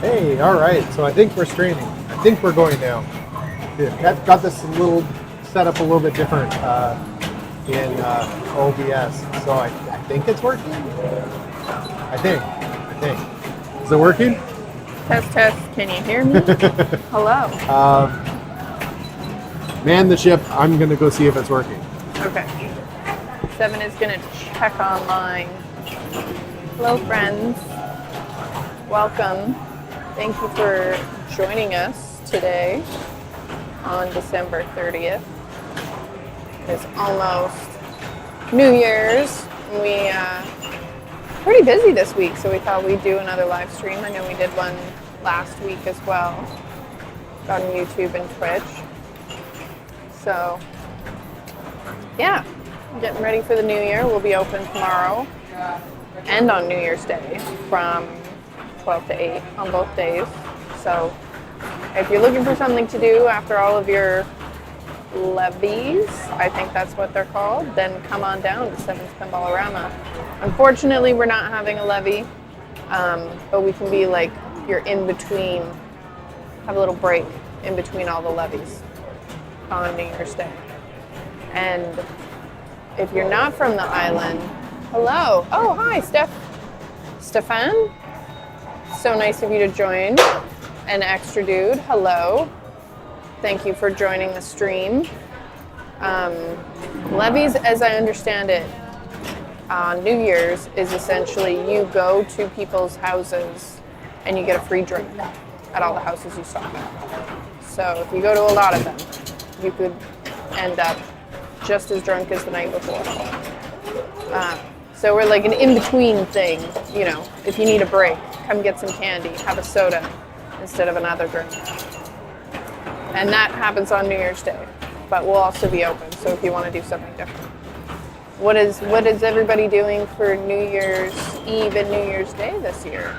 Hey, all right. So I think we're streaming. I think we're going now. Yeah, got this little set up a little bit different in OBS. So I think it's working. I think. Is it working? Test, test. Can you hear me? Hello. Man the ship. I'm gonna go see if it's working. Okay. Seven is going to check online. Hello, friends. Welcome. Thank you for joining us today on December 30th. It's almost New Year's. We pretty busy this week, so we thought we'd do another live stream. I know we did one last week as well on YouTube and Twitch. So, yeah, getting ready for the new year. We'll be open tomorrow and on New Year's Day from 12 to 8 on both days. So, if you're looking for something to do after all of your levies, I think that's what they're called, then come on down to 7's Pinballorama. Unfortunately, we're not having a levy, but we can be like you're in between, have a little break in between all the levies on New Year's Day. And if you're not from the island, hello. Oh, hi, Stefan. So nice of you to join. An extra dude, hello. Thank you for joining the stream. Levies, as I understand it, on New Year's is essentially you go to people's houses and you get a free drink at all the houses you stop at. So if you go to a lot of them, you could end up just as drunk as the night before. So we're like an in-between thing, you know, if you need a break, come get some candy, have a soda instead of another drink. And that happens on New Year's Day, but we'll also be open, so if you want to do something different. What is everybody doing for New Year's Eve and New Year's Day this year?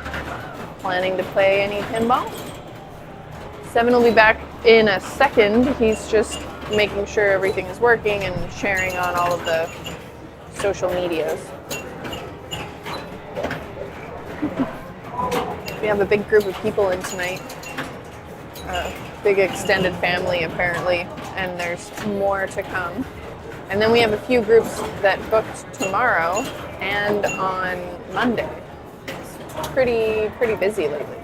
Planning to play any pinball? Seven will be back in a second. He's just making sure everything is working and sharing on all of the social medias. We have a big group of people in tonight. Big extended family apparently, and there's more to come. And then we have a few groups that booked tomorrow and on Monday. It's pretty busy lately.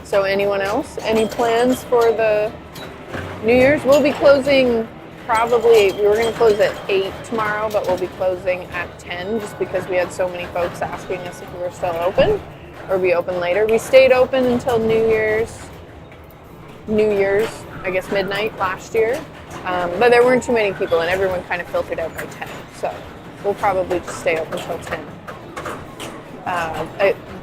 So anyone else? Any plans for the New Year's? We'll be closing probably, we were going to close at 8 tomorrow, but we'll be closing at 10 just because we had so many folks asking us if we were still open or be open later. We stayed open until New Year's, I guess midnight last year, but there weren't too many people and everyone kind of filtered out by 10. So we'll probably just stay open until 10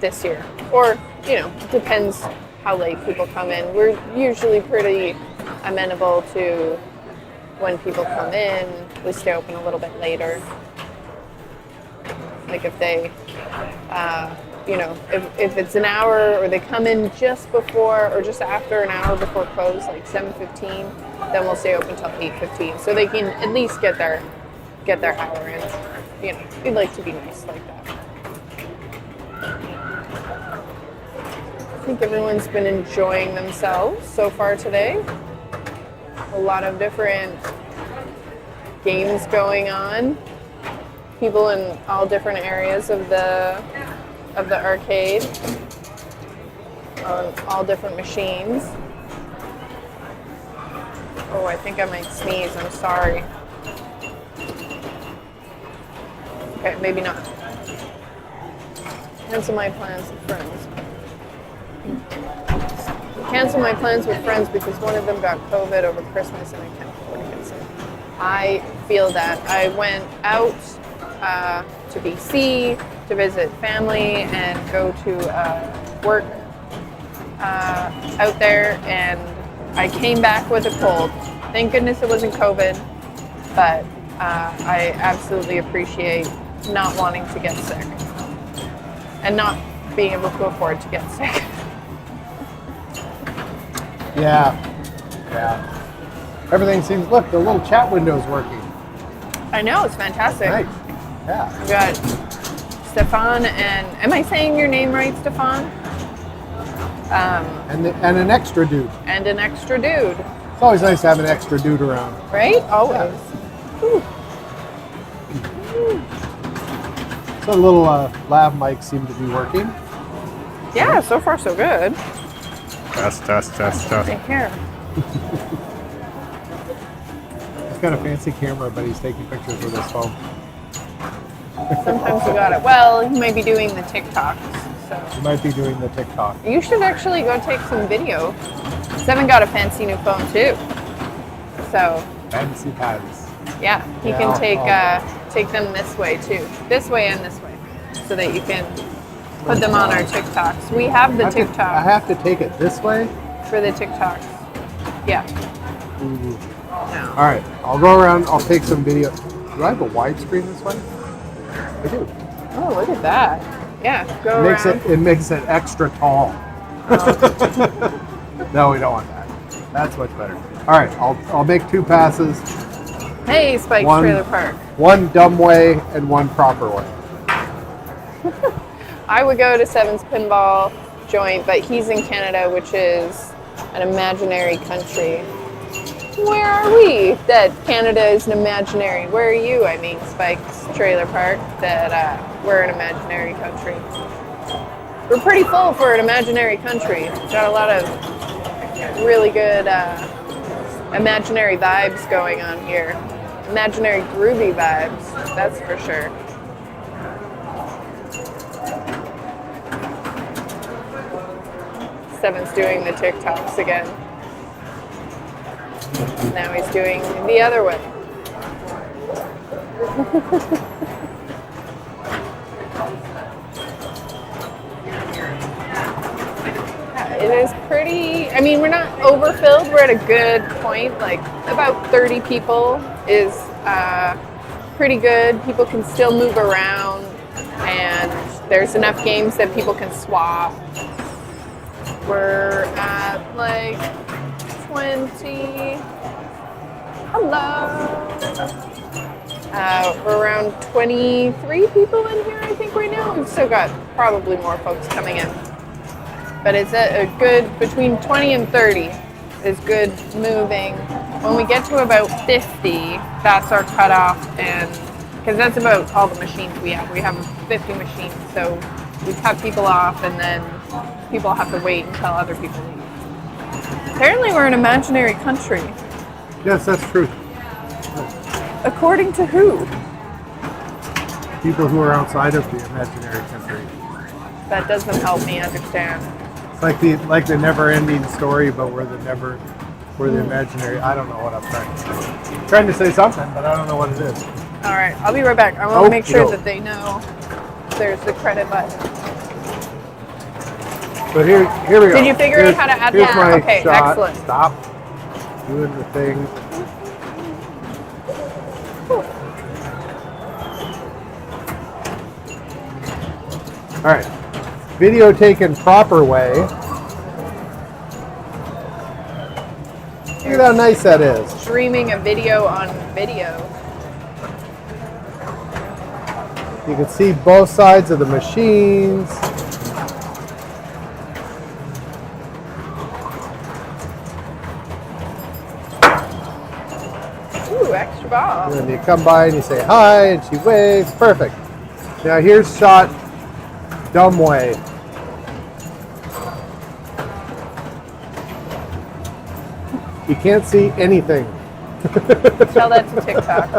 this year. Or, you know, depends how late people come in. We're usually pretty amenable to when people come in. We stay open a little bit later. Like if they, you know, if it's an hour or they come in just before or just after an hour before close, like 7:15, then we'll stay open until 8:15, so they can at least get their hour in. You know, we'd like to be nice like that. I think everyone's been enjoying themselves so far today. A lot of different games going on. People in all different areas of the arcade on all different machines. Oh, I think I might sneeze. I'm sorry. Okay, maybe not. Cancel my plans with friends. Cancel my plans with friends because one of them got COVID over Christmas and I can't afford to get sick. I feel that. I went out to BC to visit family and go to work out there, and I came back with a cold. Thank goodness it wasn't COVID, but I absolutely appreciate not wanting to get sick and not being able to afford to get sick. Yeah. Everything seems, look, the little chat window's working. I know, it's fantastic. Nice. Yeah. We got Stefan and am I saying your name right, Stefan? And an extra dude. And an extra dude. It's always nice to have an extra dude around. Right? Always. Ooh. So the little lav mics seem to be working. Yeah, so far so good. Test. Take care. He's got a fancy camera, but he's taking pictures with his phone. Sometimes we got it. Well, he might be doing the TikToks. So He might be doing the TikTok. you should actually go take some video. Seven got a fancy new phone too. So Fancy pads. yeah, he Yeah, can I'll- take them this way too. This way and this way. So that you can put them on our TikToks. We have the I TikTok have to take it this way. for the TikToks. Yeah. Ooh. No. All right, I'll go around. I'll take some video. Do I have a widescreen this way? I do. Oh, look at that. Yeah, go Makes around. it makes it extra tall. No, we don't want that. That's much better. All right, I'll make 2 passes. Hey, Spike's One- Trailer Park. One dumb way and one proper way. I would go to Seven's Pinball joint, but he's in Canada, which is an imaginary country. Where are we? That Canada is an imaginary. Where are you? I mean, Spike's Trailer Park. That we're an imaginary country. We're pretty full for an imaginary country. Got a lot of really good imaginary vibes going on here. Imaginary groovy vibes, that's for sure. Seven's doing the TikToks again. Now he's doing the other one. It is pretty, I mean, we're not overfilled. We're at a good point. Like about 30 people is pretty good. People can still move around and there's enough games that people can swap. We're at like 20, hello. We're around 23 people in here, I think, right now. We've still got probably more folks coming in. But it's a good, between 20 and 30 is good moving. When we get to about 50, that's our cutoff, and because that's about all the machines we have. We have 50 machines, so we cut people off, and then people have to wait until other people leave. Apparently we're an imaginary country. Yes, that's true. According to who? People who are outside of the imaginary country. That doesn't help me understand. It's like the never-ending story, but we're the imaginary. I don't know what I'm trying to say. I'm trying to say something, but I don't know what it is. All right, I'll be right back. I want to make sure no. that they know there's the credit button. So here we go. Did you figure out how to add here's that? my Okay, shot. excellent. Stop doing the thing. All right, video taken proper way. Look at how nice that is. Streaming a video on video. You can see both sides of the machines. Ooh, extra ball. And then you come by and you say hi, and she waves. Perfect. Now here's shot dumb way. You can't see anything. Tell that to TikTok.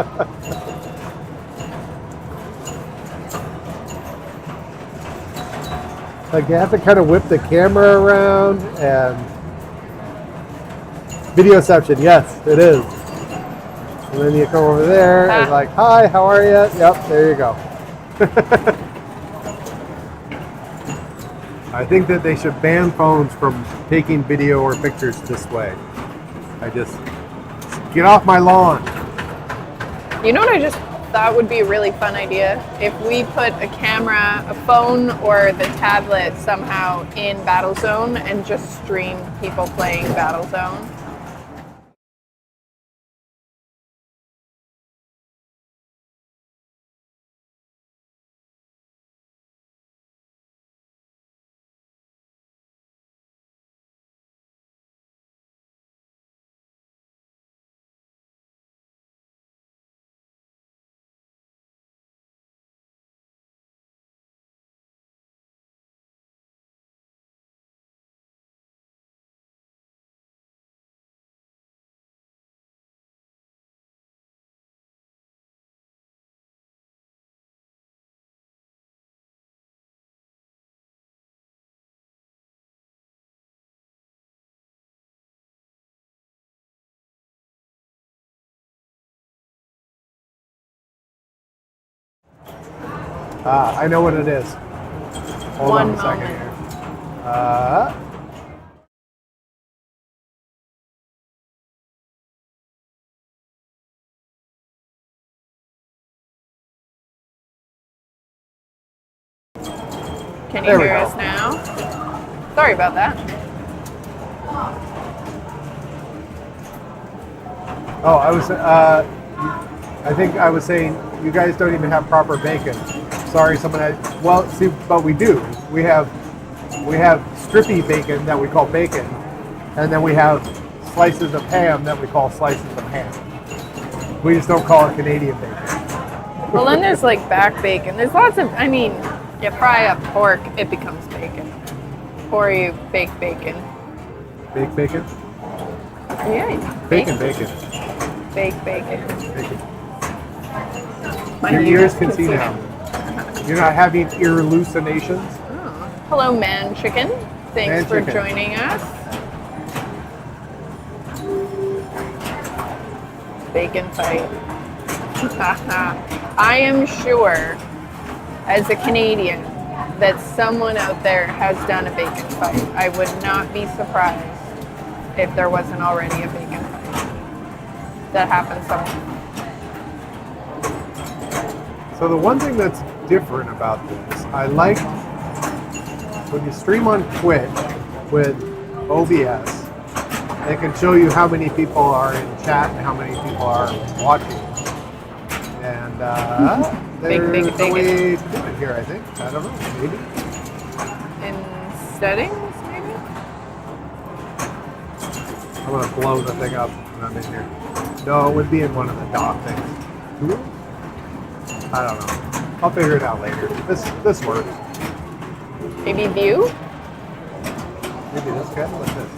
Like you have to kind of whip the camera around and videoception. Yes, it is. And then you come over there and like, hi, how are you? Yep, there you go. I think that they should ban phones from taking video or pictures this way. Get off my lawn. You know what I just thought would be a really fun idea? If we put a camera, a phone, or the tablet somehow in Battlezone and just stream people playing Battlezone. I know what it is. Hold One on a second moment. here. Can you There we hear go. us now? Sorry about that. Oh, I think I was saying you guys don't even have proper bacon. Sorry, someone had. Well, see, but we do. We have strippy bacon that we call bacon, and then we have slices of ham that we call slices of ham. We just don't call it Canadian bacon. Well, then there's like back bacon. There's lots of, I mean, you fry up pork, it becomes bacon. Or you bake bacon. Baked bacon? Yeah. Bacon. Bake bacon. Bacon. My Your ears can see now. You're not having ear hallucinations? Oh. Hello, Man Chicken. Thanks Man for Chicken. joining us. Bacon fight. I am sure, as a Canadian, that someone out there has done a bacon fight. I would not be surprised if there wasn't already a bacon fight that happened somewhere. So the one thing that's different about this, I like when you stream on Twitch with OBS, they can show you how many people are in chat and how many people are watching. And there's a big. way to do it here, I think. I don't know, maybe. In settings, maybe? I'm gonna blow the thing up when I'm in here. No, it would be in one of the dock things. I don't know. I'll figure it out later. This works. Maybe view? Maybe this guy? What's this?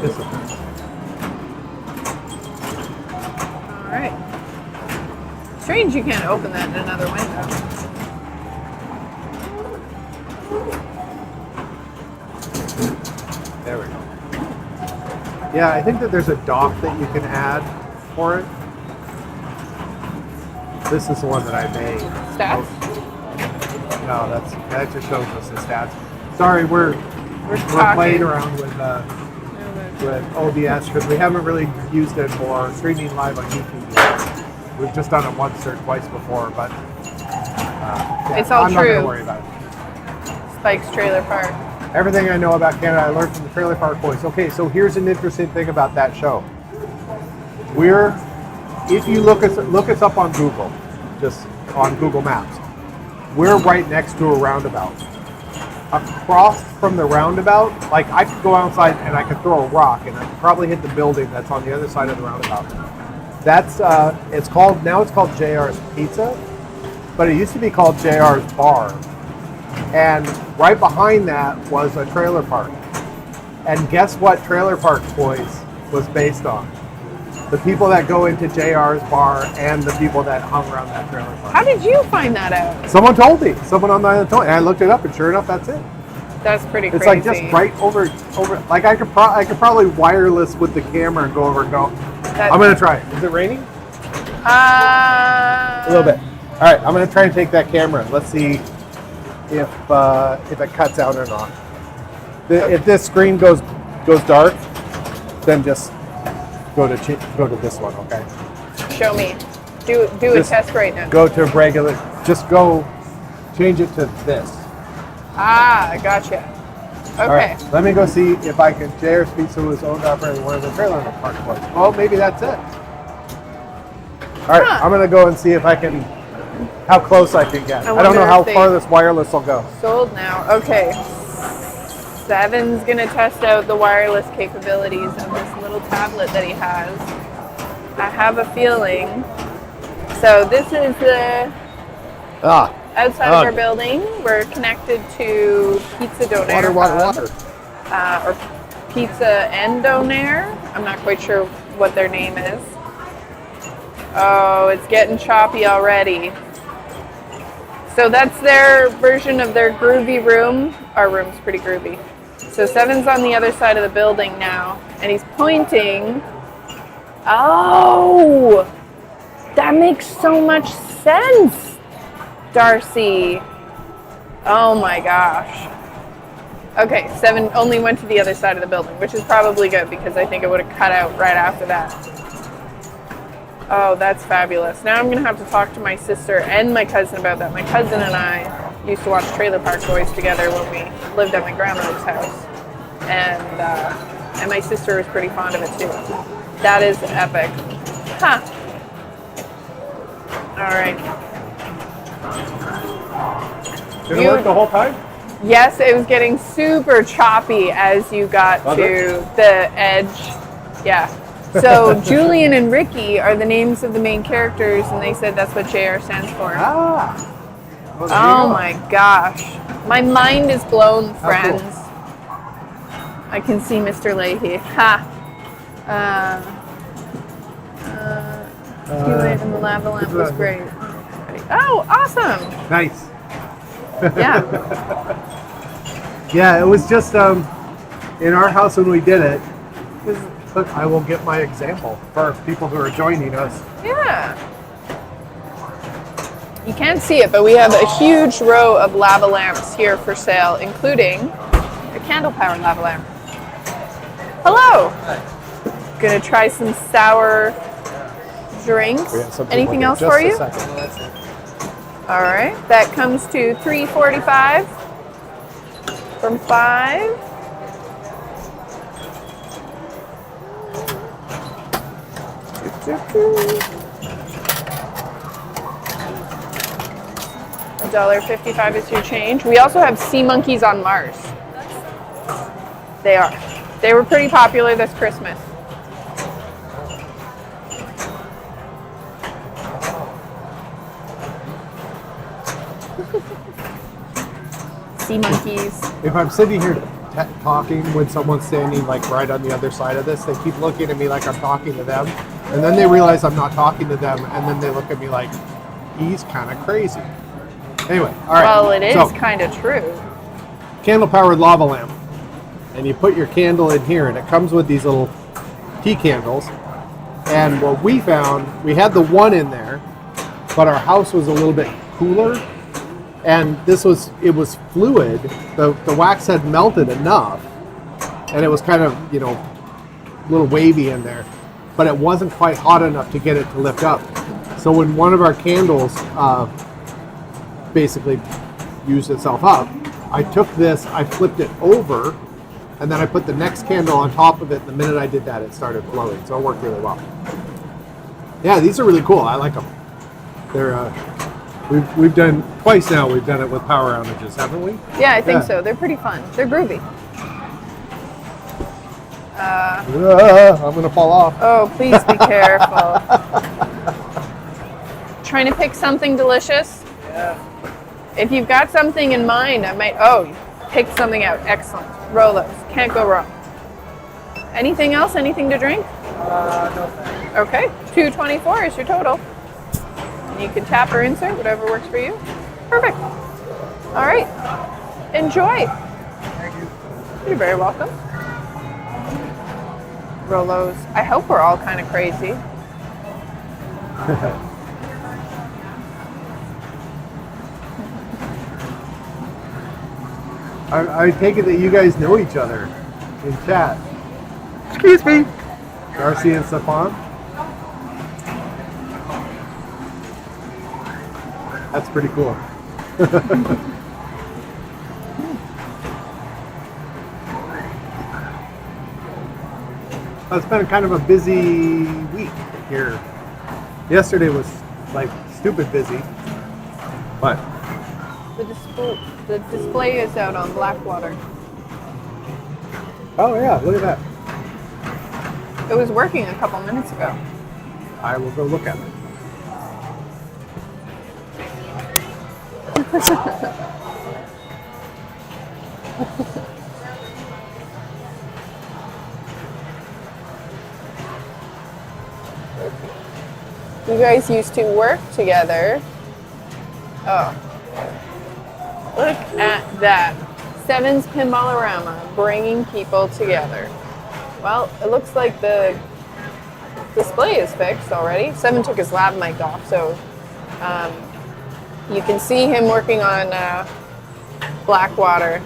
This one. All right. Strange you can't open that in another window. There we go. Yeah, I think that there's a dock that you can add for it. This is the one that I made. Stats? No, that just shows us the stats. Sorry, we're talking. playing around with OBS because we haven't really used it for streaming live on YouTube yet. We've just done it once or twice before, but yeah, It's all I'm not true. going to worry about it. Spike's Trailer Park. Everything I know about Canada, I learned from the Trailer Park Boys. Okay, so here's an interesting thing about that show. If you look us up on Google, just on Google Maps, we're right next to a roundabout. Across from the roundabout, like I could go outside and I could throw a rock and I could probably hit the building that's on the other side of the roundabout. That's it's called JR's Pizza, but it used to be called JR's Bar. And right behind that was a trailer park. And guess what Trailer Park Boys was based on? The people that go into JR's Bar and the people that hung around that trailer park. How did you find that out? Someone told me. Someone on the island told me. And I looked it up, and sure enough, that's it. That's pretty It's crazy. like just right over. Like I could probably wireless with the camera and go over and go. I'm gonna try it. Is it raining? A little bit. All right, I'm gonna try and take that camera. Let's see if it cuts out or not. If this screen goes dark, then just go to this one. Okay. Show me. Do a Just test right now. Go to regular. Just go. Change it to this. Ah, gotcha. Okay. All right, let me go see if I can. JR's Pizza was owned and operated one of the trailer park boys. Oh, maybe that's it. All right, I'm gonna go and see if I can. How close I can get. I don't know wonder how if they- far this wireless will go. Sold now. Okay. Seven's gonna test out the wireless capabilities of this little tablet that he has. I have a feeling. So this is the outside of our building. We're connected to Pizza Donaire. Water. Or Pizza and Donaire. I'm not quite sure what their name is. Oh, it's getting choppy already. So that's their version of their groovy room. Our room's pretty groovy. So Seven's on the other side of the building now, and he's pointing. Oh, that makes so much sense. Darcy. Oh my gosh. Okay, 7 only went to the other side of the building, which is probably good because I think it would have cut out right after that. Oh, that's fabulous. Now I'm going to have to talk to my sister and my cousin about that. My cousin and I used to watch Trailer Park Boys together when we lived at my grandmother's house. And my sister was pretty fond of it too. That is epic. Huh. All right. Did it work the whole time? Yes, it was getting super choppy as you got to the edge. Yeah. So Julian and Ricky are the names of the main characters, and they said that's what JR stands for. Ah. Well, Oh my gosh. My mind is blown, friends. Cool. I can see Mr. Leahy. Ha. Julian and the lava lamp was great. Oh, awesome. Nice. Yeah. Yeah, it was just in our house when we did it. Look, I will get my example for people who are joining us. Yeah. You can't see it, but we have a huge row of lava lamps here for sale, including a candle-powered lava lamp. Hello. Hi. Gonna try some sour drinks. Anything else for you? All right. That comes to $3.45 from 5. $1.55 is your change. We also have sea monkeys on Mars. They are. They were pretty popular this Christmas. Sea monkeys. If I'm sitting here talking when someone's standing like right on the other side of this, they keep looking at me like I'm talking to them, and then they realize I'm not talking to them, and then they look at me like he's kind of crazy. Anyway, all right. Well, it is kind of true. Candle-powered lava lamp, and you put your candle in here, and it comes with these little tea candles. And what we found, we had the one in there, but our house was a little bit cooler. And it was fluid. The wax had melted enough, and it was kind of, a little wavy in there, but it wasn't quite hot enough to get it to lift up. So when one of our candles basically used itself up, I took this, I flipped it over, and then I put the next candle on top of it. And the minute I did that, it started glowing. So it worked really well. Yeah, these are really cool. I like them. They're We've done twice now. We've done it with power outages, haven't we? Yeah, I think so. They're pretty fun. They're groovy. I'm gonna fall off. Oh, please be careful. Trying to pick something delicious? Yeah. If you've got something in mind, I might. Oh, you picked something out. Excellent. Rolos. Can't go wrong. Anything else? Anything to drink? No thanks. Okay. $2.24 is your total. You can tap or insert, whatever works for you. Perfect. All right. Enjoy. Thank you. You're very welcome. Rolos. I hope we're all kind of crazy. I take it that you guys know each other in chat. Excuse me. Darcy and Stefan. That's pretty cool. It's been kind of a busy week here. Yesterday was like stupid busy, but The display is out on Blackwater. oh yeah, look at that. It was working a couple minutes ago. I will go look at it. You guys used to work together. Oh. Look at that. Seven's Pinballorama, bringing people together. Well, it looks like the display is fixed already. Seven took his lav mic off, so You can see him working on Blackwater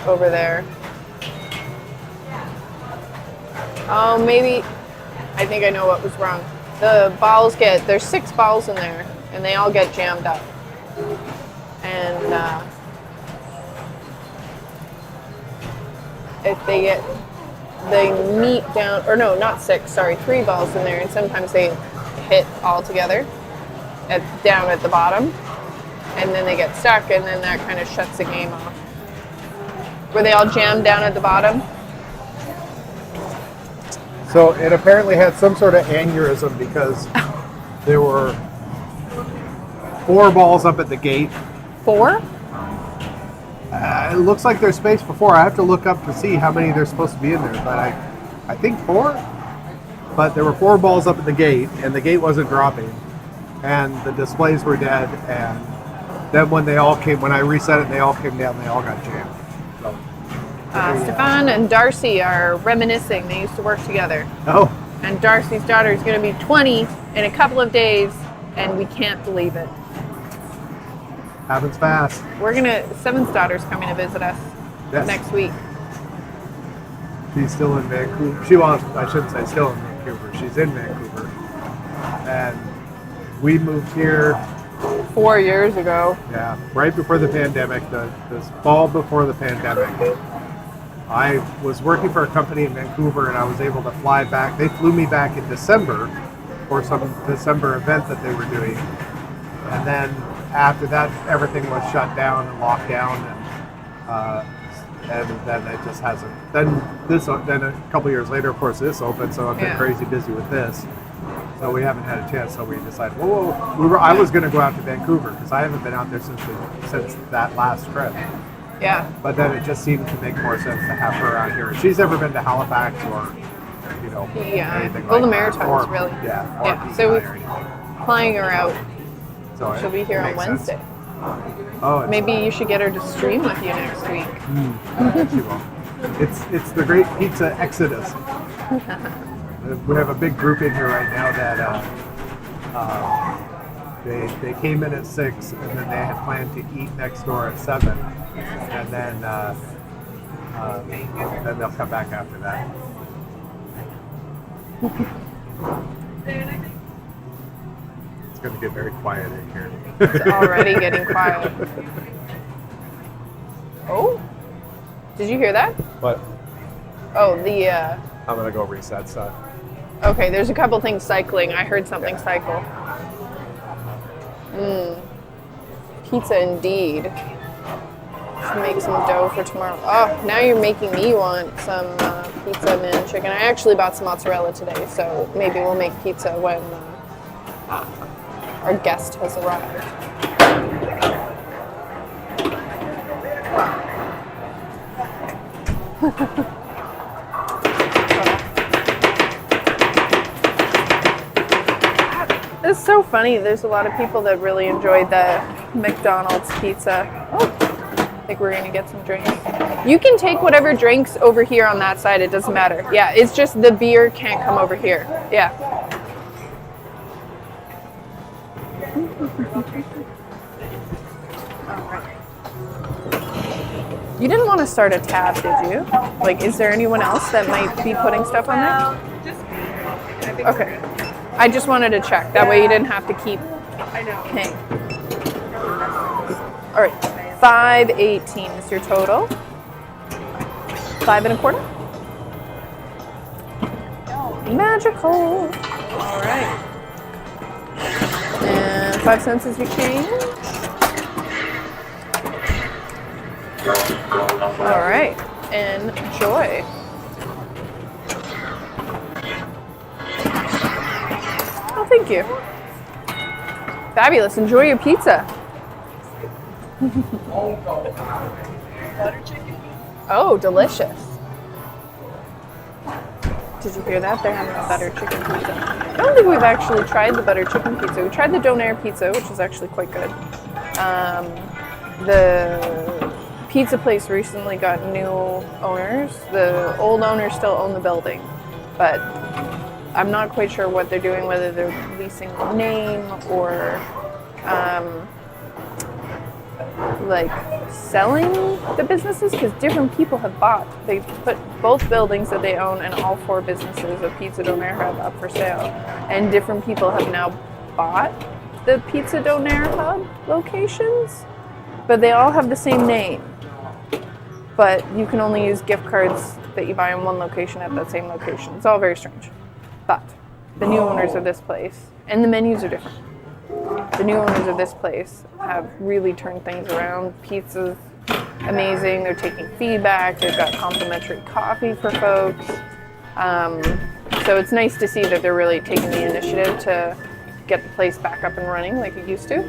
over there. Oh, maybe, I think I know what was wrong. The balls there's 6 balls in there, and they all get jammed up. And if they meet down, or no, not 6, sorry, 3 balls in there, and sometimes they hit all together down at the bottom, and then they get stuck, and then that kind of shuts the game off. Were they all jammed down at the bottom? So it apparently had some sort of aneurysm because there were 4 balls up at the gate. 4? It looks like there's space for 4. I have to look up to see how many there's supposed to be in there, but I think 4. But there were 4 balls up at the gate, and the gate wasn't dropping, and the displays were dead. And then when I reset it, and they all came down, they all got jammed. So, Stefan and Darcy are reminiscing. They used to work together. oh, And Darcy's daughter is going to be 20 in a couple of days, and we can't believe it. happens fast. Seven's daughter's coming to visit us next week. She's still in Vancouver. I shouldn't say still in Vancouver. She's in Vancouver. And we moved here 4 years ago. Yeah, right before the pandemic, this fall before the pandemic. I was working for a company in Vancouver, and I was able to fly back. They flew me back in December for some December event that they were doing. And then after that, everything was shut down and locked down, and then it just hasn't. Then a couple years later, of course, this opened, so I've been crazy busy with this. So we haven't had a chance. So we decided, I was going to go out to Vancouver because I haven't been out there since that last trip. Yeah. But then it just seemed to make more sense to have her out here. She's never been to Halifax or, anything the like Maritimes, that. really. Yeah. So we're flying her out. So She'll be here on Wednesday. Sense. Oh, maybe you should get her to stream with you next week. She will. It's the great pizza exodus. We have a big group in here right now that they came in at 6, and then they had planned to eat next door at 7, and then they'll come back after that. It's going to get very quiet in here. It's already getting quiet. Oh, did you hear that? But oh, I'm going to go reset stuff. Okay, there's a couple things cycling. I heard something cycle. Pizza indeed. Should make some dough for tomorrow. Oh, now you're making me want some pizza and chicken. I actually bought some mozzarella today, so maybe we'll make pizza when our guest has arrived. It's so funny. There's a lot of people that really enjoyed the McDonald's pizza. Oh, I think we're gonna get some drinks. You can take whatever drinks over here on that side. It doesn't matter. Yeah, it's just the beer can't come over here. Yeah. You didn't want to start a tab, did you? Like, is there anyone else that might be putting stuff on there? Just me. I think Okay. I just wanted to check. That way you didn't have to keep I know. paying. All right. $5.18 is your total. 5 1/4. Magical. All right. And 5 cents is your change. All right. Enjoy. Oh, thank you. Fabulous. Enjoy your pizza. Butter chicken. Oh, delicious. Did you hear that? They're having a butter chicken pizza. I don't think we've actually tried the butter chicken pizza. We tried the donair pizza, which is actually quite good. The pizza place recently got new owners. The old owners still own the building, but I'm not quite sure what they're doing, whether they're leasing the name or like selling the businesses because different people have bought. They put both buildings that they own and all 4 businesses of Pizza Donaire Hub up for sale, and different people have now bought the Pizza Donaire Hub locations, but they all have the same name. But you can only use gift cards that you buy in one location at that same location. It's all very strange. But the new owners of this place, and the menus are different. The new owners of this place have really turned things around. Pizza's amazing. They're taking feedback. They've got complimentary coffee for folks. So it's nice to see that they're really taking the initiative to get the place back up and running like it used to.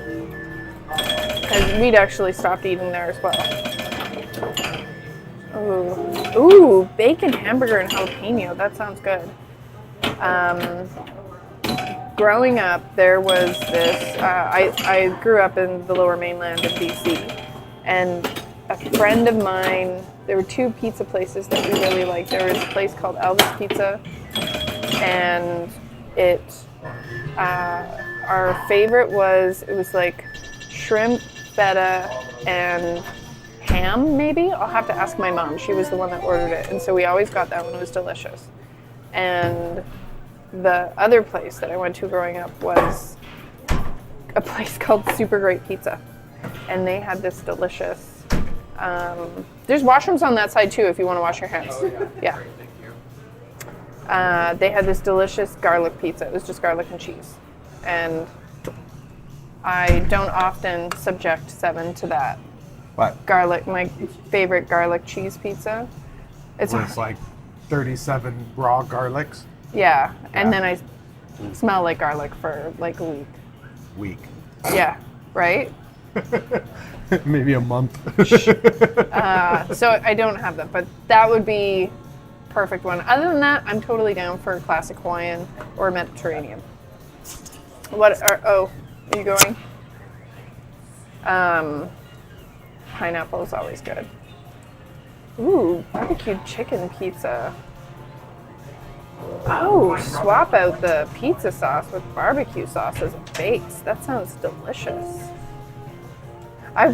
And we'd actually stopped eating there as well. Ooh, bacon hamburger and jalapeno. That sounds good. Growing up, there was this, I grew up in the lower mainland of BC, and a friend of mine, there were 2 pizza places that we really liked. There was a place called Elvis Pizza, and our favorite was, it was like shrimp, feta, and ham, maybe? I'll have to ask my mom. She was the one that ordered it, and so we always got that one. It was delicious. And the other place that I went to growing up was a place called Super Great Pizza, and they had this delicious, there's washrooms on that side too if you want to wash your hands. Yeah. They had this delicious garlic pizza. It was just garlic and cheese, and I don't often subject Seven to that. What? Garlic, my favorite garlic cheese pizza. It's like 37 raw garlics. Yeah, and then I smell like garlic for like a week. Week. Yeah, right? Maybe a month. So I don't have that, but that would be perfect one. Other than that, I'm totally down for a classic Hawaiian or Mediterranean. Are you going? Pineapple is always good. Ooh, barbecued chicken pizza. Oh, swap out the pizza sauce with barbecue sauce as a base. That sounds delicious. I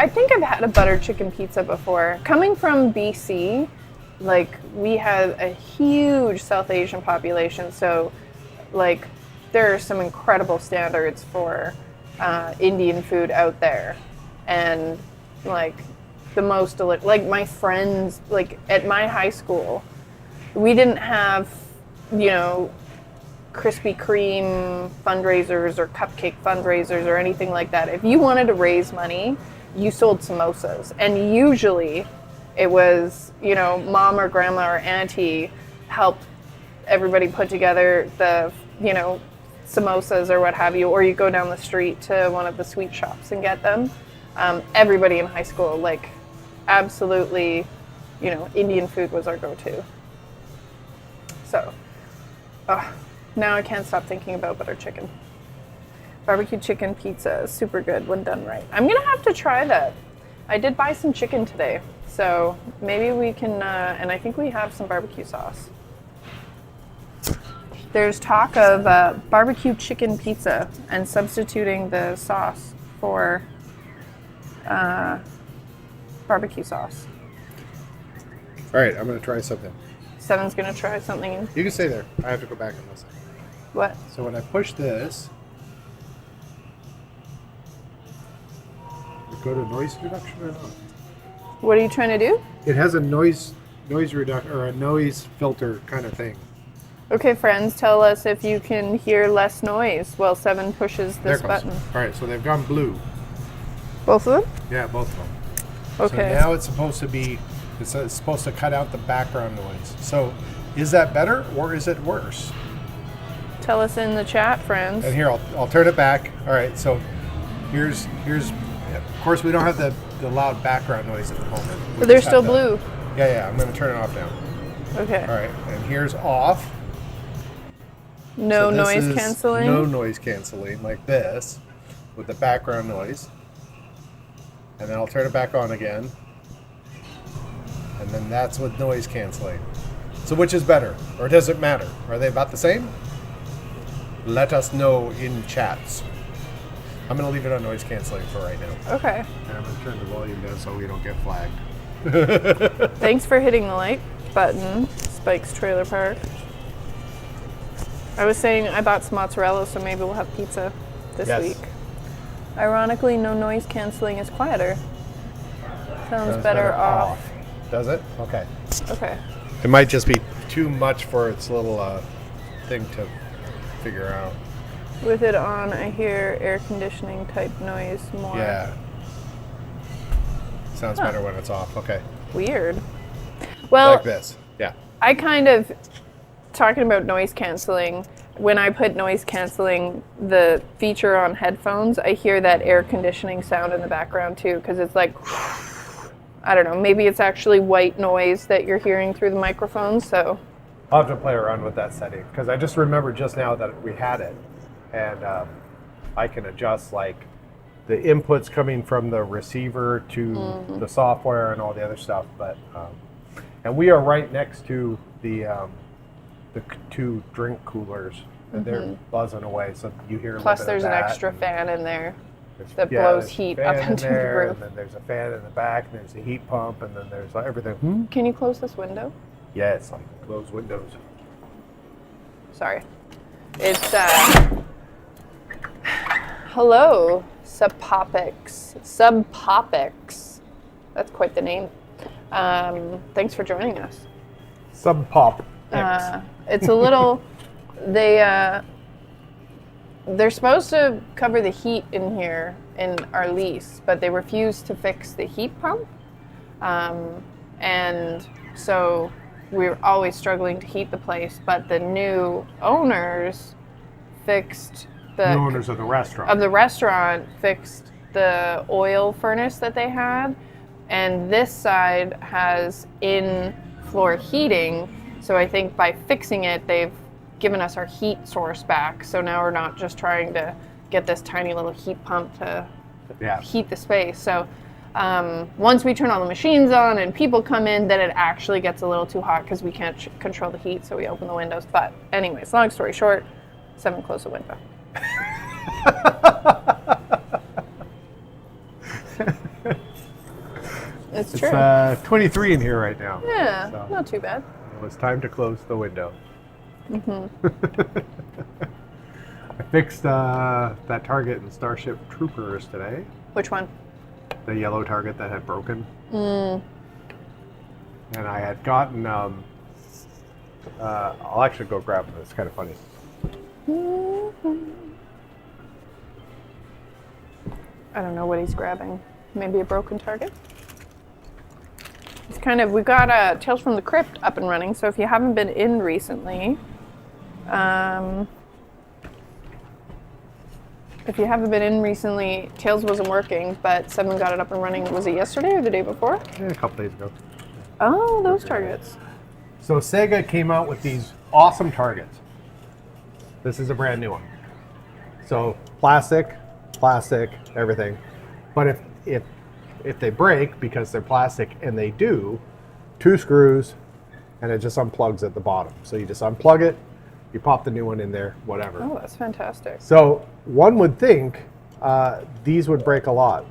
think I've had a butter chicken pizza before. Coming from BC, like, we had a huge South Asian population, so like there are some incredible standards for Indian food out there. And like the most like my friends, like at my high school, we didn't have, Krispy Kreme fundraisers or cupcake fundraisers or anything like that. If you wanted to raise money, you sold samosas. And usually it was, mom or grandma or auntie helped everybody put together the, samosas or what have you, or you go down the street to one of the sweet shops and get them. Everybody in high school, like, absolutely, Indian food was our go-to. So, now I can't stop thinking about butter chicken. Barbecue chicken pizza is super good when done right. I'm gonna have to try that. I did buy some chicken today, so maybe we can, and I think we have some barbecue sauce. There's talk of barbecue chicken pizza and substituting the sauce for barbecue sauce. All right, I'm going to try something. Seven's going to try something. You can stay there. I have to go back and listen. What? So when I push this, we go to noise reduction or not? What are you trying to do? It has a noise reduction or a noise filter kind of thing. Okay, friends, tell us if you can hear less noise while Seven pushes this button. All right, so they've gone blue. Both of them? Yeah, both of them. Okay. So now it's supposed to cut out the background noise. So is that better or is it worse? Tell us in the chat, friends. And here, I'll turn it back. All right, so here's of course we don't have the loud background noise at the moment. But they're still blue. Yeah, I'm going to turn it off now. Okay. All right, and here's off. No So this noise is canceling? No noise canceling, like this, with the background noise. And then I'll turn it back on again. And then that's with noise canceling. So which is better? Or does it matter? Are they about the same? Let us know in chats. I'm going to leave it on noise canceling for right now. Okay. And I'm going to turn the volume down so we don't get flagged. Thanks for hitting the like button, Spike's Trailer Park. I was saying I bought some mozzarella, so maybe we'll have pizza this week. Ironically, no noise canceling is quieter. Sounds better off. Does it? Okay. Okay. It might just be too much for its little thing to figure out. With it on, I hear air conditioning type noise more. Yeah. Sounds better when it's off. Okay. Weird. Well, Like this. Yeah. I kind of, talking about noise canceling, when I put noise canceling, the feature on headphones, I hear that air conditioning sound in the background too, because it's like, I don't know, maybe it's actually white noise that you're hearing through the microphone, so. I'll have to play around with that setting because I just remembered just now that we had it. And I can adjust like the inputs coming from the receiver to the software and all the other stuff. But and we are right next to the two drink coolers, and they're buzzing away, so you hear. Plus, a little bit there's of an that, extra fan in there and that blows there's a heat fan up in into the there, roof. and then there's a fan in the back, and there's a heat pump, and then there's everything. Can you close this window? Yeah, it's like closed windows. Sorry. It's hello, Subpopics. That's quite the name. Thanks for joining us. Sub-pop. It's a little. They're supposed to cover the heat in here in our lease, but they refuse to fix the heat pump, and so we're always struggling to heat the place. But the new owners fixed the New owners of the restaurant. fixed the oil furnace that they had, and this side has in-floor heating. So I think by fixing it, they've given us our heat source back. So now we're not just trying to get this tiny little heat pump to heat the space. So once we turn all the machines on and people come in, then it actually gets a little too hot because we can't control the heat. So we open the windows. But anyways, long story short, 7, close the window. It's true. It's 23 in here right now. Yeah, So not too bad. it was time to close the window. I fixed that target in Starship Troopers today. Which one? The yellow target that had broken. And I had gotten, I'll actually go grab it. It's kind of funny. I don't know what he's grabbing. Maybe a broken target? It's kind of, we got Tales from the Crypt up and running, so if you haven't been in recently, Tales wasn't working, but Seven got it up and running. Was it yesterday or the day before? A couple days ago. Oh, those targets. So Sega came out with these awesome targets. This is a brand new one. So plastic, everything. But if they break because they're plastic, and they do, 2 screws, and it just unplugs at the bottom. So you just unplug it, you pop the new one in there, whatever. Oh, that's fantastic. So one would think these would break a lot,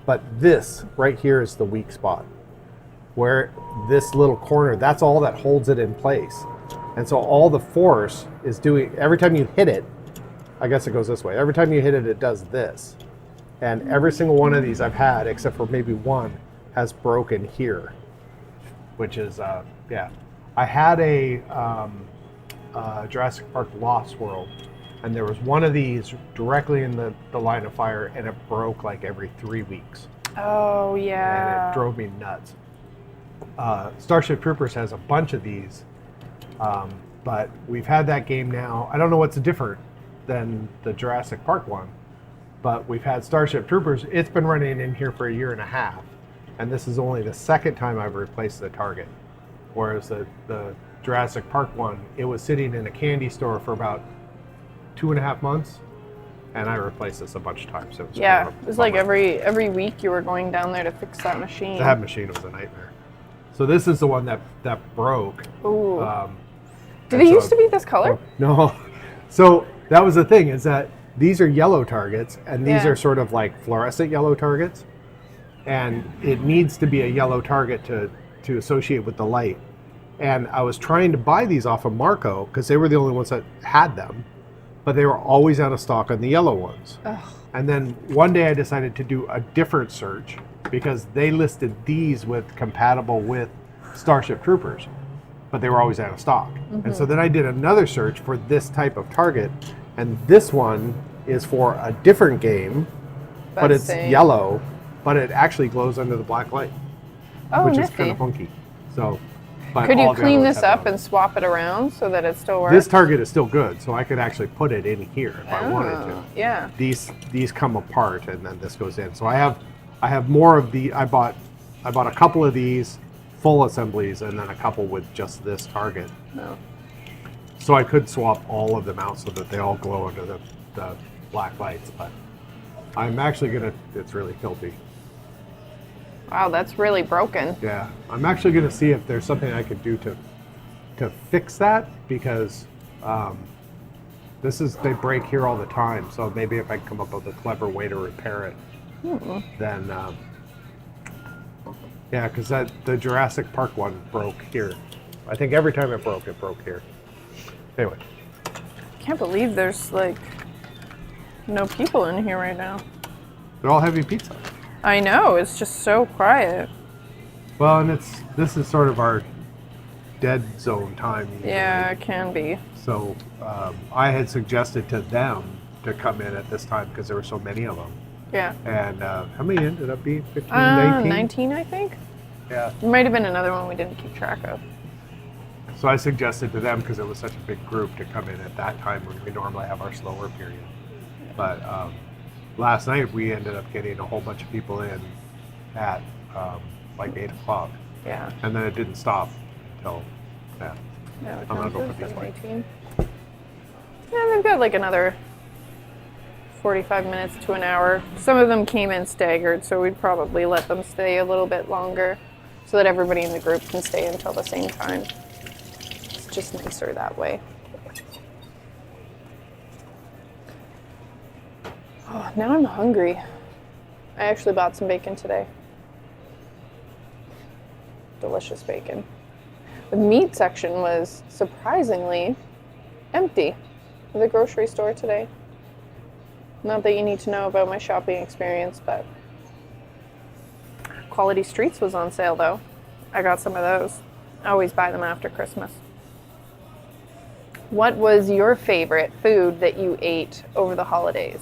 but this right here is the weak spot, where this little corner, that's all that holds it in place. And so all the force is doing, every time you hit it, I guess it goes this way, every time you hit it, it does this. And every single one of these I've had, except for maybe one, has broken here, which is, yeah. I had a Jurassic Park Lost World, and there was one of these directly in the line of fire, and it broke like every 3 weeks. Oh, yeah. And it drove me nuts. Starship Troopers has a bunch of these, but we've had that game now. I don't know what's different than the Jurassic Park one, but we've had Starship Troopers. It's been running in here for 1.5 years, and this is only the second time I've replaced the target. Whereas the Jurassic Park one, it was sitting in a candy store for about 2.5 months, and I replaced this a bunch of times. So it was Yeah, kind of a it was like bummer. every week you were going down there to fix that machine. That machine was a nightmare. So this is the one that broke. Ooh. Um, Did and it so- used to be this color? No. So that was the thing, is that these are yellow targets, and these Yeah. are sort of like fluorescent yellow targets. And it needs to be a yellow target to associate with the light. And I was trying to buy these off of Marco because they were the only ones that had them, but they were always out of stock on the yellow ones. Ugh. And then one day I decided to do a different search because they listed these with compatible with Starship Troopers, but they were always out of stock. And so then I did another search for this type of target, and this one is for a different game, but Let's it's see. yellow, but it actually glows under the black light, Oh, which is nifty. kind of funky. So, but Could all you the clean other ones this have up those. and swap it around so that it still works? This target is still good, so I could actually put it in here if I wanted to. Oh, yeah. These come apart and then this goes in. So I have more of the I bought a couple of these full assemblies and then a couple with just this target. No. So I could swap all of them out so that they all glow under the black lights, but I'm actually gonna it's really filthy. Wow, that's really broken. Yeah. I'm actually gonna see if there's something I could do to fix that because they break here all the time. So maybe if I come up with a clever way to repair it, then yeah, because the Jurassic Park one broke here. I think every time it broke here. Anyway, I can't believe there's like no people in here right now. they're all having pizza. I know, it's just so quiet. Well, and this is sort of our dead zone time. usually. Yeah, it can be. So I had suggested to them to come in at this time because there were so many of them. Yeah. And how many ended up being 15, 19? 19, I think. Yeah. There might have been another one we didn't keep track of. So I suggested to them because it was such a big group to come in at that time when we normally have our slower period. But last night we ended up getting a whole bunch of people in at like 8 o'clock. Yeah. And then it didn't stop until that. Yeah, I'm gonna go for these 18. Yeah, they've got like another 45 minutes to an hour. Some of them came in staggered, so we'd probably let them stay a little bit longer so that everybody in the group can stay until the same time. It's just nicer that way. Oh, now I'm hungry. I actually bought some bacon today. Delicious bacon. The meat section was surprisingly empty at the grocery store today. Not that you need to know about my shopping experience, but Quality Streets was on sale though. I got some of those. I always buy them after Christmas. What was your favorite food that you ate over the holidays?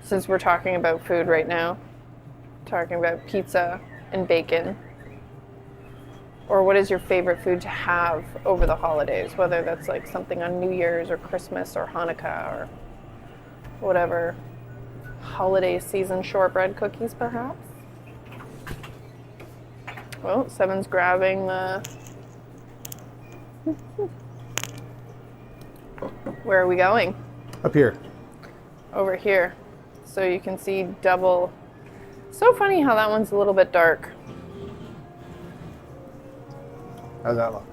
Since we're talking about food right now, talking about pizza and bacon. Or what is your favorite food to have over the holidays? Whether that's like something on New Year's or Christmas or Hanukkah or whatever. Holiday season shortbread cookies, perhaps? Well, Seven's grabbing the... Where are we going? Up here. Over here. So you can see double. So funny how that one's a little bit dark. How's that look?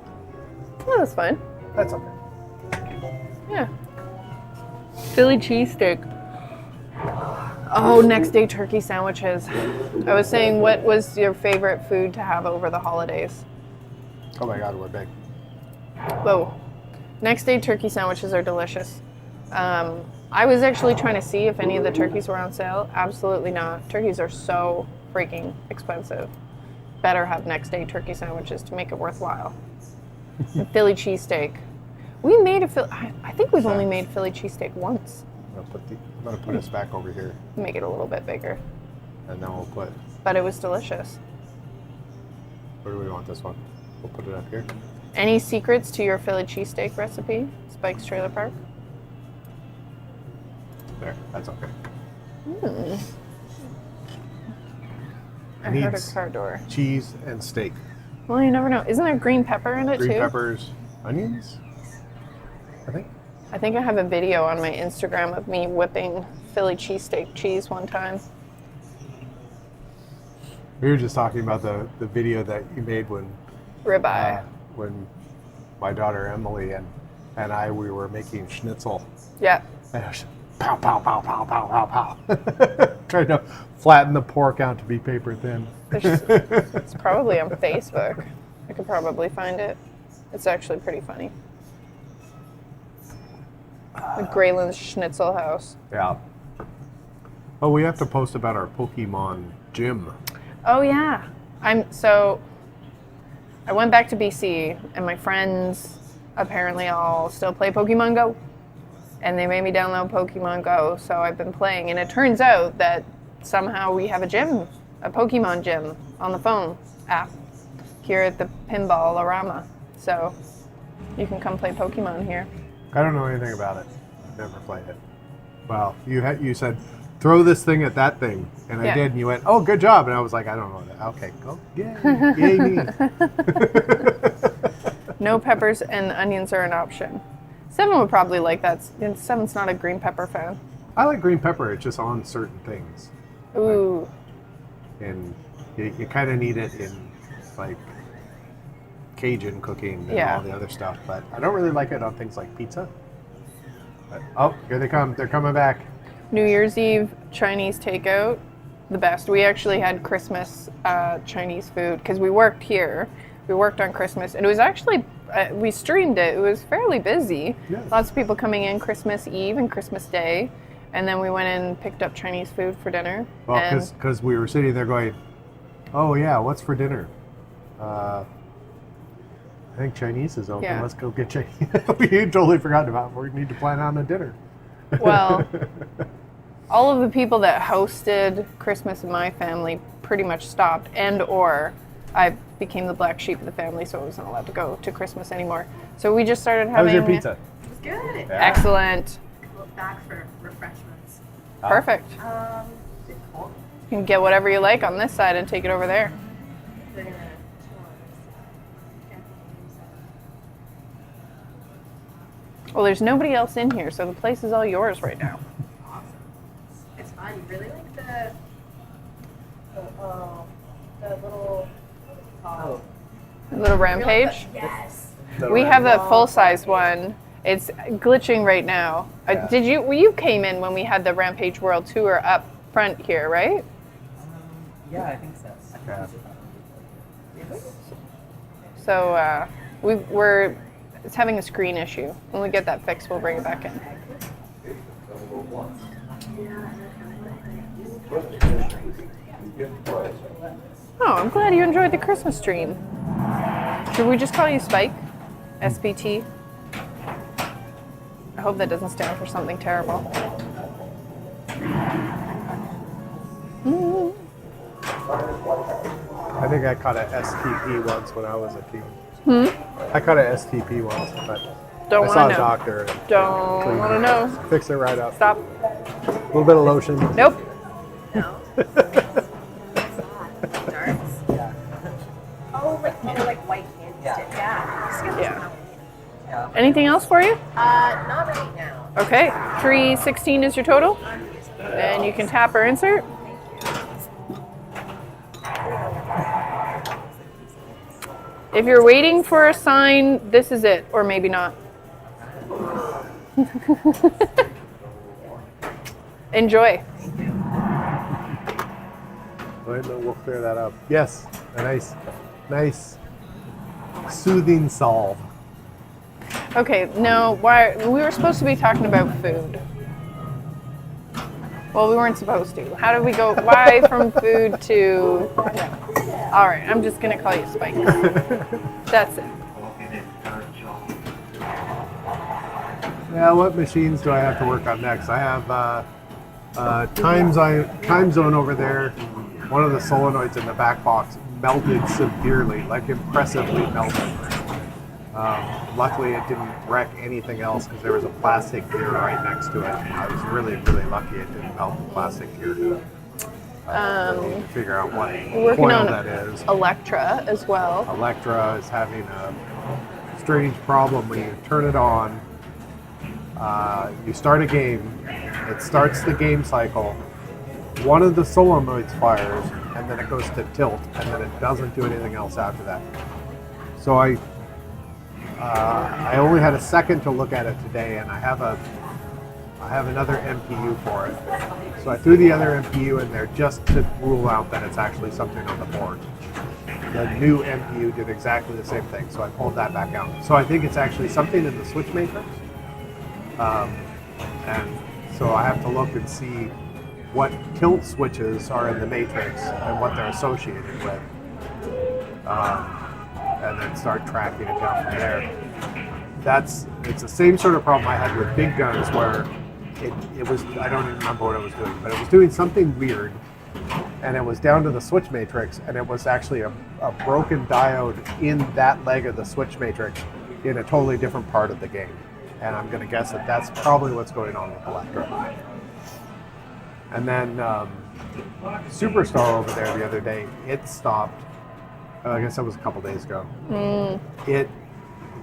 Oh, that's fine. That's okay. Yeah. Philly cheesesteak. Oh, next day turkey sandwiches. I was saying, what was your favorite food to have over the holidays? Oh my God, we're big. Whoa. Next day turkey sandwiches are delicious. I was actually trying to see if any of the turkeys were on sale. Absolutely not. Turkeys are so freaking expensive. Better have next day turkey sandwiches to make it worthwhile. And Philly cheesesteak. We made I think we've only made Philly cheesesteak once. I'm gonna put us back over here, Make it a little bit bigger. and then we'll put. But it was delicious. Where do we want this one? We'll put it up here. Any secrets to your Philly cheesesteak recipe? Spike's Trailer Park? There. That's okay. I heard a Needs car door. cheese and steak. Well, you never know. Isn't there green pepper in it Green too? peppers, onions. I think. I think I have a video on my Instagram of me whipping Philly cheesesteak cheese one time. We were just talking about the video that you made when Ribeye. when my daughter Emily and we were making schnitzel. Yeah. And I was pow, pow, pow, pow, pow, pow, pow. Trying to flatten the pork out to be paper thin. It's probably on Facebook. I could probably find it. It's actually pretty funny. The Grayland's Schnitzel House. Yeah. Oh, we have to post about our Pokemon gym. Oh yeah. I went back to BC and my friends apparently all still play Pokemon Go. And they made me download Pokemon Go, so I've been playing. And it turns out that somehow we have a gym, a Pokemon gym on the phone app here at the Pinballorama. So you can come play Pokemon here. I don't know anything about it. I've never played it. Well, you said, throw this thing at that thing. And I Yeah. did, and you went, oh, good job. And I was like, I don't know that. Okay, go. Yay me. No peppers and onions are an option. Seven would probably like that. Seven's not a green pepper fan. I like green pepper. It's just on certain things. Ooh. And you kind of need it in, like, Cajun cooking and Yeah. all the other stuff. But I don't really like it on things like pizza. But, oh, here they come. They're coming back. New Year's Eve Chinese takeout, the best. We actually had Christmas Chinese food because we worked here. We worked on Christmas, and it was actually we streamed it. It was fairly busy. Yes. Lots of people coming in Christmas Eve and Christmas Day, and then we went in and picked up Chinese food for dinner. Well, and because we were sitting there going, oh, yeah, what's for dinner? I think Chinese is open. Yeah. Let's go get Chinese. We totally forgot about it. We need to plan on a dinner. well, all of the people that hosted Christmas in my family pretty much stopped, and/or I became the black sheep of the family, so I wasn't allowed to go to Christmas anymore. So we just started How was having. your pizza? It was good. Yeah. Excellent. Look back for refreshments. Perfect. Is it cold? You can get whatever you like on this side and take it over there. They're gonna Well, there's nobody else in here, so the place is all yours right now. awesome. It's fun. You really like the little what is it called? Little rampage. Yes. We have the full-size one. It's glitching right now. Yeah. You came in when we had the Rampage World Tour up front here, right? Yeah, I think so. Yeah. So we're it's having a screen issue. When we get that fixed, we'll bring it back in. Oh, I'm glad you enjoyed the Christmas stream. Should we just call you Spike? SPT? I hope that doesn't stand for something terrible. I think I caught an STP once when I was a teen. I caught an STP once, but Don't I want saw to a know. doctor. And Don't cleaned want to it. know. Fix it right up. Stop. A little bit of lotion. Nope. No. Darts. Yeah. Oh, like white candy Yeah. stick. Yeah. Just get Yeah. some. Yeah. Anything else for you? Not right now. Okay. 316 is your total. And you can tap or insert. If you're waiting for a sign, this is it, or maybe not. Enjoy. Right, no, we'll clear that up. Yes, a nice, soothing solve. Okay, no, why we were supposed to be talking about food. Well, we weren't supposed to. How did we go? Why from food to? All right, I'm just gonna call you Spike. That's it. Yeah, what machines do I have to work on next? I have time zone over there. One of the solenoids in the back box melted severely, like impressively melted. Luckily, it didn't wreck anything else because there was a plastic gear right next to it. I was really, really lucky it didn't melt the plastic gear. I need to figure out what Working coil on that is. Electra as well. Electra is having a strange problem when you turn it on. You start a game, it starts the game cycle, one of the solenoids fires, and then it goes to tilt, and then it doesn't do anything else after that. So I only had a second to look at it today, and I have I have another MPU for it. So I threw the other MPU in there just to rule out that it's actually something on the board. The new MPU did exactly the same thing, so I pulled that back out. So I think it's actually something in the switch matrix. And so I have to look and see what tilt switches are in the matrix and what they're associated with. And then start tracking it down from there. It's the same sort of problem I had with big guns where it was, I don't even remember what it was doing, but it was doing something weird, and it was down to the switch matrix, and it was actually a broken diode in that leg of the switch matrix in a totally different part of the game. And I'm going to guess that that's probably what's going on with Electro. And then Superstar over there the other day, it stopped. I guess that was a couple days ago.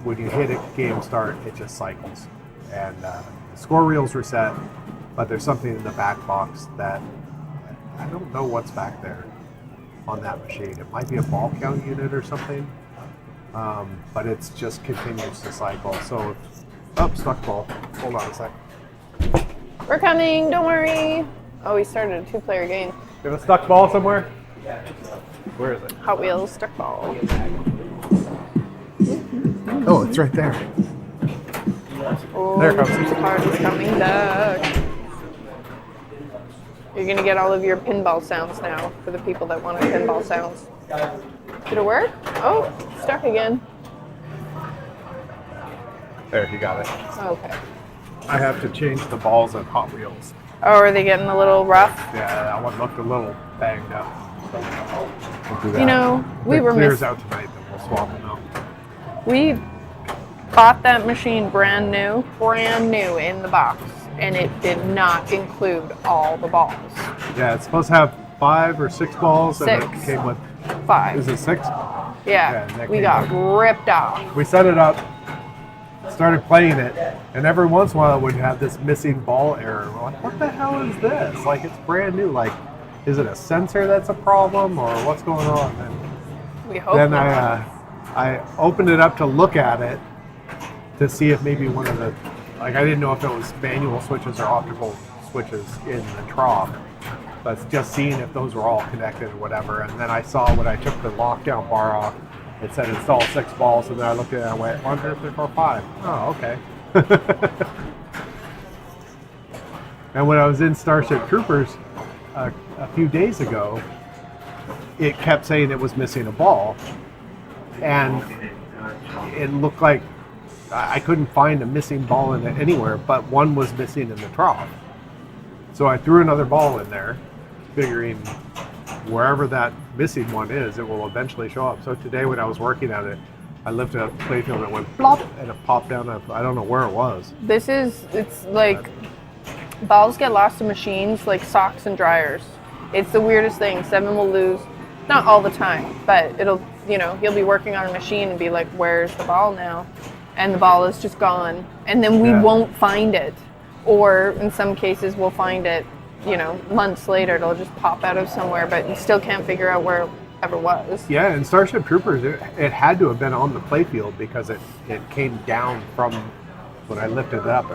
When you hit a game start, it just cycles. And the score reels reset, but there's something in the back box that I don't know what's back there on that machine. It might be a ball count unit or something, but it's just continues to cycle. So, stuck ball. Hold on a sec. We're coming, don't worry. Oh, we started a 2-player game. You have a stuck ball somewhere? Where is it? Hot Wheels stuck ball. Oh, it's right there. Oh, There it comes. the card is coming back. You're gonna get all of your pinball sounds now for the people that want pinball sounds. Did it work? Oh, stuck again. There, you got it. Okay. I have to change the balls on Hot Wheels. Oh, are they getting a little rough? Yeah, that one looked a little banged up. So we'll do that. You know, we If it were clears out tonight, then we'll swap them out. We bought that machine brand new in the box, and it did not include all the balls. Yeah, it's supposed to have 5 or 6 balls, and it 6. came with. 5. Is it 6? Yeah, that we came got with- ripped off. We set it up, started playing it, and every once in a while it would have this missing ball error. We're like, what the hell is this? Like, it's brand new. Like, is it a sensor that's a problem, or what's going on? And We hope then not. I opened it up to look at it to see if maybe one of the, like, I didn't know if it was manual switches or optical switches in the trough, but just seeing if those were all connected or whatever. And then I saw when I took the lockdown bar off, it said install 6 balls, and then I looked at it and I went 1, 2, 3, 4, 5. Oh, okay. And when I was in Starship Troopers a few days ago, it kept saying it was missing a ball, and it looked like I couldn't find a missing ball in it anywhere, but one was missing in the trough. So I threw another ball in there, figuring wherever that missing one is, it will eventually show up. So today when I was working at it, I lifted up the playfield and it went plop, and it popped down. I don't know where it was. It's like balls get lost in machines like socks and dryers. It's the weirdest thing. Seven will lose, not all the time, but it'll, he'll be working on a machine and be like, where's the ball now? And the ball is just gone. And then we won't find it. Or in some cases we'll find it, months later. It'll just pop out of somewhere, but you still can't figure out where it ever was. Yeah, in Starship Troopers, it had to have been on the playfield because it came down from when I lifted it up.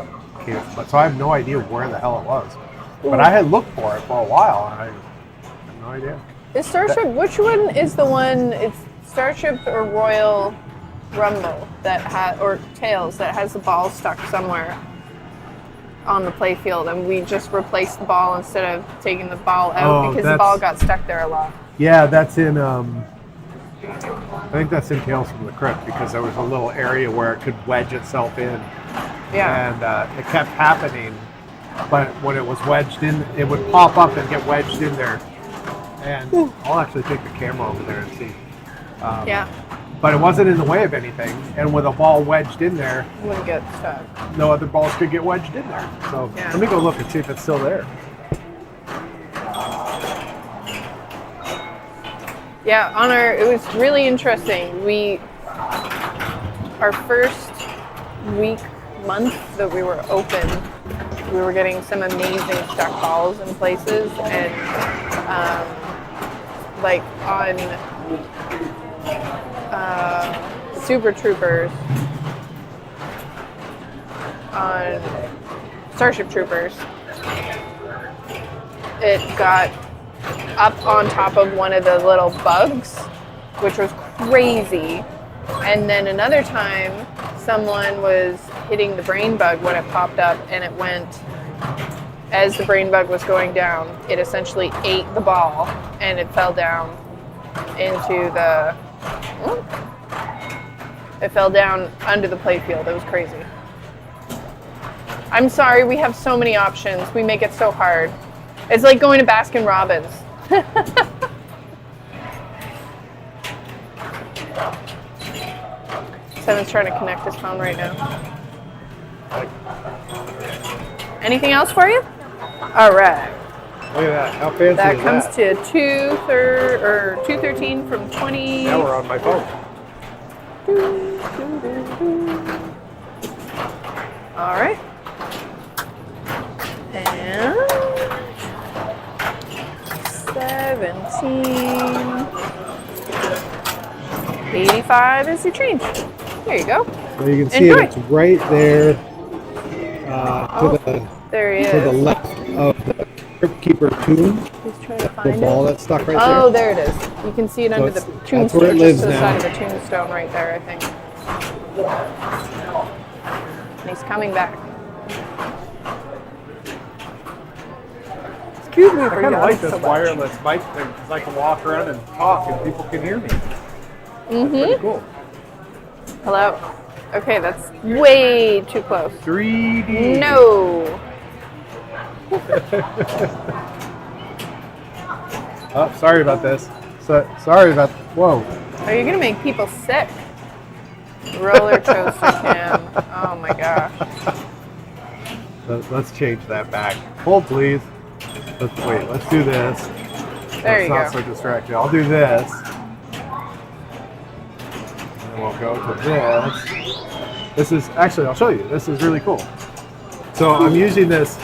But so I have no idea where the hell it was. But I had looked for it for a while, and I have no idea. Is Starship, which one is the one, it's Starship or Royal Rumble or Tails that has the ball stuck somewhere on the playfield, and we just replaced the ball instead of taking the ball out because the ball got stuck there a lot. Yeah, that's in, I think that's in Tales from the Crypt, because there was a little area where it could wedge itself in. Yeah. And it kept happening, but when it was wedged in, it would pop up and get wedged in there. And I'll actually take the camera over there and see. Yeah. But it wasn't in the way of anything, and with a ball wedged in there, Wouldn't get stuck. no other balls could get wedged in there. So let me go look and see if it's still there. Yeah, it was really interesting. Our first month that we were open, we were getting some amazing stuck balls in places, and like on Super Troopers, on Starship Troopers, it got up on top of one of the little bugs, which was crazy. And then another time, someone was hitting the brain bug when it popped up, and it went, as the brain bug was going down, it essentially ate the ball, and it fell down into the, it fell down under the playfield. It was crazy. I'm sorry, we have so many options. We make it so hard. It's like going to Baskin Robbins. Seven's trying to connect his phone right now. Anything else for you? All right. Look at that. How fancy That is comes that? to 213 from 20. Now we're on my phone. All right. And 17. 85 is your change. There you go. So you can see Enjoy. it's right there There he to the is. left of the Crypt Keeper tomb. He's trying to The find ball it. that's stuck right Oh, there it is. You can see it under the it's- that's tombstone, where it just lives to the now. side of the tombstone right there, I think. And he's coming back. Excuse me I for kind of yawning like this so much. wireless mic thing because I can walk around and talk and people can hear me. Pretty cool. Hello. Okay, that's way too close. 3D. No. Oh, sorry about this. Sorry about. Whoa. Are you gonna make people sick? Roller coaster cam. Oh my gosh. Let's change that back. Hold, please. Wait. Let's do this. There It's you not go. so distracting. I'll do this. And we'll go to this. This is actually. I'll show you. This is really cool. So I'm using this.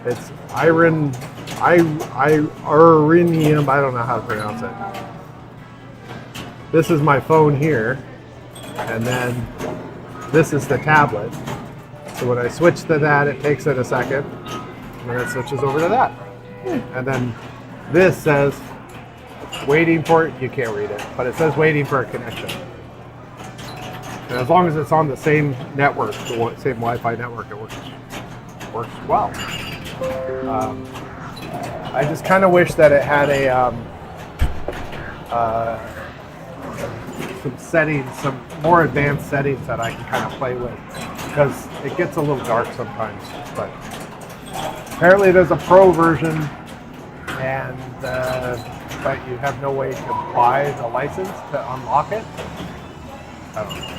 It's ironium. I don't know how to pronounce it. This is my phone here, and then this is the tablet. So when I switch to that, it takes it a second, and then it switches over to that. And then this says waiting for it. You can't read it, but it says waiting for a connection. And as long as it's on the same network, the same Wi-Fi network, it works well. I just kind of wish that it had some settings, some more advanced settings that I can kind of play with, because it gets a little dark sometimes. But apparently there's a pro version, and but you have no way to buy the license to unlock it. I don't know.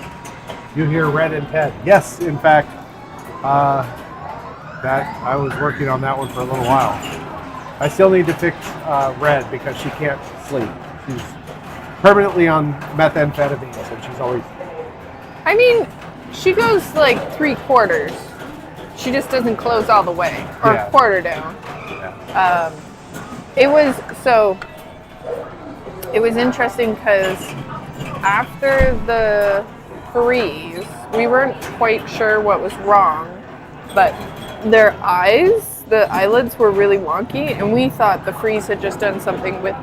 You hear Red and Ted? Yes, in fact, that I was working on that one for a little while. I still need to fix Red because she can't sleep. She's permanently on methamphetamine, so she's always. I mean, she goes like 3/4. She just doesn't close all the way, or Yeah. quarter down. Yeah. It was interesting because after the freeze, we weren't quite sure what was wrong, but their eyes, the eyelids were really wonky, and we thought the freeze had just done something with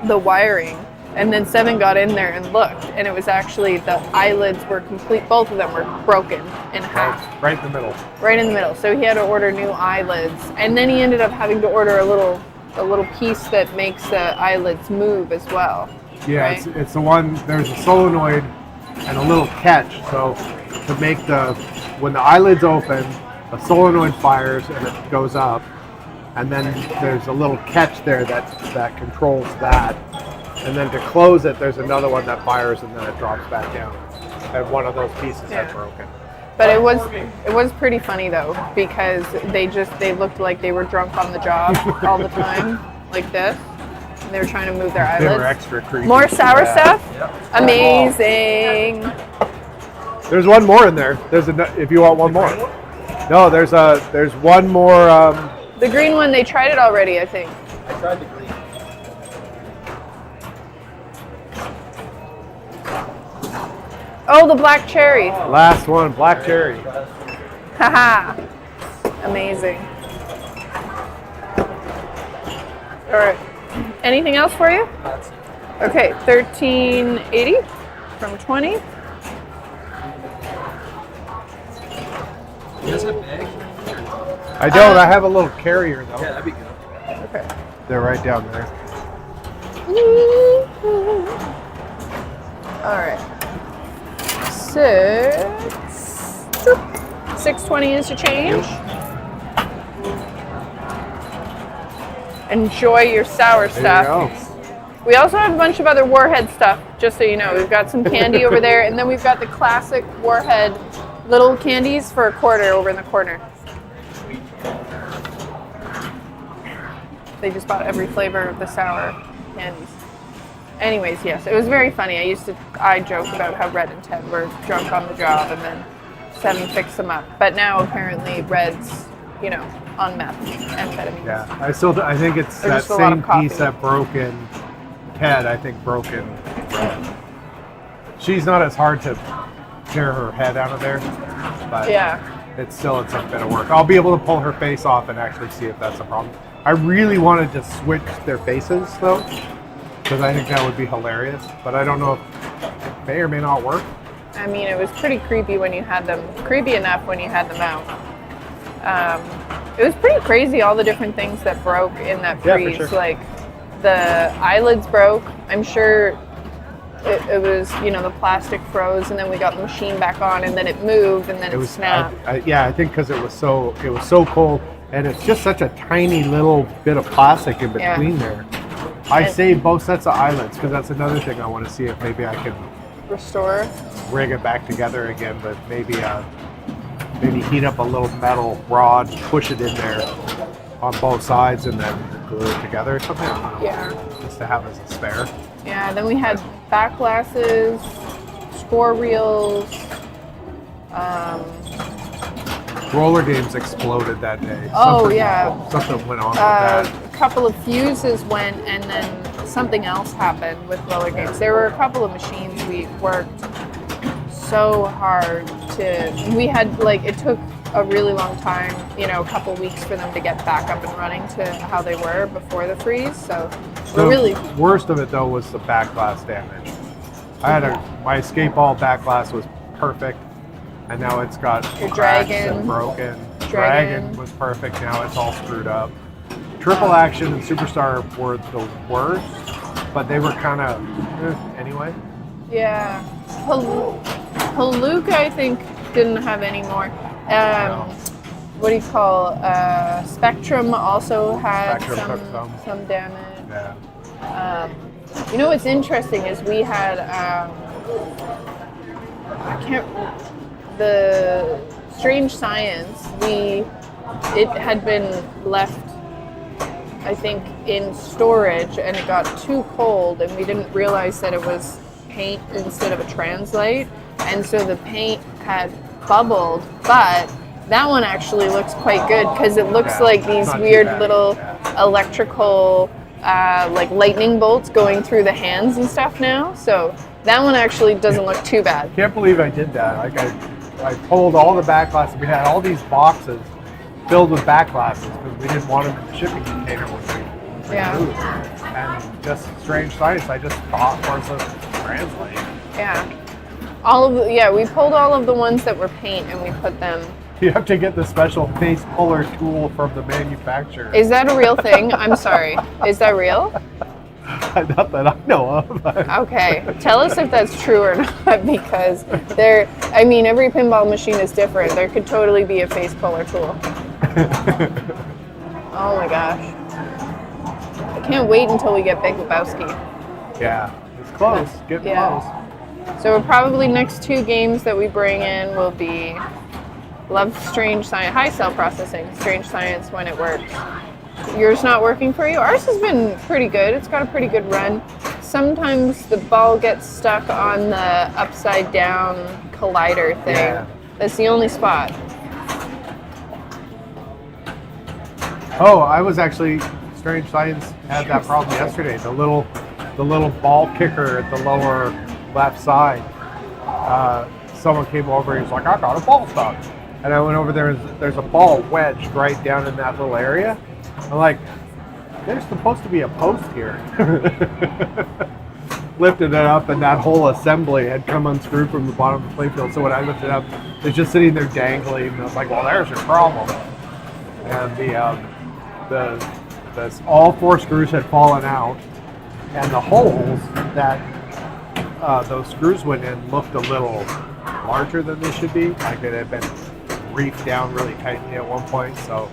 the wiring. And then Seven got in there and looked, and it was actually the eyelids were complete. Both of them were broken in half, Right in the middle. right in the middle. So he had to order new eyelids, and then he ended up having to order a little piece that makes the eyelids move as well. Yeah, right? it's the one. There's a solenoid and a little catch. So to make when the eyelids open, a solenoid fires and it goes up, and then there's a little catch there that controls that. And then to close it, there's another one that fires and then it drops back down. And one of those pieces had broken. But it was pretty funny though, because they looked like they were drunk on the job all the time, like this. And they were trying to move their They eyelids. were extra creepy. More sour Yeah. stuff? Amazing. There's one more in there. If you want one more. No, there's one more. The green one, they tried it already, I think. I tried the green. Oh, the black cherry. Last one, black cherry. Haha. Amazing. All right. Anything else for you? That's it. Okay, 1380 from 20. You guys have bags? I don't. I have a little carrier though. Yeah, that'd be good. Okay. They're right down there. All right. 620 is your change. Enjoy your sour There stuff. you go. We also have a bunch of other Warhead stuff, just so you know. We've got some candy over there, and then we've got the classic Warhead little candies for $1 over in the corner. They just bought every flavor of the sour candies. Anyways, yes, it was very funny. I joked about how Red and Ted were drunk on the job, and then Seven fixed them up. But now apparently Red's, on meth, amphetamines. Yeah, I think it's Or that just a lot of same coffee. piece that broken Ted. I think broken Red. She's not as hard to tear her head out of there, but Yeah. it's a bit of work. I'll be able to pull her face off and actually see if that's a problem. I really wanted to switch their faces though, because I think that would be hilarious. But I don't know if it may or may not work. I mean, it was pretty creepy when you had them, creepy enough when you had them out. It was pretty crazy, all the different things that broke in that Yeah, for freeze. sure. Like, the eyelids broke. I'm sure it was, the plastic froze, and then we got the machine back on, and then it moved, and then it snapped. I think because it was so cold, and it's just such a tiny little bit of plastic in Yeah. between there. I And- saved both sets of eyelids because that's another thing I want to see if maybe I can Restore. rig it back together again, but maybe heat up a little metal rod, push it in there on both sides, and then glue it together or something. I don't know. Yeah. Just to have as a spare. Yeah, then we had back glasses, score reels. Roller games exploded that day. Oh, Something- yeah. Something went on with A that. couple of fuses went, and then something else happened with roller games. There were a couple of machines we worked so hard to. We had it took a really long time, a couple weeks for them to get back up and running to how they were before the freeze. So The we're really worst of it though was the back glass damage. I had my escape ball back glass was perfect, and now it's got Your cracks Dragon. and broken. Dragon. Dragon was perfect. Now it's all screwed up. Triple Action and Superstar were the worst, but they were kind of anyway. yeah. Palooka, I think, didn't have any more. What do you call? Spectrum also had Spectrum took some damage. Yeah. What's interesting is we had the Strange Science. It had been left, I think, in storage, and it got too cold, and we didn't realize that it was paint instead of a translate, and so the paint had bubbled, but that one actually looks quite good because it looks Yeah, like it's these not too weird bad, little yeah. electrical like lightning bolts going through the hands and stuff now, so that one actually doesn't look too bad. Can't believe I did that. I pulled all the back glasses. We had all these boxes filled with back glasses because we didn't want them in the shipping container when we Yeah. moved. And just Strange Science, I just thought was a translate. Yeah. We pulled all of the ones that were paint and we put them. You have to get the special face puller tool from the manufacturer. Is that a real thing? I'm sorry. Is that real? Not that I know of. Okay. Tell us if that's true or not, because every pinball machine is different. There could totally be a face puller tool. Oh my gosh. I can't wait until we get Big Lebowski. Yeah, it's close. Getting Yeah. close. So we're probably next 2 games that we bring in will be Love Strange Science, high cell processing, Strange Science when it works. Yours not working for you? Ours has been pretty good. It's got a pretty good run. Sometimes the ball gets stuck on the upside down collider thing. Yeah. That's the only spot. Oh, I was actually Strange Science had that problem yesterday. The little ball kicker at the lower left side. Someone came over. He was like, "I got a ball stuck." And I went over there, and there's a ball wedged right down in that little area. I'm like, there's supposed to be a post here. Lifted it up, and that whole assembly had come unscrewed from the bottom of the playfield. So when I lifted it up, it's just sitting there dangling. And I was like, well, there's your problem. And all 4 screws had fallen out, and the holes that those screws went in looked a little larger than they should be. Like it had been reefed down really tightly at one point. So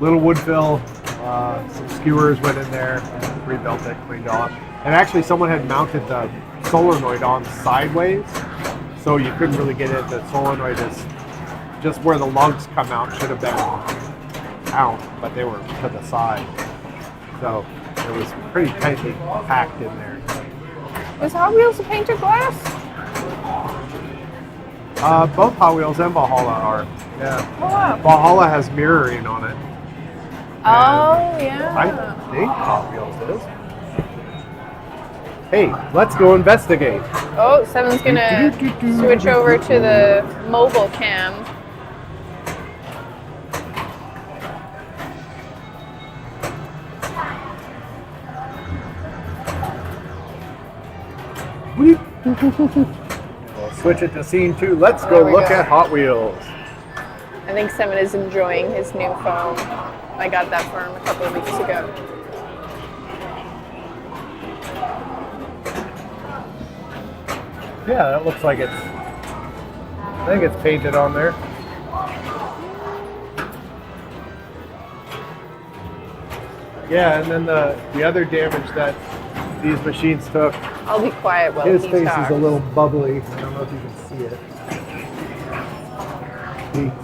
little wood fill, some skewers went in there, rebuilt it, cleaned it all up. And actually someone had mounted the solenoid on sideways, so you couldn't really get it. The solenoid is just where the lugs come out, should have been out, but they were to the side. So it was pretty tightly packed in there. Was Hot Wheels a painted glass? Both Hot Wheels and Valhalla are. Yeah. Oh, wow. Valhalla has mirroring on it. Oh, yeah. I think Hot Wheels is. Hey, let's go investigate. Oh, Seven's gonna switch over to the mobile cam. We'll switch it to scene 2. Let's There go we look go. at Hot Wheels. I think Seven is enjoying his new phone. I got that for him a couple of weeks ago. Yeah, that looks like I think it's painted on there. Yeah, and then the other damage that these machines took, I'll be quiet while his he face talks. is a little bubbly. I don't know if you can see it.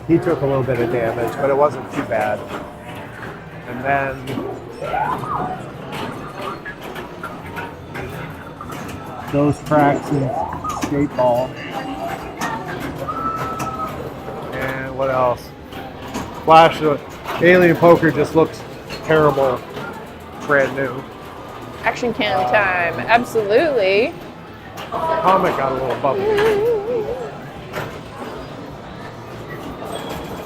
He took a little bit of damage, but it wasn't too bad. And then those cracks in skate ball. And what else? Flash, the Alien Poker just looks terrible, brand new. Action cam time. Absolutely. Comic got a little bubbly.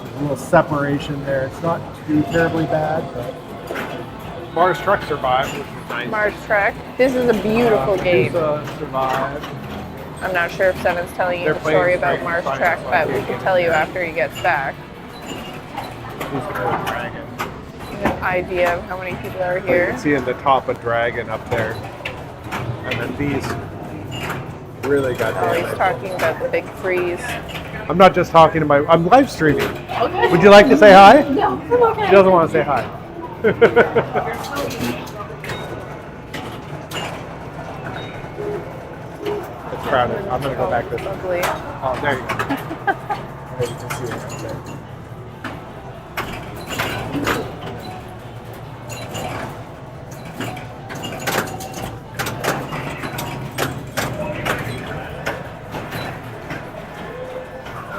A little separation there. It's not too terribly bad, but Mars Truck survived, which was nice. Mars Trek. This is a beautiful game. Survived. I'm not sure if Seven's telling you They're the story playing about Mars Frank Trek, Frank but we can tell you after he gets back. He's the old dragon. An idea of how many people are You here. can see in the top a dragon up there. And then these really got Oh, he's damaged. talking about the big freeze. I'm not just talking about, I'm live streaming. Would you like to say hi? No, I'm okay. She doesn't want to say hi. It's crowded. I'm going to go back this way. Lovely. Oh, there you go. There you can see it right there.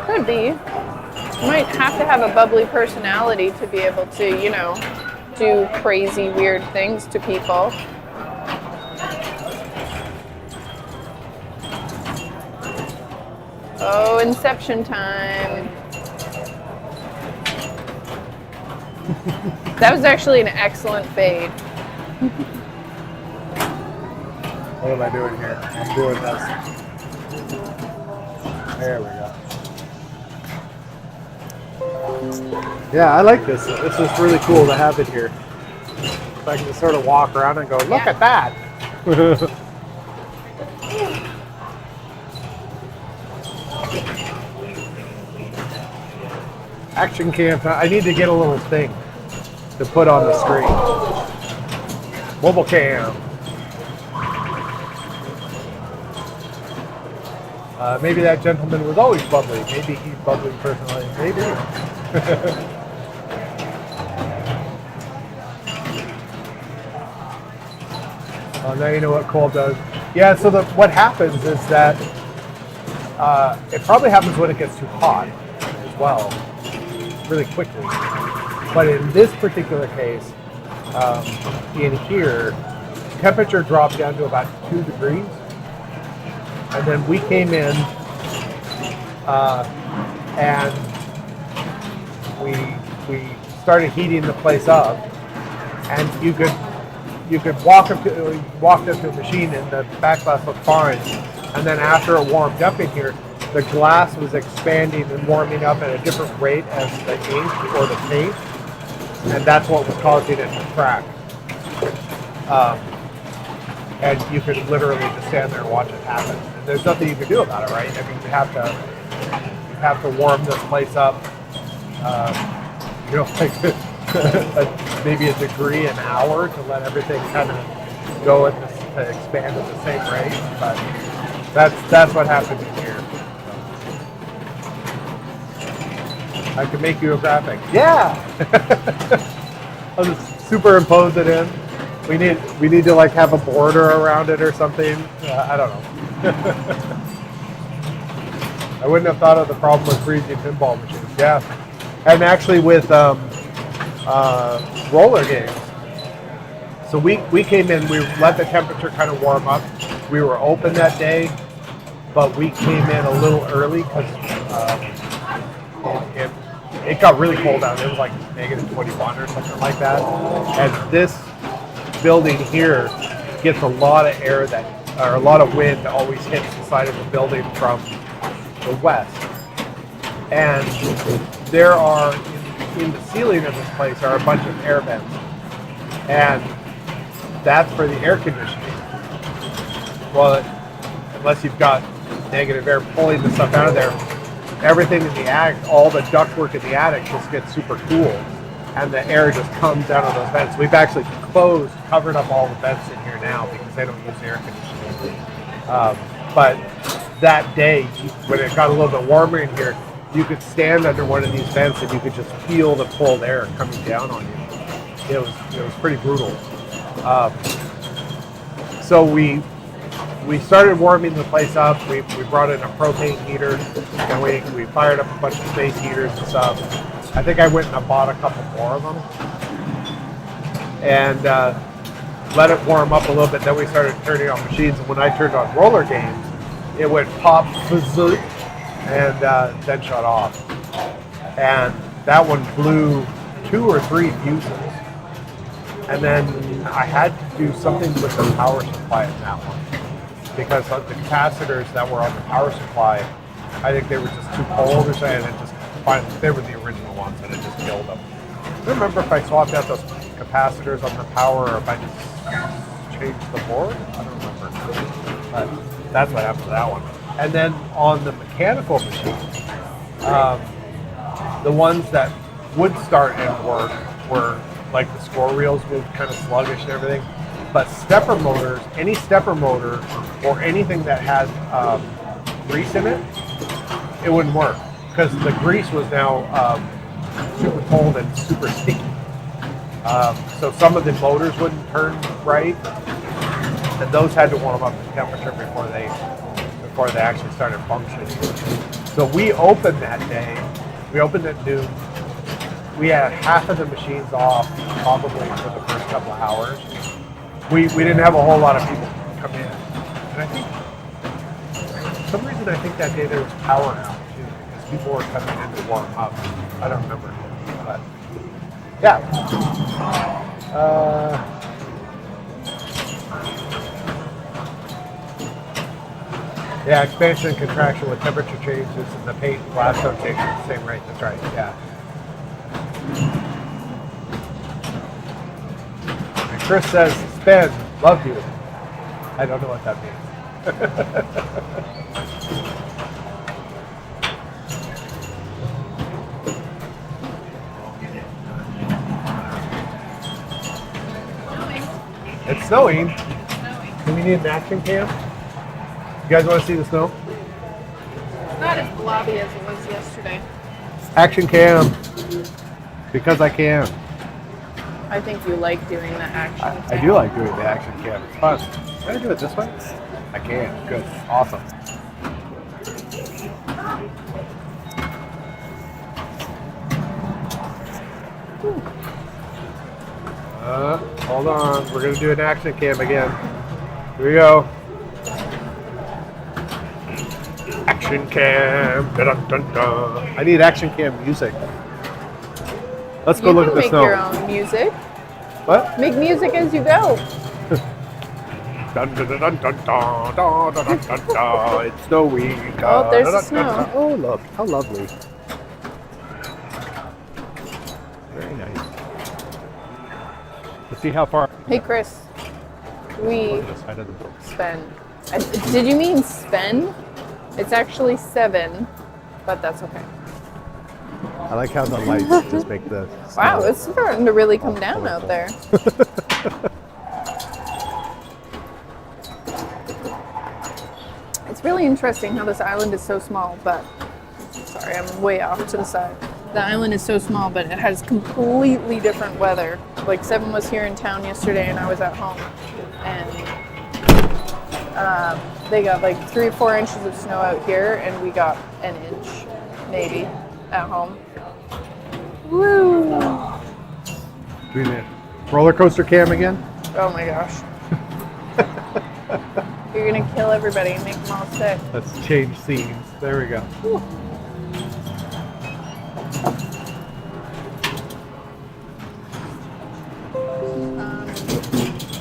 Could be. You might have to have a bubbly personality to be able to, you know, do crazy, weird things to people. Oh, Inception time. That was actually an excellent fade. What am I doing here? I'm doing this. There we go. Yeah, I like this. This is really cool to have it here. So I can just sort of walk around and go, look Yeah. at that. Action cam. I need to get a little thing to put on the screen. Mobile cam. Maybe that gentleman was always bubbly. Maybe he's bubbly personally. Maybe. Oh, now you know what Cole does. Yeah, so what happens is that it probably happens when it gets too hot as well, really quickly. But in this particular case, in here, temperature dropped down to about 2 degrees. And then we came in and we started heating the place up, and you could walk up to a machine and the back glass looked fine, and then after it warmed up in here, the glass was expanding and warming up at a different rate as the ink or the paint, and that's what was causing it to crack. And you could literally just stand there and watch it happen. And there's nothing you can do about it, right? I mean, you have to warm this place up, like maybe a degree an hour to let everything kind of go at this, to expand at the same rate. But that's what happened in here. I can make you a graphic. Yeah. I'll just superimpose it in. We need to like have a border around it or something. I don't know. I wouldn't have thought of the problem with freezing pinball machines. Yeah, and actually with roller games. So we came in. We let the temperature kind of warm up. We were open that day, but we came in a little early because it got really cold out. It was like negative 21 or something like that. And this building here gets a lot of air or a lot of wind that always hits the side of the building from the west. And there are, in the ceiling of this place are a bunch of air vents. And that's for the air conditioning. Well, unless you've got negative air pulling the stuff out of there, everything in the attic, all the ductwork in the attic just gets super cool. And the air just comes out of those vents. We've actually covered up all the vents in here now because they don't use air conditioning. But that day, when it got a little bit warmer in here, you could stand under one of these vents and you could just feel the cold air coming down on you. It was pretty brutal. So we started warming the place up. We brought in a propane heater, and we fired up a bunch of space heaters and stuff. I think I went and I bought a couple more of them, and let it warm up a little bit. Then we started turning on machines, and when I turned on roller games, it would pop, and then shut off. And that one blew 2 or 3 fuses. And then I had to do something with the power supply in that one, because the capacitors that were on the power supply, I think they were just too cold or something, and it just finally, they were the original ones, and it just killed them. I don't remember if I swapped out those capacitors on the power or if I just changed the board. I don't remember. But that's what happened to that one. And then on the mechanical machines, the ones that would start and work were like the score reels moved kind of sluggish and everything. But stepper motors, any stepper motor or anything that had grease in it, it wouldn't work because the grease was now super cold and super sticky. So some of the motors wouldn't turn right, and those had to warm up to temperature before they actually started functioning. So we opened that day. We opened at noon. We had half of the machines off probably for the first couple of hours. We didn't have a whole lot of people come in. And I think, for some reason, I think that day there was power out too, because people were coming in to warm up. I don't remember. But, yeah. Yeah, expansion and contraction with temperature changes and the paint and glass don't change at the same rate. That's right, yeah. And Chris says, "Spin, love you." I don't know what that means. It's snowing. Do we need an action cam? You guys want to see the snow? It's not as blobby as it was yesterday. Action cam. Because I can. I think you like doing the action. I do like doing the action cam. It's fun. Can I do it this way? I can. Good. Awesome. Hold on. We're going to do an action cam again. Here we go. Action cam. Dun, dun, dun. I need action cam music. Let's go You look can at the make snow. your own music. What? Make music as you go. Dun, dun, dun, dun, dun, dun, dun, dun, dun, dun. It's snowy. Oh, there's the Dun, dun, dun, snow. dun. Oh, look. How lovely. Very nice. Let's see how far. Hey, Chris. We Look at the side of the book. spend. Did you mean spend? It's actually 7, but that's okay. I like how the lights just make the Wow, snow. it's starting to really come down out there. It's really interesting how this island is so small, but sorry, I'm way off to the side. The island is so small, but it has completely different weather. Like 7 was here in town yesterday, and I was at home, and they got like 3 or 4 inches of snow out here, and we got an inch, maybe, at home. Woo! Doing the roller coaster cam again? Oh my gosh. You're gonna kill everybody and make them all sick. Let's change scenes. There we go.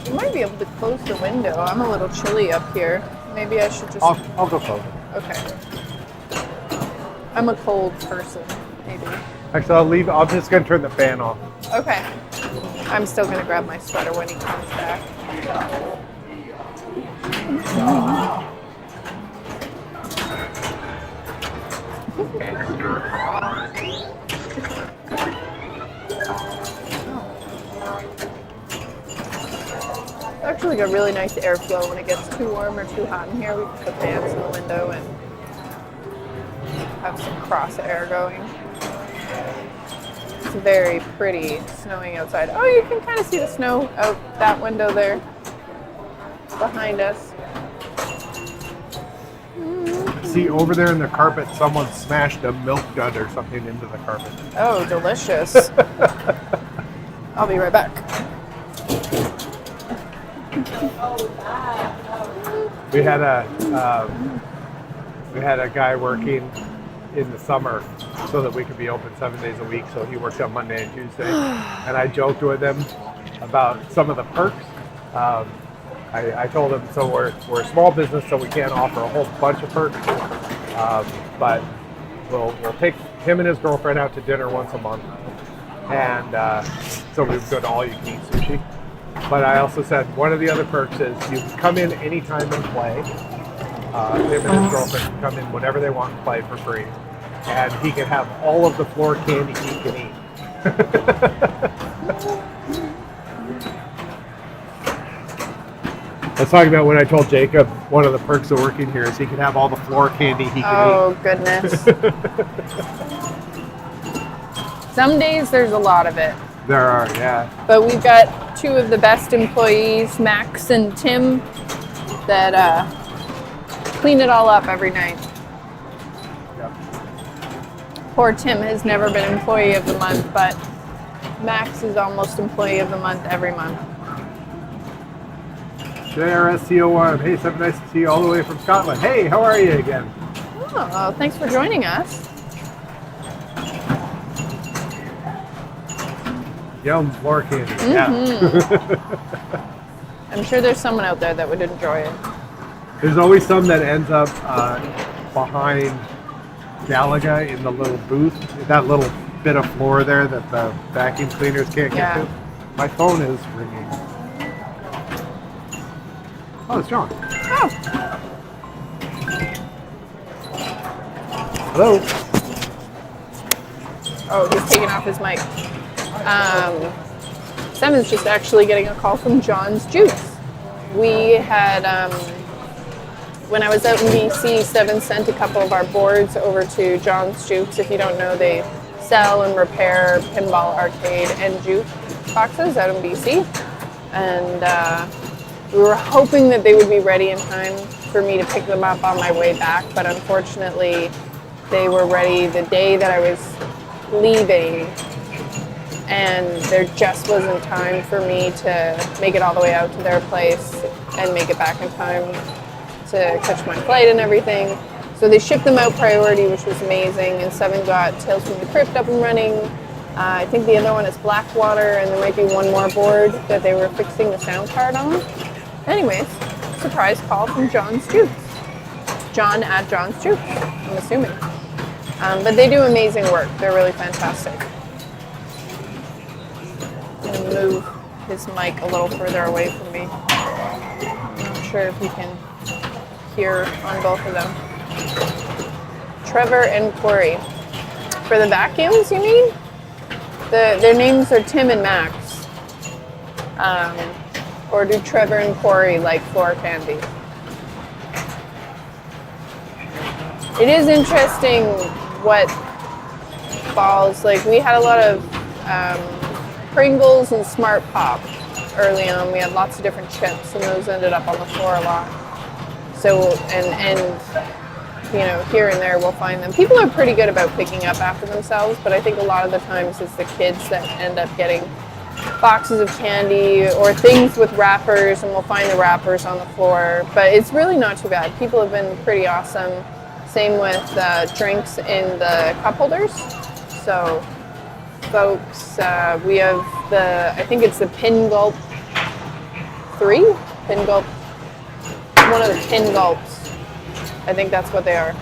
You might be able to close the window. I'm a little chilly up here. Maybe I should just. I'll go close it. Okay. I'm a cold person, maybe. Actually, I'll leave. I'm just going to turn the fan off. Okay. I'm still gonna grab my sweater when he comes back. Actually got really nice airflow. When it gets too warm or too hot in here, we can put fans in the window and have some cross air going. It's very pretty snowing outside. Oh, you can kind of see the snow out that window there behind us. See, over there in the carpet, someone smashed a milk dud or something into the carpet. Oh, delicious. I'll be right back. We had a guy working in the summer so that we could be open 7 days a week. So he worked on Monday and Tuesday, and I joked with him about some of the perks. I told him, so we're a small business, so we can't offer a whole bunch of perks, but we'll take him and his girlfriend out to dinner once a month, and so we would go to all-you-can-eat sushi. But I also said one of the other perks is you can come in anytime and play. Him and his girlfriend can come in whenever they want and play for free, and he can have all of the floor candy he can eat. I was talking about when I told Jacob one of the perks of working here is he can have all the floor candy he can Oh, goodness. Some days there's a lot of it. eat. There are, yeah. But we've got 2 of the best employees, Max and Tim, that clean it all up every night. Yeah. Poor Tim has never been employee of the month, but Max is almost employee of the month every month. JRSCO1. Hey, so nice to see you all the way from Scotland. Hey, how are you again? Oh, thanks for joining us. Yum, floor candy. Yeah. I'm sure there's someone out there that would enjoy it. There's always some that ends up behind Galaga in the little booth, that little bit of floor there that the vacuum cleaners can't get to. My phone is ringing. Oh, it's John. Oh, Hello. oh, he's taking off his mic. Seven's just actually getting a call from John's Juice. We had, when I was out in BC, Seven sent a couple of our boards over to John's Juice. If you don't know, they sell and repair pinball, arcade, and juke boxes out in BC. And we were hoping that they would be ready in time for me to pick them up on my way back, but unfortunately, they were ready the day that I was leaving, and there just wasn't time for me to make it all the way out to their place and make it back in time to catch my flight and everything. So they shipped them out priority, which was amazing, and Seven got Tales from the Crypt up and running, I think the other one is Blackwater, and there might be one more board that they were fixing the sound card on. Anyways, surprise call from John's Jukes. John at John's Jukes, I'm assuming. But they do amazing work. They're really fantastic. I'm going to move his mic a little further away from me. I'm not sure if you can hear on both of them. Trevor and Corey. For the vacuums, you mean? Their names are Tim and Max. Or do Trevor and Corey like floor candy? It is interesting what falls. Like, we had a lot of Pringles and Smart Pop early on. We had lots of different chips, and those ended up on the floor a lot. So, and you know, here and there we'll find them. People are pretty good about picking up after themselves, but I think a lot of the times it's the kids that end up getting boxes of candy or things with wrappers, and we'll find the wrappers on the floor. But it's really not too bad. People have been pretty awesome. Same with drinks in the cup holders. So, folks, we have I think it's the Pin Gulp 3? Pin Gulp, one of the Pin Gulps. I think that's what they are.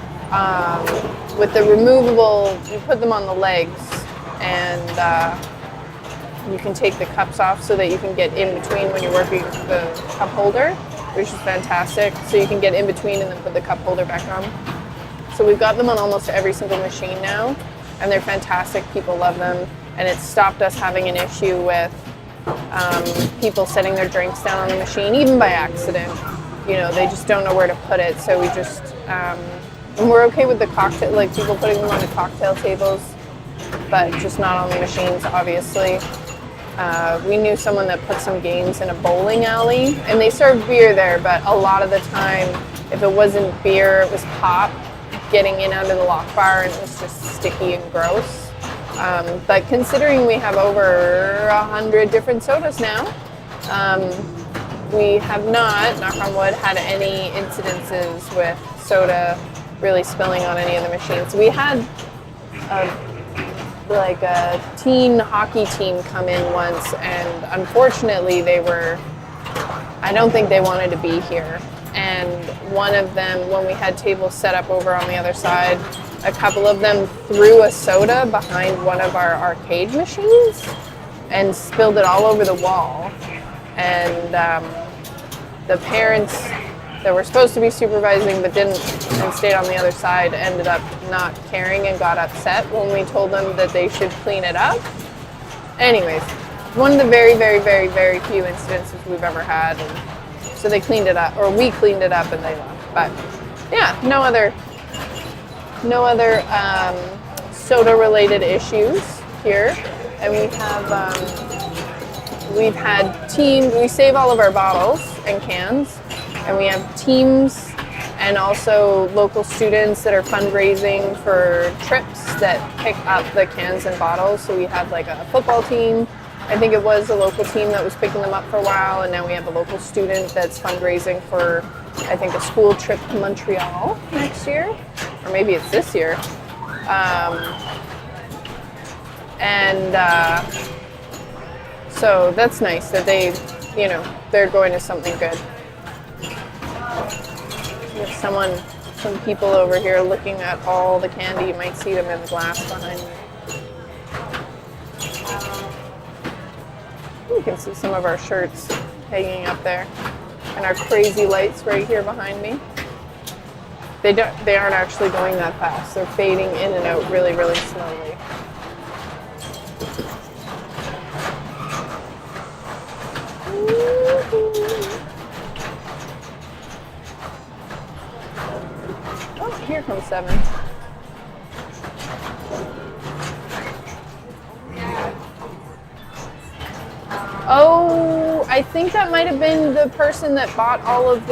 With the removable, you put them on the legs, and you can take the cups off so that you can get in between when you're working the cup holder, which is fantastic. So you can get in between and then put the cup holder back on. So we've got them on almost every single machine now, and they're fantastic. People love them, and it's stopped us having an issue with people setting their drinks down on the machine, even by accident. You know, they just don't know where to put it, so we just, and we're okay with the cocktail, like people putting them on the cocktail tables, but just not on the machines, obviously. We knew someone that put some games in a bowling alley, and they served beer there, but a lot of the time, if it wasn't beer, it was pop getting in under the lock bar, and it was just sticky and gross. But considering we have over 100 different sodas now, we have not, knock on wood, had any incidences with soda really spilling on any of the machines. We had a teen hockey team come in once, and unfortunately I don't think they wanted to be here. And one of them, when we had tables set up over on the other side, a couple of them threw a soda behind one of our arcade machines and spilled it all over the wall. And the parents that were supposed to be supervising but didn't and stayed on the other side ended up not caring and got upset when we told them that they should clean it up. Anyways, one of the very, very, very, very few incidences we've ever had. And so they cleaned it up, or we cleaned it up and they left. But yeah, no other soda related issues here. And we have we've had teams, we save all of our bottles and cans, and we have teams and also local students that are fundraising for trips that pick up the cans and bottles. So we have like a football team. I think it was a local team that was picking them up for a while, and now we have a local student that's fundraising for, I think, a school trip to Montreal next year, or maybe it's this year. So that's nice that they're going to something good. There's some people over here looking at all the candy. You might see them in the glass behind me. You can see some of our shirts hanging up there, and our crazy lights right here behind me. They aren't actually going that fast. They're fading in and out really, really slowly. Oh, here comes 7. Oh, I think that might have been the person that bought all of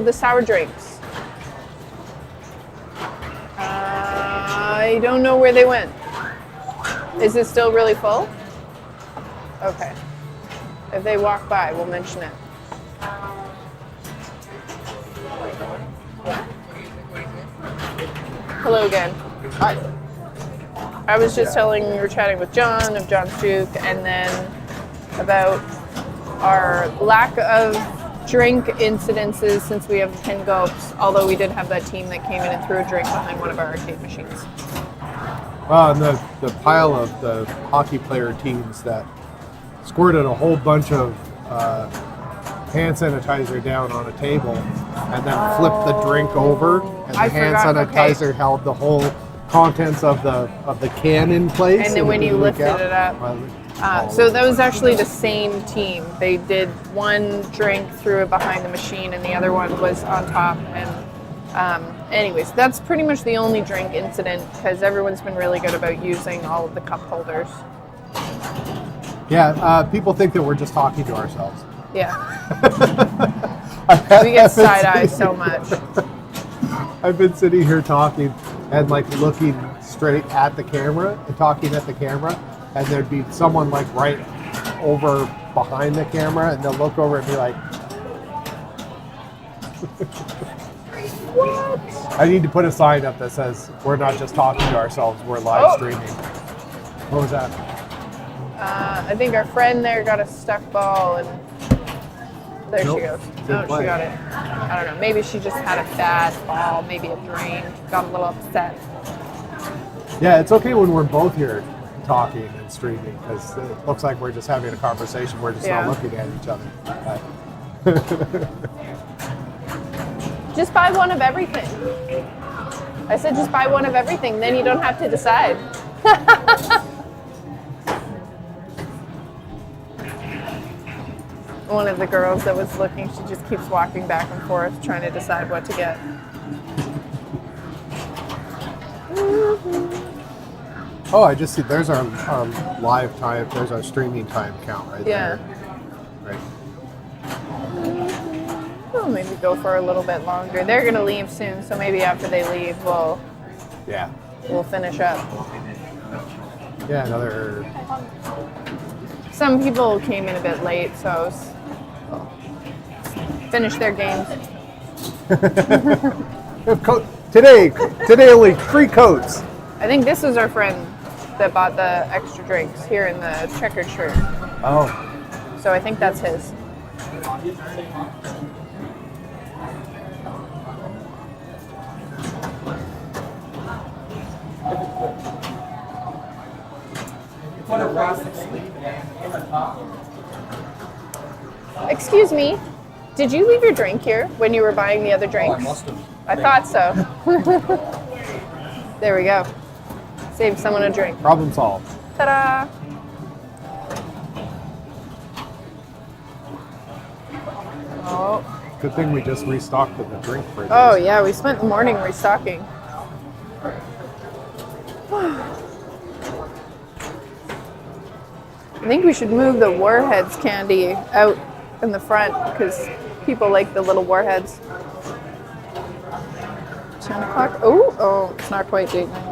the sour drinks. I don't know where they went. Is it still really full? Okay. If they walk by, we'll mention it. Hello again. Hi. I was just telling, we were chatting with John of John's Juke, and then about our lack of drink incidences since we have pin gulps, although we did have that team that came in and threw a drink behind one of our arcade machines. Well, and the pile of the hockey player teams that squirted a whole bunch of hand sanitizer down on a table and then flipped the drink over, and the I hand forgot, sanitizer held the whole contents of the can in place. And then when you didn't leak lifted out. it up. Well, So that was actually the same team. They did one drink, threw it behind the machine, and the other one was on top. And anyways, that's pretty much the only drink incident because everyone's been really good about using all of the cup holders. yeah, people think that we're just talking to ourselves. Yeah, we get side eye so much. I've been sitting here talking and like looking straight at the camera and talking at the camera, and there'd be someone like right over behind the camera, and they'll look over and be like, What? I need to put a sign up that says we're not just talking to ourselves, we're live streaming. What was that? I think our friend there got a stuck ball, and there Nope, she goes. didn't No, play. she got it. I don't know. Maybe she just had a bad ball. Maybe it drained. Got a little upset. Yeah, it's okay when we're both here talking and streaming because it looks like we're just having a conversation. We're just Yeah. not looking at each other. But Just buy one of everything. I said just buy one of everything. Then you don't have to decide. One of the girls that was looking, she just keeps walking back and forth trying to decide what to get. oh, I just see there's our live time. There's our streaming time count right Yeah. there. Right. We'll maybe go for a little bit longer. They're going to leave soon, so maybe after they leave, we'll Yeah. finish up. Yeah. Another. Some people came in a bit late, so finish their games. Today only 3 coats. I think this is our friend that bought the extra drinks here in the checkered shirt. Oh. So I think that's his. Excuse me, did you leave your drink here when you were buying the other drinks? I must have. I thought so. There we go. Saved someone a drink. Problem solved. Ta-da! Oh. Good thing we just restocked the drink fridge. Oh yeah, we spent the morning restocking. I think we should move the Warheads candy out in the front because people like the little Warheads. 10 o'clock. Oh, it's not quite date night.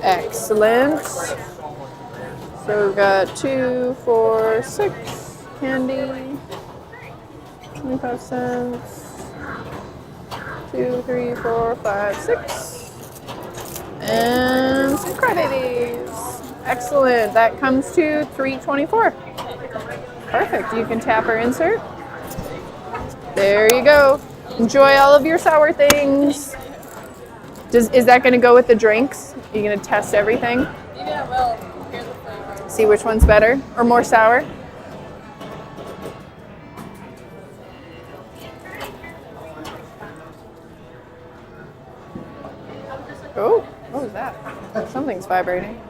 Excellent. So we've got 2, 4, 6 candy, 25 cents. 2, 3, 4, 5, 6. And some credits. Excellent. That comes to $3.24. Perfect. You can tap or insert. There you go. Enjoy all of your sour things. Is that going to go with the drinks? Are you going to test everything? Yeah, well, here's the flavor. See which one's better or more sour? Oh, what was that? Something's vibrating.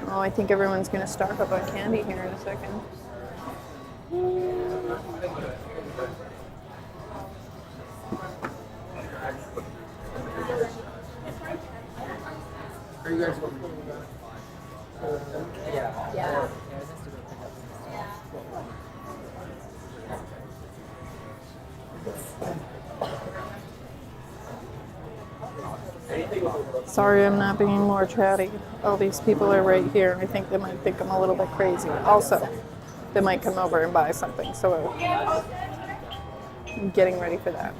Oh, I think everyone's going to stock up on candy here in a second. Yeah. Yeah. Sorry, I'm not being more chatty. All these people are right here, and I think they might think I'm a little bit crazy. Also, they might come over and buy something, so I'm getting ready for that.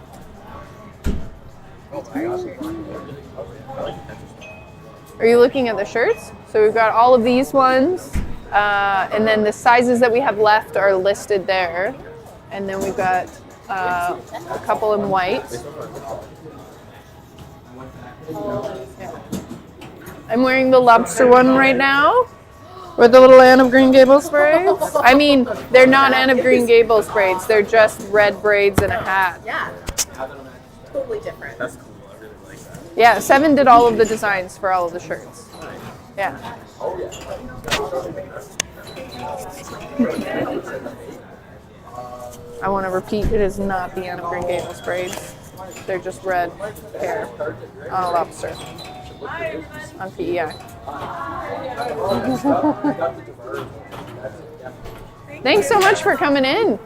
Are you looking at the shirts? So we've got all of these ones, and then the sizes that we have left are listed there. And then we've got a couple in white. Yeah. I'm wearing the lobster one right now with the little Anne of Green Gables braids. I mean, they're not Anne of Green Gables braids. They're just red braids and a hat. Yeah. Totally different. That's cool. I really like that. Yeah, Seven did all of the designs for all of the shirts. Yeah. I want to repeat, it is not the Anne of Green Gables braids. They're just red hair on a lobster on PEI. Thanks so much for coming in.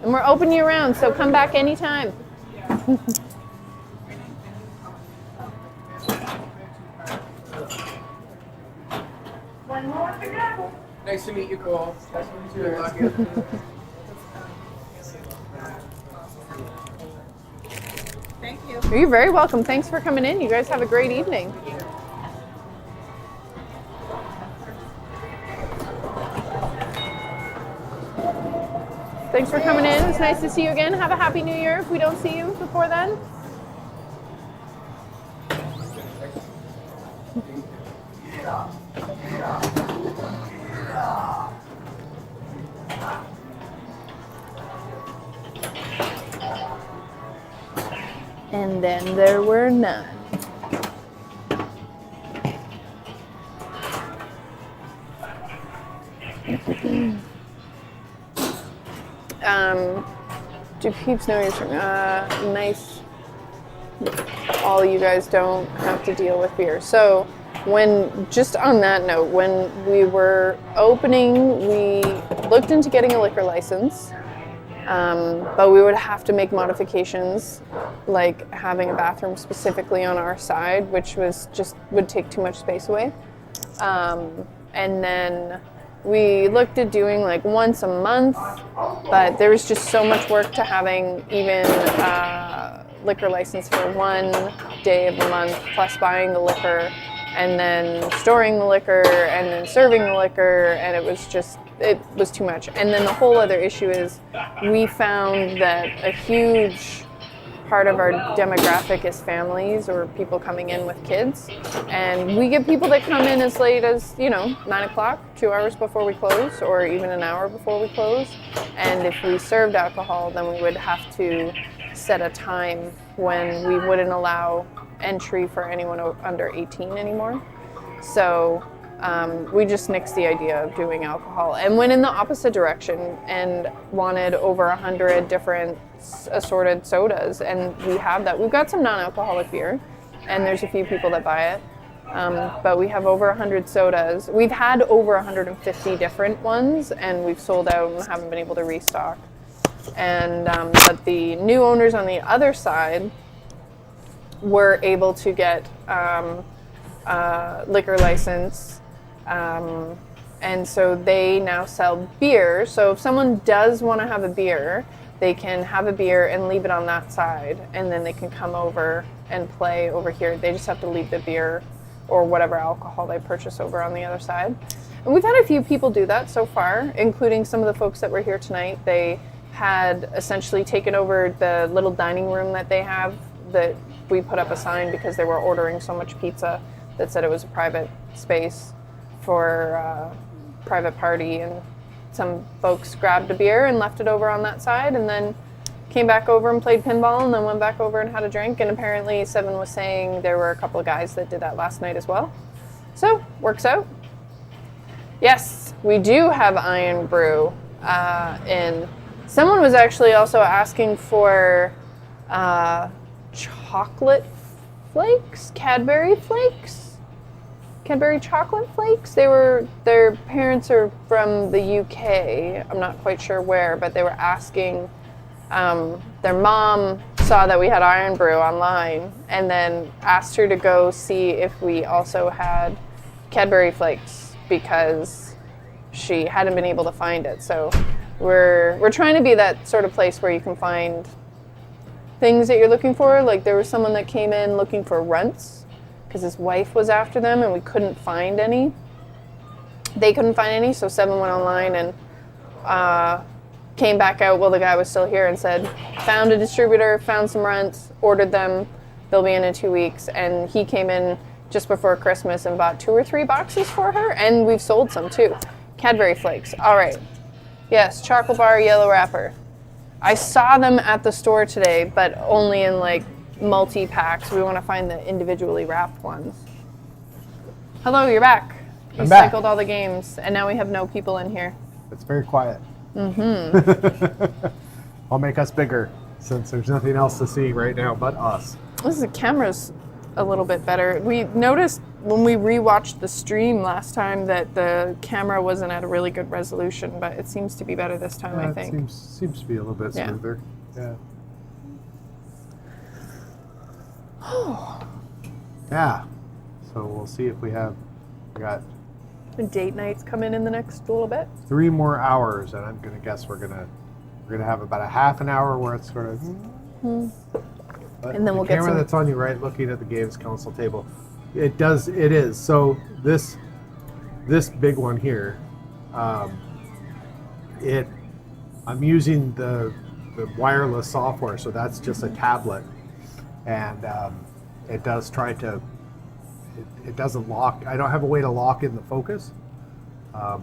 And we're open year round, so come back anytime. Nice to meet you, Cole. Nice to meet you. Thank you. You're very welcome. Thanks for coming in. You guys have a great evening. Thanks for coming in. It's nice to see you again. Have a happy new year if we don't see you before then. And then there were none. Do peeps know you're nice? All you guys don't have to deal with beer. So just on that note, when we were opening, we looked into getting a liquor license. But we would have to make modifications, like having a bathroom specifically on our side, which would take too much space away. And then we looked at doing like once a month, but there was just so much work to having even liquor license for one day of the month, plus buying the liquor, and then storing the liquor, and then serving the liquor, and it was too much. And then the whole other issue is we found that a huge part of our demographic is families or people coming in with kids. And we get people that come in as late as, 9 o'clock, 2 hours before we close, or even an hour before we close. And if we served alcohol, then we would have to set a time when we wouldn't allow entry for anyone under 18 anymore. So we just nixed the idea of doing alcohol and went in the opposite direction and wanted over 100 different assorted sodas, and we have that. We've got some non-alcoholic beer, and there's a few people that buy it, but we have over 100 sodas. We've had over 150 different ones, and we've sold out and haven't been able to restock. And but the new owners on the other side were able to get liquor license. And so they now sell beer. So if someone does want to have a beer, they can have a beer and leave it on that side, and then they can come over and play over here. They just have to leave the beer or whatever alcohol they purchase over on the other side. And we've had a few people do that so far, including some of the folks that were here tonight. They had essentially taken over the little dining room that they have, that we put up a sign because they were ordering so much pizza that said it was a private space for a private party, and some folks grabbed a beer and left it over on that side, and then came back over and played pinball, and then went back over and had a drink. And apparently Seven was saying there were a couple of guys that did that last night as well. So, works out. Yes, we do have Iron Brew in. Someone was actually also asking for chocolate flakes, Cadbury flakes. Cadbury chocolate flakes. Their parents are from the UK. I'm not quite sure where, but they were asking their mom saw that we had Iron Brew online and then asked her to go see if we also had Cadbury Flakes because she hadn't been able to find it. So we're trying to be that sort of place where you can find things that you're looking for. Like there was someone that came in looking for runts because his wife was after them and we couldn't find any. They couldn't find any, so Seven went online and came back out while the guy was still here and said, found a distributor, found some runts, ordered them, they'll be in 2 weeks. And he came in just before Christmas and bought 2 or 3 boxes for her, and we've sold some too. Cadbury Flakes, all right. Yes, chocolate bar, yellow wrapper. I saw them at the store today, but only in like multi-packs. We want to find the individually wrapped ones. Hello, you're back. You I'm back. cycled all the games, and now we have no people in here. It's very quiet. Mm-hmm. I'll make us bigger since there's nothing else to see right now but us. The camera's a little bit better. We noticed when we rewatched the stream last time that the camera wasn't at a really good resolution, but it seems to be better this time, I think. It seems to be a little bit smoother. Yeah. Yeah. So we'll see if we got Date nights coming in the next little bit. 3 more hours, and I'm gonna guess we're gonna have about a half an hour where it's sort of. But And then we'll the get camera some. that's on you, right, looking at the games console table. It is. So this big one here, I'm using the wireless software, so that's just a tablet, and it does try to. It doesn't lock. I don't have a way to lock in the focus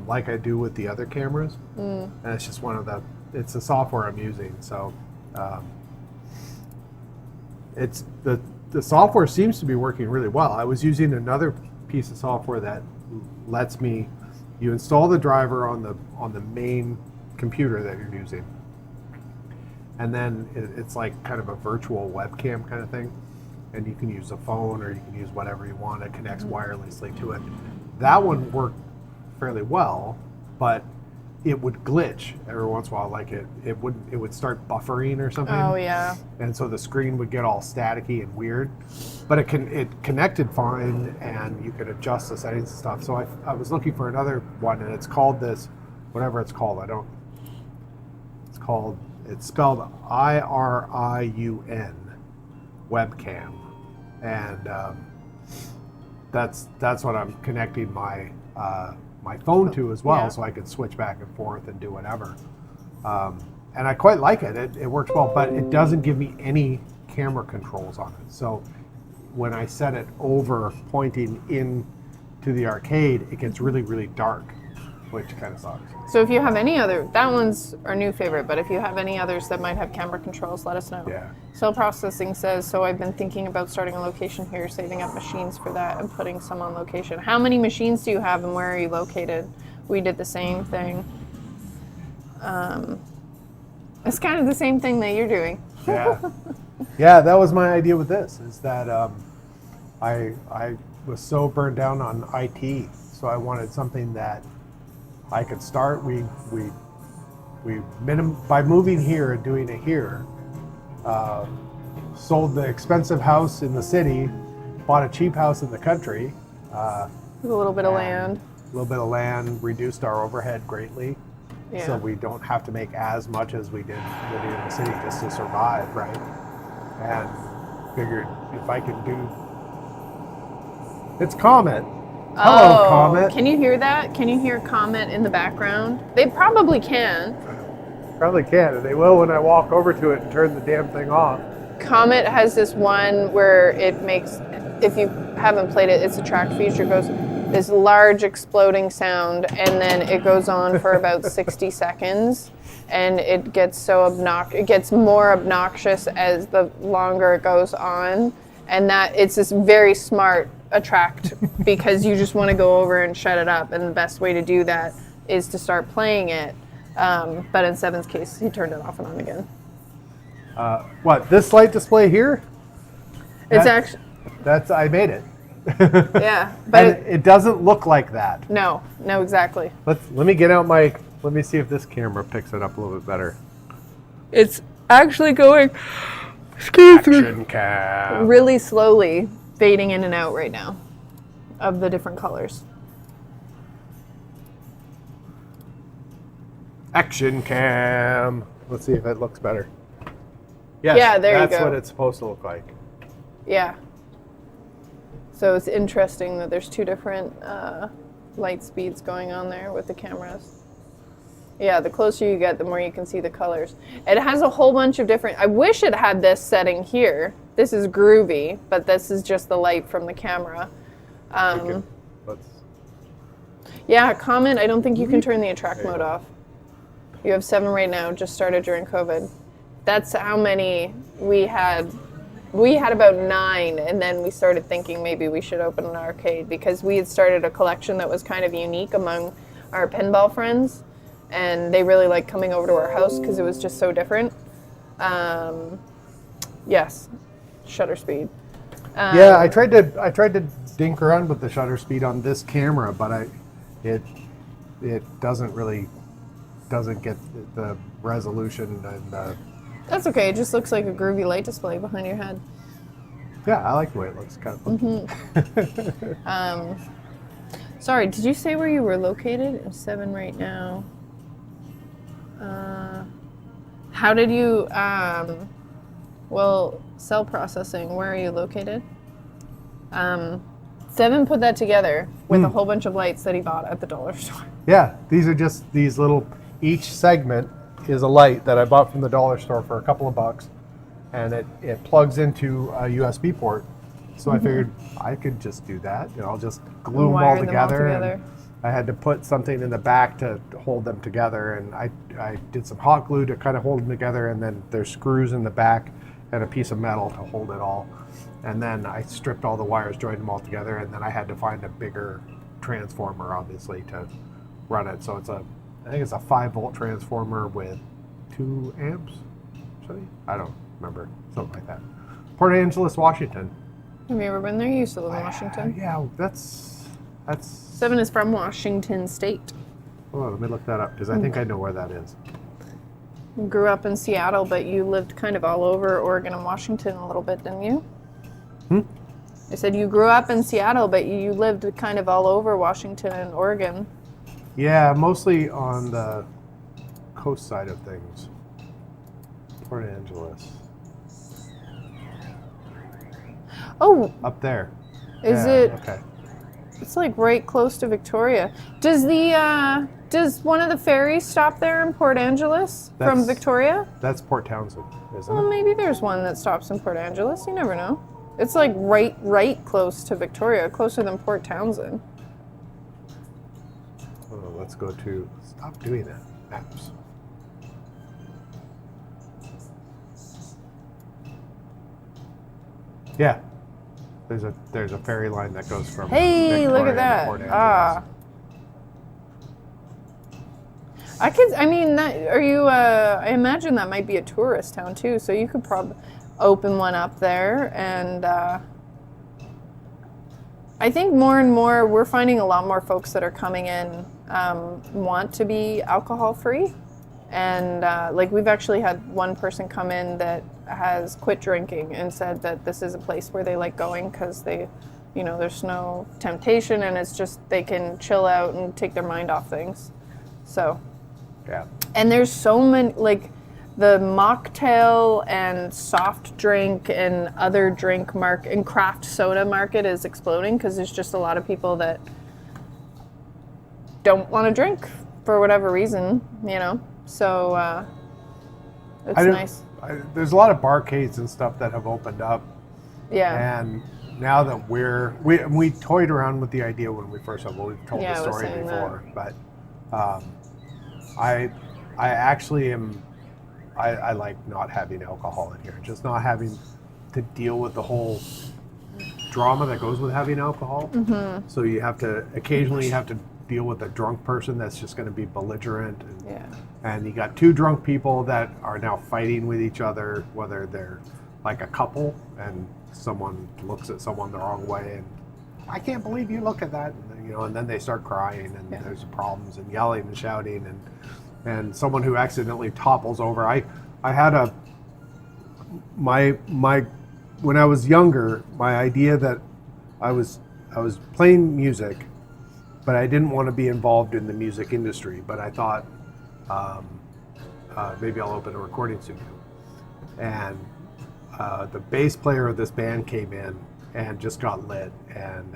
like I do with the other cameras, and it's just it's the software I'm using. So it's the software seems to be working really well. I was using another piece of software that lets you install the driver on the main computer that you're using, and then it's like kind of a virtual webcam kind of thing. And you can use a phone or you can use whatever you want. It connects wirelessly to it. That one worked fairly well, but it would glitch every once in a while. Like it would start buffering or something. Oh yeah. And so the screen would get all staticky and weird. But it connected fine, and you could adjust the settings and stuff. So I was looking for another one, and it's called this, whatever it's called. It's spelled IRIUN webcam. And that's what I'm connecting my phone to as well, so I can switch back and forth and do whatever. And I quite like it. It works well, but it doesn't give me any camera controls on it. So when I set it over pointing in to the arcade, it gets really, really dark, which kind of sucks. So if you have any other, that one's our new favorite, but if you have any others that might have camera controls, let us know. Yeah. Cell Processing says, so I've been thinking about starting a location here, saving up machines for that and putting some on location. How many machines do you have and where are you located? We did the same thing. It's kind of the same thing that you're doing. Yeah. Yeah, that was my idea with this, is that I was so burned down on IT, so I wanted something that I could start. By moving here and doing it here, sold the expensive house in the city, bought a cheap house in the country. With a little bit of land. A little bit of land, reduced our overhead greatly. Yeah. So we don't have to make as much as we did living in the city just to survive, right? And figured if I can do... It's Comet. Hello, Comet. Can you hear that? Can you hear Comet in the background? They probably can. Probably can, and they will when I walk over to it and turn the damn thing off. Comet has this one where it makes, if you haven't played it, it's a track feature, goes this large exploding sound, and then it goes on for about 60 seconds, and it gets it gets more obnoxious as the longer it goes on, and that it's this very smart attract because you just want to go over and shut it up, and the best way to do that is to start playing it. But in Seven's case, he turned it off and on again. What, this light display here? It's actually... I made it. Yeah, but and it doesn't look like that. No, exactly. Let me get out let me see if this camera picks it up a little bit better. It's actually going, excuse me, Action cam. really slowly fading in and out right now of the different colors. Action cam. Let's see if it looks better. Yes, Yeah, there you that's go. what it's supposed to look like. Yeah. So it's interesting that there's two different light speeds going on there with the cameras. Yeah, the closer you get, the more you can see the colors. It has a whole bunch of different... I wish it had this setting here. This is groovy, but this is just the light from the camera. Let's. Yeah, comment. I don't think you can turn the attract mode off. You have 7 right now, just started during COVID. That's how many we had. We had about 9, and then we started thinking maybe we should open an arcade because we had started a collection that was kind of unique among our pinball friends, and they really liked coming over to our house because it was just so different. Yes, shutter speed. Yeah, I tried to dink around with the shutter speed on this camera, but it doesn't get the resolution and That's okay. It just looks like a groovy light display behind your head. yeah, I like the way it looks. Kind of funky. Sorry, did you say where you were located? I'm 7 right now. How did you, well, cell processing, where are you located? 7 put that together with a whole bunch of lights that he bought at the dollar store. Yeah, these are just these little. Each segment is a light that I bought from the dollar store for a couple of bucks, and it plugs into a USB port. So I figured I could just do that. I'll just glue them all Wire them all together. together. And I had to put something in the back to hold them together, and I did some hot glue to kind of hold them together, and then there's screws in the back and a piece of metal to hold it all. And then I stripped all the wires, joined them all together, and then I had to find a bigger transformer, obviously, to run it. So I think it's a 5-volt transformer with 2 amps. I don't remember, something like that. Port Angeles, Washington. Have you ever been there? You used to live in Washington. Yeah, that's. 7 is from Washington State. Oh, let me look that up because I think I know where that is. You grew up in Seattle, but you lived kind of all over Oregon and Washington a little bit, didn't you? I said you grew up in Seattle, but you lived kind of all over Washington and Oregon. Yeah, mostly on the coast side of things. Port Angeles. Oh, Up there. is Yeah, it? Okay. It's like right close to Victoria. Does one of the ferries stop there in Port Angeles from That's- Victoria? That's Port Townsend, isn't Well, it? maybe there's one that stops in Port Angeles. You never know. It's like right close to Victoria, closer than Port Townsend. Oh, let's go to. Stop doing that. Maps. Yeah. There's a ferry line that goes from. Hey, look Victoria at to Port that. Angeles. I imagine that might be a tourist town too, so you could probably open one up there. And I think more and more we're finding a lot more folks that are coming in want to be alcohol free. And like we've actually had one person come in that has quit drinking and said that this is a place where they like going because they, there's no temptation and it's just they can chill out and take their mind off things. So, Yeah. and there's so many, like the mocktail and soft drink and other drink and craft soda market is exploding because there's just a lot of people that don't want to drink for whatever reason, So it's nice. There's a lot of barcades and stuff that have opened up, Yeah. and now that we toyed around with the idea when we first opened. We've told Yeah, the I was story saying before, but I actually am. I like not having alcohol in here, just not having to deal with the whole drama that goes with having alcohol. Mm-hmm. So you have to occasionally deal with a drunk person that's just going to be belligerent, and you got 2 drunk people that are now fighting with each other, whether they're like a couple and someone looks at someone the wrong way and I can't believe you look at that, and then they start crying and there's problems and yelling and shouting and someone who accidentally topples over. I had my when I was younger, my idea that I was playing music, but I didn't want to be involved in the music industry. But I thought maybe I'll open a recording studio. And the bass player of this band came in and just got lit and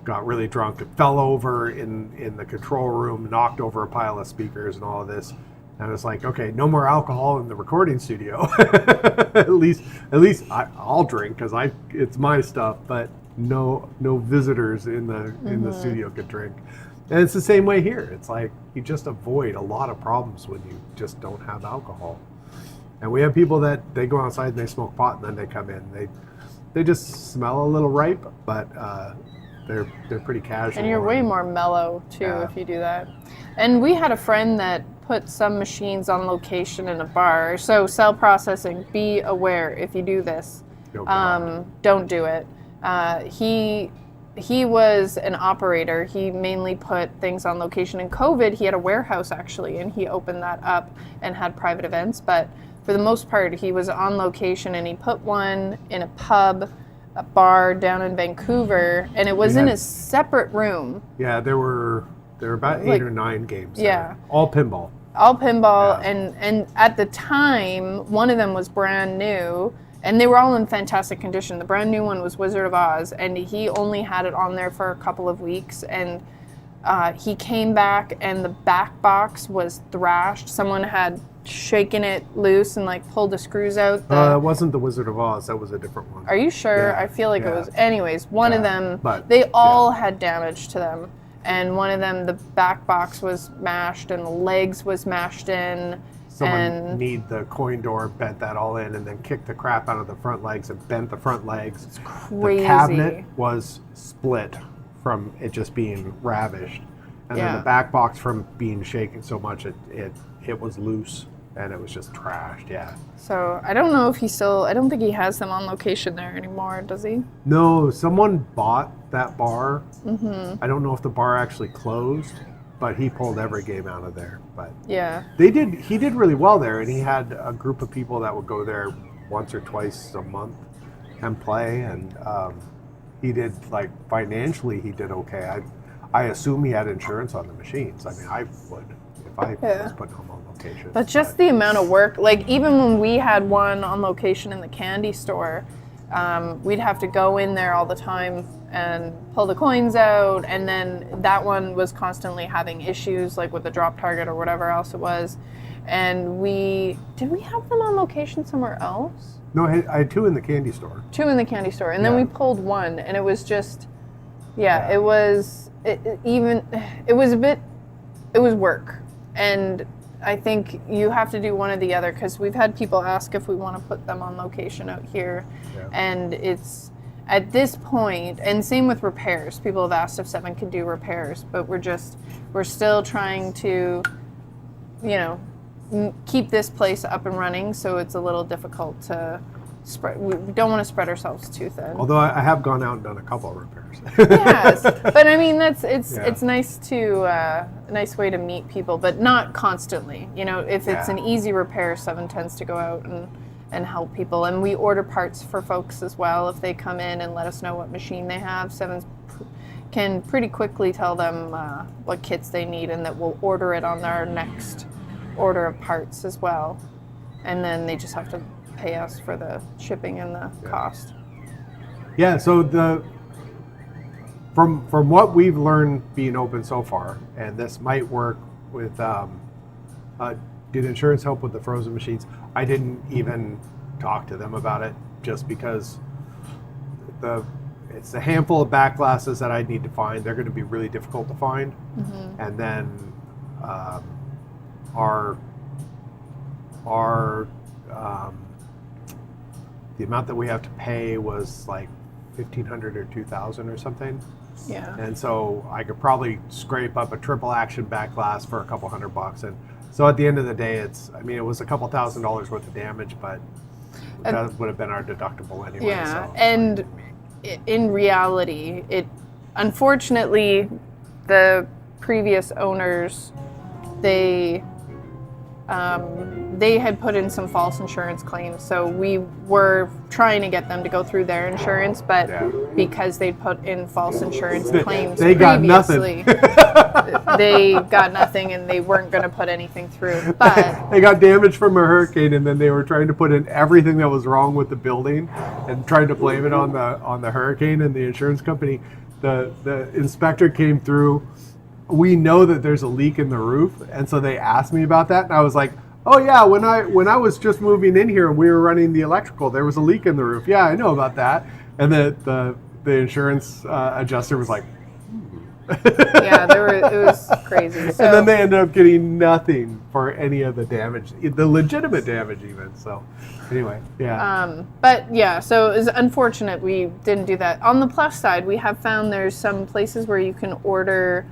got really drunk and fell over in the control room, knocked over a pile of speakers and all of this. And I was like, okay, no more alcohol in the recording studio. at least I'll drink because it's my stuff, but no visitors in the studio could drink. And it's the same way here. It's like you just avoid a lot of problems when you just don't have alcohol. And we have people that they go outside and they smoke pot and then they come in. They just smell a little ripe, but they're pretty casual. And you're way more mellow too if you do that. And we had a friend that put some machines on location in a bar. So cell processing, be aware if you do this. Don't do it. He was an operator. He mainly put things on location. In COVID, he had a warehouse actually, and he opened that up and had private events. But for the most part, he was on location, and he put one in a pub, a bar down in Vancouver, and it was in a separate room. Yeah, there were about 8 or 9 games. Yeah, there. All pinball. And at the time, one of them was brand new, and they were all in fantastic condition. The brand new one was Wizard of Oz, and he only had it on there for a couple of weeks, and he came back, and the back box was thrashed. Someone had shaken it loose and like pulled the screws out. It wasn't the Wizard of Oz. That was a different one. Are you sure? Yeah. I feel like it was. Anyways, one of them, but, they all had damage to them. And one of them, the back box was mashed and the legs was mashed in. Someone kneed the coin door, bent that all in, and then kicked the crap out of the front legs and bent the front legs. It's crazy. The cabinet was split from it just being ravished. And then the back box from being shaken so much it was loose and it was just trashed, So I don't know if I don't think he has them on location there anymore, does he? No, someone bought that bar. I don't know if the bar actually closed, but he pulled every game out of there. But he did really well there, and he had a group of people that would go there once or twice a month and play, and he did, like, financially he did okay. I assume he had insurance on the machines. I mean, I would if I was putting them on location. But just the amount of work, like even when we had one on location in the candy store, we'd have to go in there all the time and pull the coins out, and then that one was constantly having issues, like with the drop target or whatever else it was. And did we have them on location somewhere else? No, I had 2 in the candy store. 2 in the candy store, and then we pulled one, and it was just, it was work. And I think you have to do one or the other, because we've had people ask if we want to put them on location out here. And it's at this point, and same with repairs. People have asked if Seven could do repairs, but we're still trying to, keep this place up and running. So it's a little difficult to spread. We don't want to spread ourselves too thin. Although I have gone out and done a couple of repairs. Yes, but I mean it's nice to a nice way to meet people, but not constantly. If it's an easy repair, Seven tends to go out and help people, and we order parts for folks as well. If they come in and let us know what machine they have, Seven can pretty quickly tell them what kits they need, and that we'll order it on our next order of parts as well, and then they just have to pay us for the shipping and the cost. Yeah, so from what we've learned being open so far, and this might work with, did insurance help with the frozen machines? I didn't even talk to them about it, just because it's a handful of back glasses that I need to find. They're going to be really difficult to find. And then the amount that we have to pay was like $1,500 or $2,000 or something. Yeah. And so I could probably scrape up a triple action back glass for a couple $100. And so at the end of the day, it was a couple $1,000s worth of damage, but that would have been our deductible anyway. Yeah. So. And in reality, unfortunately, the previous owners, they they had put in some false insurance claims. So we were trying to get them to go through their insurance, but because they'd put in false insurance claims they got nothing. they got nothing and they weren't going to put anything through. But they got damage from a hurricane, and then they were trying to put in everything that was wrong with the building and trying to blame it on the hurricane and the insurance company. The inspector came through. We know that there's a leak in the roof, and so they asked me about that, and I was like, oh yeah, when I was just moving in here and we were running the electrical, there was a leak in the roof. Yeah, I know about that. And the insurance adjuster was like, yeah, it was crazy. So, and then they ended up getting nothing for any of the damage, the legitimate damage even. So anyway, yeah. But yeah, so it's unfortunate we didn't do that. On the plus side, we have found there's some places where you can order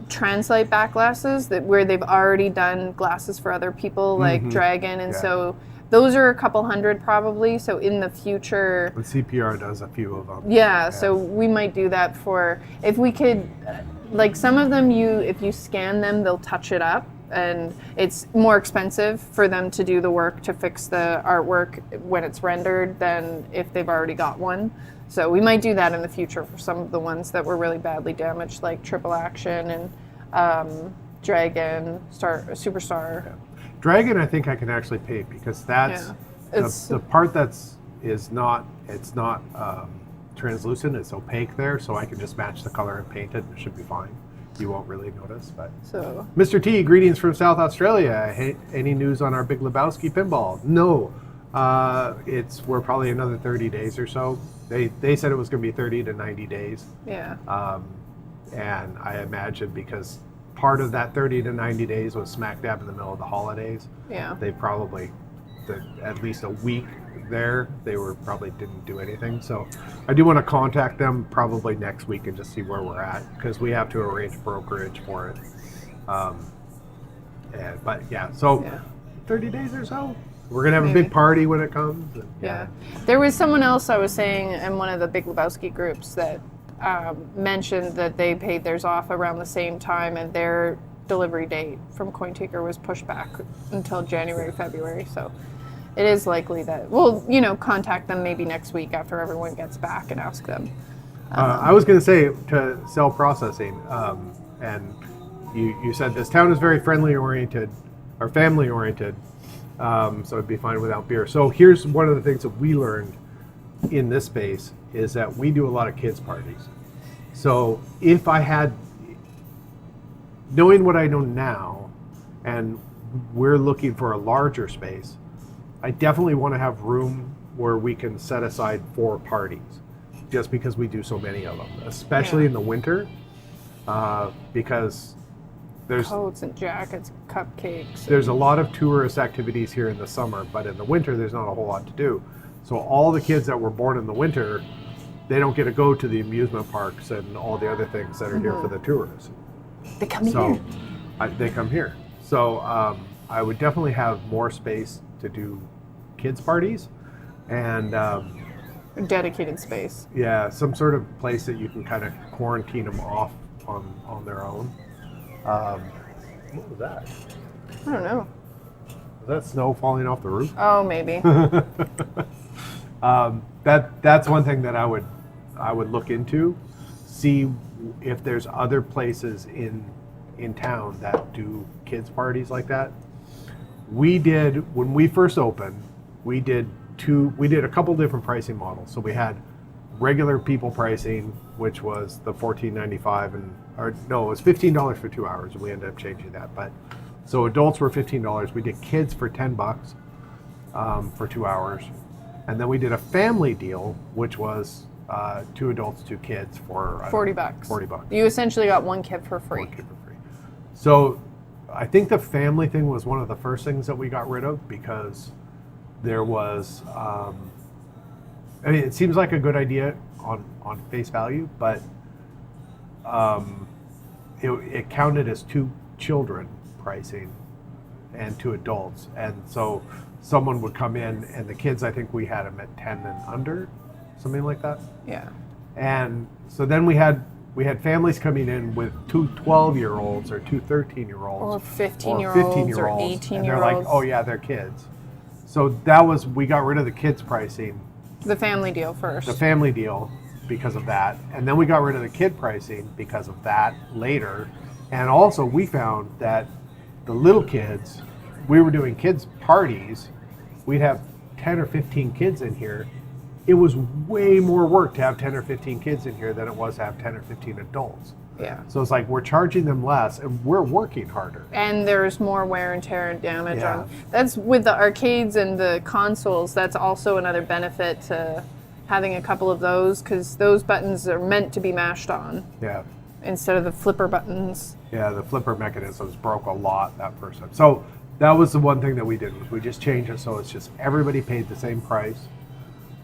translite back glasses where they've already done glasses for other people, like Dragon, and so those are a couple hundred probably. So in the future, but CPR does a few of them. Yeah, so we might do that if we could, like some of them, if you scan them, they'll touch it up, and it's more expensive for them to do the work to fix the artwork when it's rendered than if they've already got one. So we might do that in the future for some of the ones that were really badly damaged, like Triple Action and Dragon, Superstar. Yeah. Dragon, I think I can actually paint because that's the part it's not translucent. It's opaque there, so I can just match the color and paint it. And it should be fine. You won't really notice. But so, Mr. T, greetings from South Australia. Any news on our Big Lebowski pinball? No. We're probably another 30 days or so. They said it was going to be 30 to 90 days. Yeah. And I imagine because part of that 30 to 90 days was smack dab in the middle of the holidays. Yeah. They probably, at least a week there, they probably didn't do anything. So I do want to contact them probably next week and just see where we're at, because we have to arrange brokerage for it. But yeah, so 30 days or so. We're going to have a big party when it comes. And, yeah. There was someone else I was saying in one of the Big Lebowski groups that mentioned that they paid theirs off around the same time, and their delivery date from CoinTaker was pushed back until January, February. So it is likely that we'll, contact them maybe next week after everyone gets back and ask them. I was going to say to Cell Processing, and you said this town is very family oriented, so it'd be fine without beer. So here's one of the things that we learned in this space is that we do a lot of kids parties. So if I had, knowing what I know now, and we're looking for a larger space, I definitely want to have room where we can set aside 4 parties, just because we do so many of them, especially in the winter, because there's coats and jackets, cupcakes. There's a lot of tourist activities here in the summer, but in the winter there's not a whole lot to do. So all the kids that were born in the winter, they don't get to go to the amusement parks and all the other things that are here for the tourists. They come here. They come here. So I would definitely have more space to do kids parties, and dedicated space. Yeah, some sort of place that you can kind of quarantine them off on their own. What was that? I don't know. Was that snow falling off the roof? Oh, maybe. That's one thing that I would look into, see if there's other places in town that do kids parties like that. We did, when we first opened, we did a couple different pricing models. So we had regular people pricing, which was the $14.95, it was $15 for 2 hours, and we ended up changing that. But so adults were $15. We did kids for $10 for 2 hours, and then we did a family deal, which was 2 adults, 2 kids for $40. $40. You essentially got 1 kid for free. 1 kid for free. So I think the family thing was one of the first things that we got rid of, because there was, it seems like a good idea on face value, but it counted as 2 children pricing and 2 adults. And so someone would come in, and the kids, I think we had them at 10 and under, something like that. Yeah. And so then we had we had families coming in with two 12-year-olds or two 13-year-olds. Or 15-year-olds or And 18-year-olds. they're like, oh yeah, they're kids. So we got rid of the kids pricing, The family deal first. the family deal, because of that. And then we got rid of the kid pricing because of that later. And also we found that the little kids, we were doing kids parties. We'd have 10 or 15 kids in here. It was way more work to have 10 or 15 kids in here than it was to have 10 or 15 adults. Yeah. So it's like we're charging them less and we're working harder. And there's more wear and tear and damage Yeah. on. That's with the arcades and the consoles. That's also another benefit to having a couple of those, because those buttons are meant to be mashed on Yeah. instead of the flipper buttons. Yeah, the flipper mechanisms broke a lot that first time. So that was the one thing that we did, was we just changed it so it's just everybody paid the same price.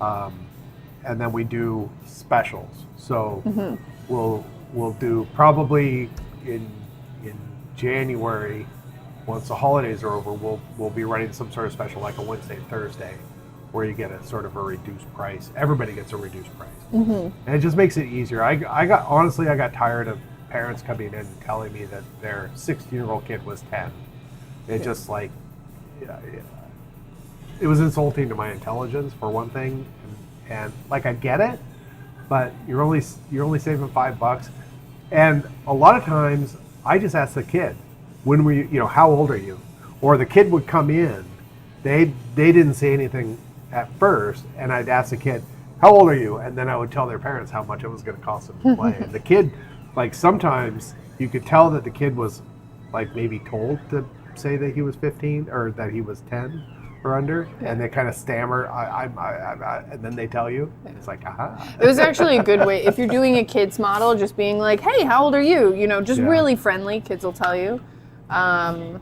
And then we do specials. So we'll do probably in January, once the holidays are over, we'll be running some sort of special like a Wednesday, Thursday, where you get a sort of a reduced price. Everybody gets a reduced price, and it just makes it easier. I got tired of parents coming in and telling me that their 16-year-old kid was 10. It just like, it was insulting to my intelligence for one thing, and like I get it, but you're only saving $5, and a lot of times I just ask the kid, when were you, how old are you? Or the kid would come in, they didn't say anything at first, and I'd ask the kid, how old are you? And then I would tell their parents how much it was going to cost them to play. And the kid, like sometimes you could tell that the kid was like maybe told to say that he was 15 or that he was 10 or under, and they kind of stammer, and then they tell you. It's like, aha. It was actually a good way. If you're doing a kids model, just being like, hey, how old are you? Just really friendly. Kids will tell you. And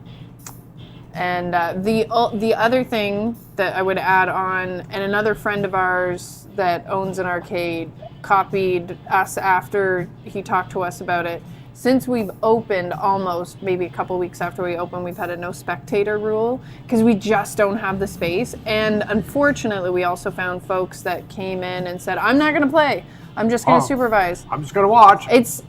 the other thing that I would add on, and another friend of ours that owns an arcade copied us after he talked to us about it. Since we've opened, almost maybe a couple weeks after we opened, we've had a no spectator rule because we just don't have the space. And unfortunately, we also found folks that came in and said, I'm not going to play. I'm just going to supervise. I'm just going to watch.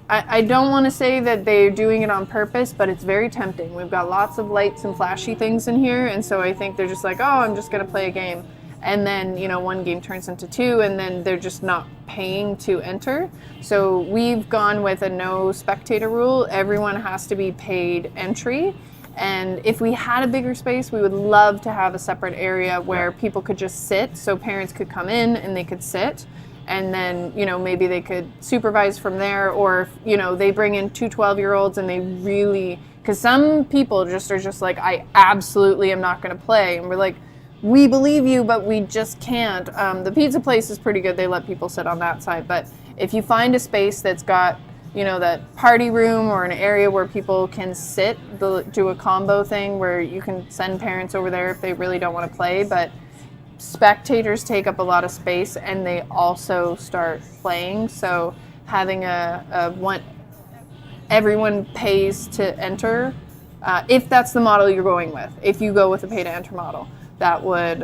I don't want to say that they're doing it on purpose, but it's very tempting. We've got lots of lights and flashy things in here. And so I think they're just like, oh, I'm just going to play a game. And then, one game turns into two, and then they're just not paying to enter. So we've gone with a no spectator rule. Everyone has to be paid entry. And if we had a bigger space, we would love to have a separate area where people could just sit, so parents could come in and they could sit. And then, maybe they could supervise from there, or, they bring in two 12-year-olds and they really, because some people just are just like, I absolutely am not going to play. And we're like, we believe you, but we just can't. The pizza place is pretty good. They let people sit on that side. But if you find a space that's got, that party room or an area where people can sit, do a combo thing where you can send parents over there if they really don't want to play. But spectators take up a lot of space and they also start playing. So having everyone pays to enter, if that's the model you're going with. If you go with a pay to enter model, that would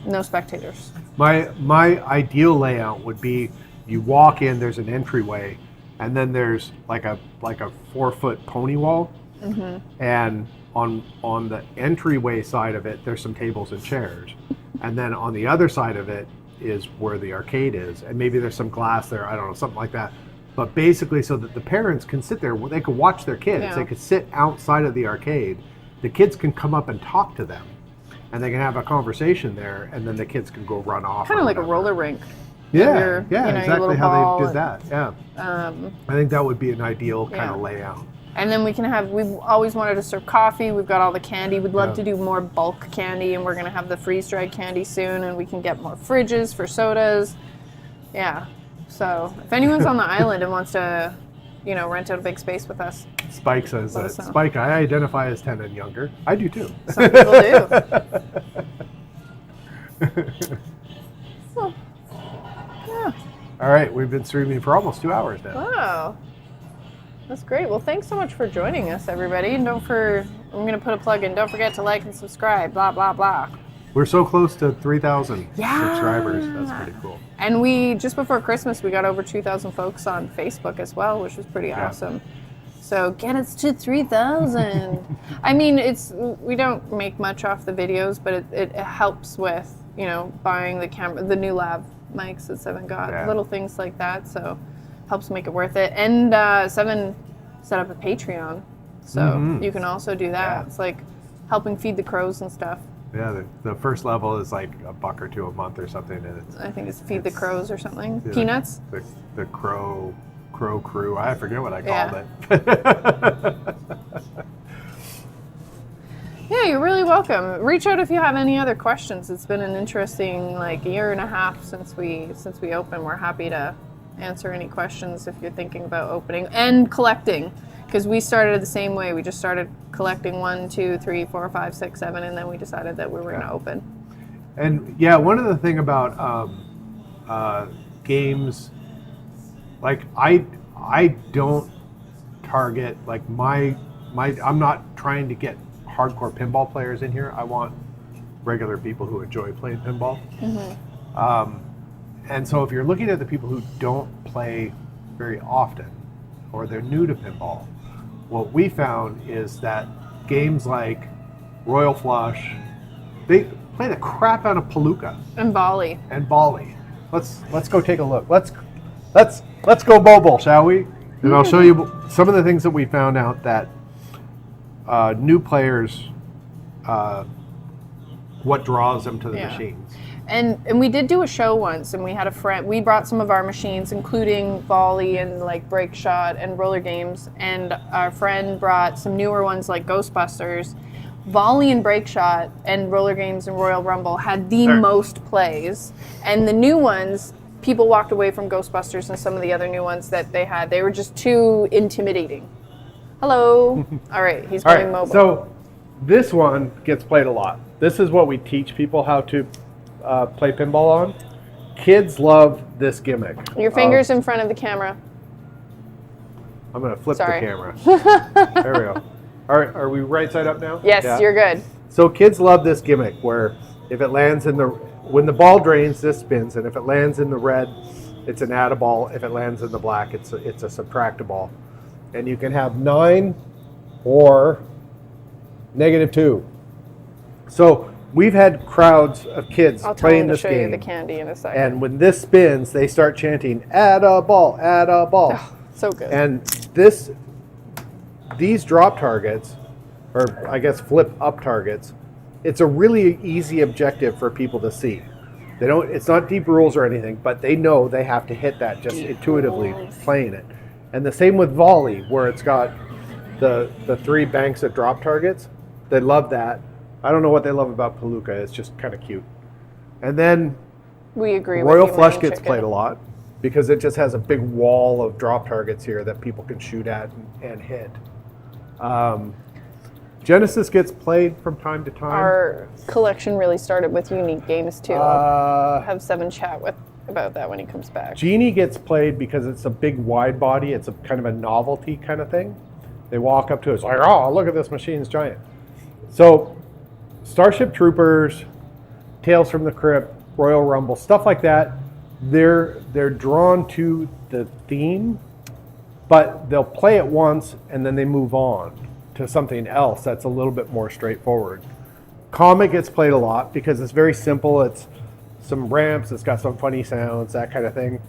no spectators. My ideal layout would be you walk in, there's an entryway, and then there's like a 4-foot pony wall, and on the entryway side of it there's some tables and chairs, and then on the other side of it is where the arcade is, and maybe there's some glass there, I don't know, something like that. But basically so that the parents can sit there, they could watch their kids, they could sit outside of the arcade, the kids can come up and talk to them, and they can have a conversation there, and then the kids can go run off. Kind of like a roller rink. Yeah, exactly how they did that. Yeah, I think that would be an ideal kind of layout. And then we've always wanted to serve coffee. We've got all the candy. We'd love to do more bulk candy, and we're going to have the freeze-dried candy soon, and we can get more fridges for sodas. Yeah, so if anyone's on the island and wants to, rent out a big space with us. Spike says that. Spike, I identify as 10 and younger. I do too. Some people do. So, yeah. All right, we've been streaming for almost 2 hours now. Wow. That's great. Well, thanks so much for joining us, everybody. And I'm going to put a plug in. Don't forget to like and subscribe, blah, blah, blah. We're so close to 3,000 Yeah. subscribers. That's pretty cool. And we, just before Christmas, we got over 2,000 folks on Facebook as well, which was pretty awesome. So get us to 3,000. I mean, we don't make much off the videos, but it helps with, you know, buying the camera, the new lav mics that Seven got, little things like that. So helps make it worth it. And Seven set up a Patreon, so you can also do that. It's like helping feed the crows and stuff. Yeah, the first level is like $1 or $2 a month or something, and I think it's feed the crows or something. Peanuts. The crow crew. I forget what I called it. Yeah, you're really welcome. Reach out if you have any other questions. It's been an interesting year and a half since we opened. We're happy to answer any questions if you're thinking about opening and collecting. Because we started the same way. We just started collecting 1, 2, 3, 4, 5, 6, 7, and then we decided that we were going to open. And one of the thing about games, like I don't target I'm not trying to get hardcore pinball players in here. I want regular people who enjoy playing pinball. And so if you're looking at the people who don't play very often, or they're new to pinball, what we found is that games like Royal Flush, they play the crap out of Palooka And Bali. and Bali. Let's go take a look. Let's go mobile, shall we? And I'll show you some of the things that we found out that new players, what draws them to the machines. And we did do a show once, and we had a friend. We brought some of our machines, including volley and Break Shot and roller games. And our friend brought some newer ones like Ghostbusters. Volley and Break Shot and roller games and Royal Rumble had the most plays, and the new ones, people walked away from Ghostbusters and some of the other new ones that they had. They were just too intimidating. Hello. All right, he's going mobile. So this one gets played a lot. This is what we teach people how to play pinball on. Kids love this gimmick. Your fingers in front of the camera. I'm going to flip Sorry. the camera. There we go. Are we right side up now? Yes, you're good. So kids love this gimmick where if it lands when the ball drains, this spins, and if it lands in the red, it's an add a ball. If it lands in the black, it's a subtract a ball. And you can have 9 or -2. So we've had crowds of kids playing this game. I'll tell him to show you the candy in a second. And when this spins, they start chanting, add a ball, add a ball. Oh, so good. And these drop targets, or I guess flip up targets, it's a really easy objective for people to see. It's not deep rules or anything, but they know they have to hit that just intuitively playing it. And the same with volley, where it's got the 3 banks of drop targets. They love that. I don't know what they love about Palooka. It's just kind of cute. And then we agree. Royal with you, Flush Main gets Chicken. played a lot because it just has a big wall of drop targets here that people can shoot at and hit. Genesis gets played from time to time. Our collection really started with unique games too. I'll have Seven chat about that when he comes back. Genie gets played because it's a big wide body. It's a kind of a novelty kind of thing. They walk up to us like, oh, look at this machine, it's giant. So Starship Troopers, Tales from the Crypt, Royal Rumble, stuff like that, they're drawn to the theme, but they'll play it once and then they move on to something else that's a little bit more straightforward. Comet gets played a lot because it's very simple. It's some ramps, it's got some funny sounds, that kind of thing.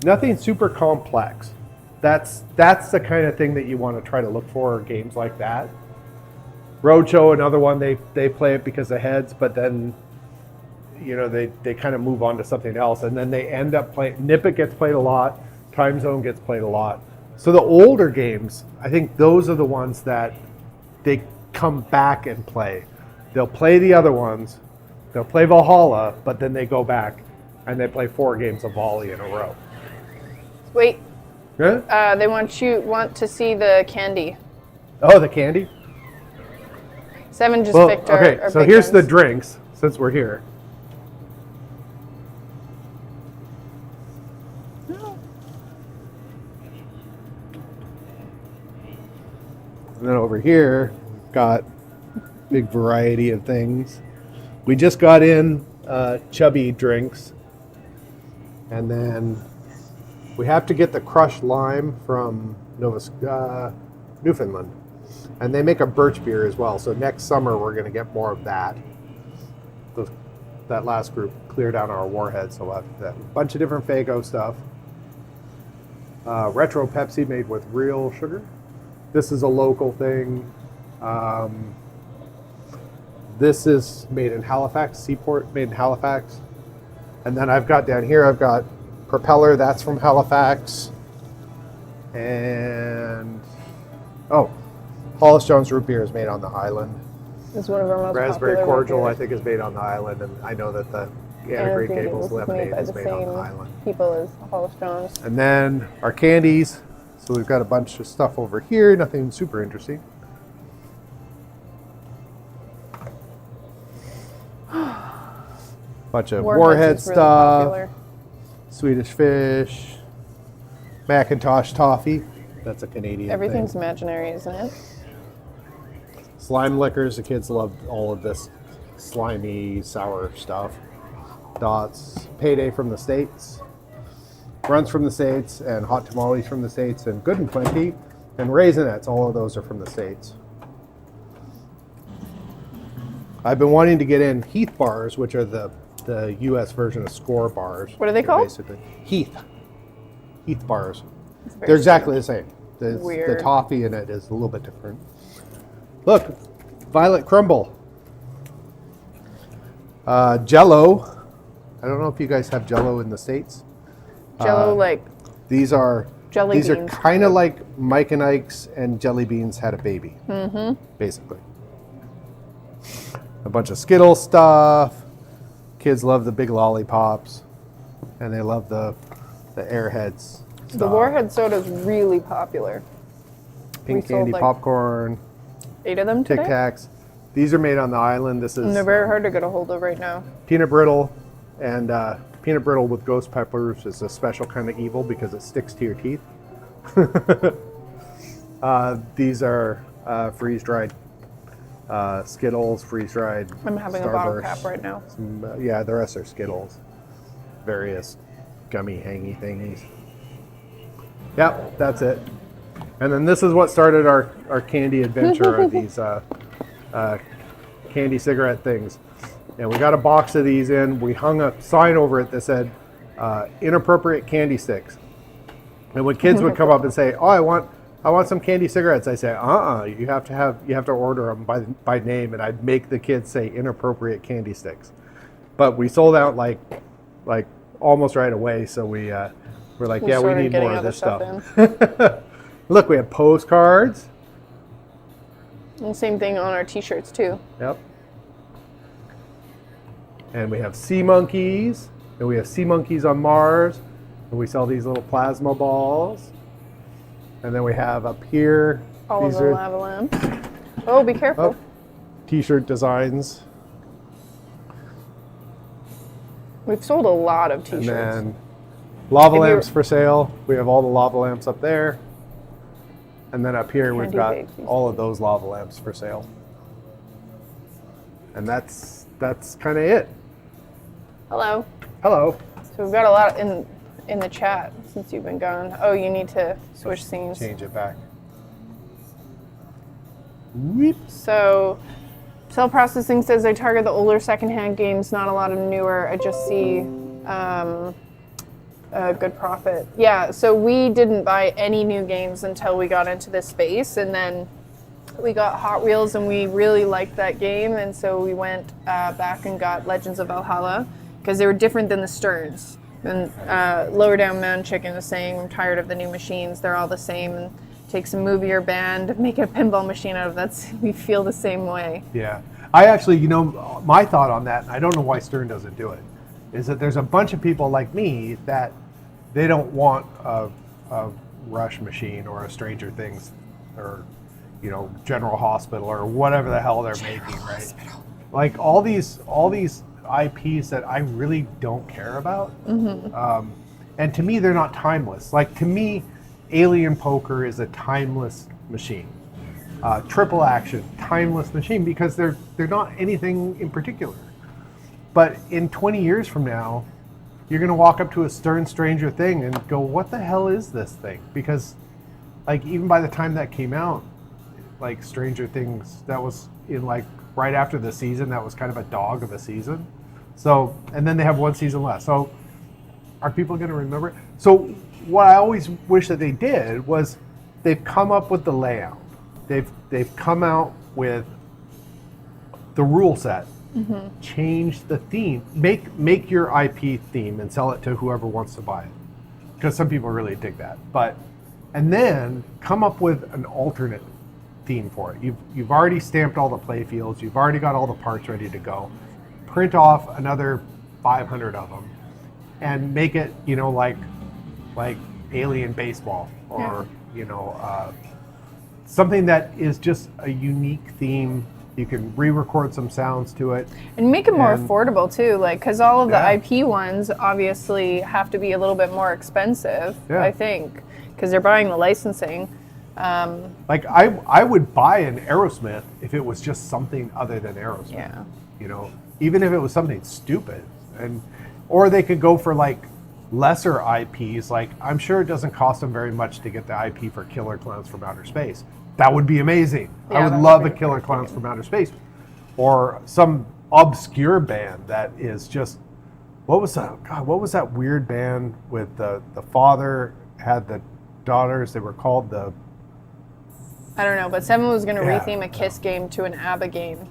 Nothing super complex. That's the kind of thing that you want to try to look for in games like that. Roadshow, another one, they play it because of heads, but then they kind of move on to something else, and then they end up playing. Nippet gets played a lot. Time Zone gets played a lot. So the older games, I think those are the ones that they come back and play. They'll play the other ones. They'll play Valhalla, but then they go back and they play 4 games of volley in a row. Wait. Yeah? They want to see the candy. Oh, the candy? Seven just picked our okay, so big here's the ones. drinks, since we're here. And then over here, got big variety of things. We just got in chubby drinks, and then we have to get the crushed lime from Newfoundland, and they make a birch beer as well. So next summer we're going to get more of that. That last group cleared out our warhead, so we'll have that. A bunch of different Faygo stuff. Retro Pepsi made with real sugar. This is a local thing. This is made in Halifax, Seaport made in Halifax. And then I've got down here, I've got Propeller, that's from Halifax. And, Hollis Jones root beer is made on the island. It's one of our most Raspberry popular cordial, I root think, is made on the island. And I know that the beers. Anna And Green Green Gables Gables lemonade by is the made on the same island. people as Hollis Jones. And then our candies. So we've got a bunch of stuff over here, nothing super interesting. Bunch of Warhead is really stuff, popular. Swedish Fish, Macintosh Toffee. That's a Canadian Everything's thing. imaginary, isn't it? Slime liquors. The kids love all of this slimy, sour stuff. Dots. Payday from the States. Runs from the States, and Hot Tamales from the States, and Good and Plenty, and Raisinets. All of those are from the States. I've been wanting to get in Heath bars, which are the U.S. version of Score bars. What are they called? Basically, Heath bars. It's very They're exactly the same. The Weird. toffee in it is a little bit different. Look, Violet Crumble. Jello. I don't know if you guys have Jello in the States. Jello, like These are jelly these beans. are kind of like Mike and Ike's and Jelly Beans had a baby. Basically. A bunch of Skittles stuff. Kids love the big lollipops, and they love the Airheads. The stuff. Warhead soda is really popular. Pink we sold, candy like, popcorn, 8 of them Tic today. Tacs. These are made on the island. This And is they're very hard to get a hold of right now. peanut brittle, and peanut brittle with ghost peppers is a special kind of evil because it sticks to your teeth. These are freeze-dried Skittles, freeze-dried I'm having a bottle Starburst. cap right now. Yeah, the rest are Skittles. Various gummy hangy thingies. Yep, that's it. And then this is what started our candy adventure, are these candy cigarette things. And we got a box of these in. We hung a sign over it that said, inappropriate candy sticks. And when kids would come up and say, "Oh, I want some candy cigarettes," I say, you have to order them by name, and I'd make the kids say inappropriate candy sticks. But we sold out like almost right away, so we're like, We yeah, we started need getting more of other this stuff stuff. Look, we have postcards. And same thing on our t-shirts too. Yep. And we have sea monkeys, and we have sea monkeys on Mars, and we sell these little plasma balls. And then we have up here, All of these the are lava lamps. Oh, be careful. t-shirt designs. We've sold a lot of And t-shirts. then lava If you're- lamps for sale. We have all the lava lamps up there. And then up here we've Candy got bakes. all of those lava lamps for sale. And that's kind of it. Hello. Hello. So we've got a lot in the chat since you've been gone. Oh, you need to switch scenes. Change it back. Weep. So, Cell Processing says I target the older secondhand games, not a lot of newer. I just see a good profit. Yeah, so we didn't buy any new games until we got into this space, and then we got Hot Wheels, and we really liked that game, and so we went back and got Legends of Valhalla, because they were different than the Sterns. And Lower Down Mountain Chicken was saying, I'm tired of the new machines, they're all the same, and take some movie or band, make a pinball machine out of that. We feel the same way. Yeah. I actually, my thought on that, and I don't know why Stern doesn't do it, is that there's a bunch of people like me that they don't want a Rush machine or a Stranger Things or, General Hospital or whatever the hell they're making, right? Like all these IPs that I really don't care about. And to me, they're not timeless. Like to me, Alien Poker is a timeless machine. Triple Action, timeless machine, because they're not anything in particular. But in 20 years from now, you're going to walk up to a Stern Stranger Thing and go, what the hell is this thing? Because like even by the time that came out, like Stranger Things, that was in like right after the season, that was kind of a dog of a season. So, and then they have one season left. So are people going to remember it? So what I always wish that they did was they've come up with the layout. They've come out with the rule set, change the theme, make your IP theme and sell it to whoever wants to buy it. Because some people really dig that. And then come up with an alternate theme for it. You've already stamped all the play fields. You've already got all the parts ready to go. Print off another 500 of them and make it, like Alien Baseball or, something that is just a unique theme. You can re-record some sounds to it. And make it more affordable too, because all of the Yeah. IP ones obviously have to be a little bit more expensive, Yeah. I think, because they're buying the licensing. Like I would buy an Aerosmith if it was just something other than Aerosmith. Yeah. Even if it was something stupid, or they could go for like lesser IPs. Like I'm sure it doesn't cost them very much to get the IP for Killer Clowns from Outer Space. That would be amazing. Yeah, I that would would love be a Killer pretty Clowns good. from Outer Space, or some obscure band that is just. What was that? God, what was that weird band with the father had the daughters? They were called the. I don't know, but Seven was going to Yeah. retheme a Kiss game to an ABBA game.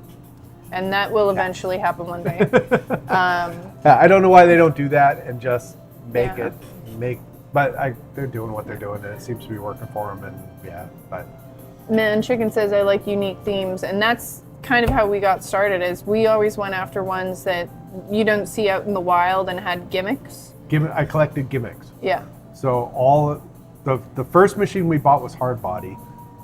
And that will eventually happen one day. Yeah, I don't know why they don't do that and just make Yeah. it but they're doing what they're doing and it seems to be working for them but Man, Chicken says I like unique themes, and that's kind of how we got started. Is we always went after ones that you don't see out in the wild and had gimmicks. I collected gimmicks. Yeah, So all the first machine we bought was hard body.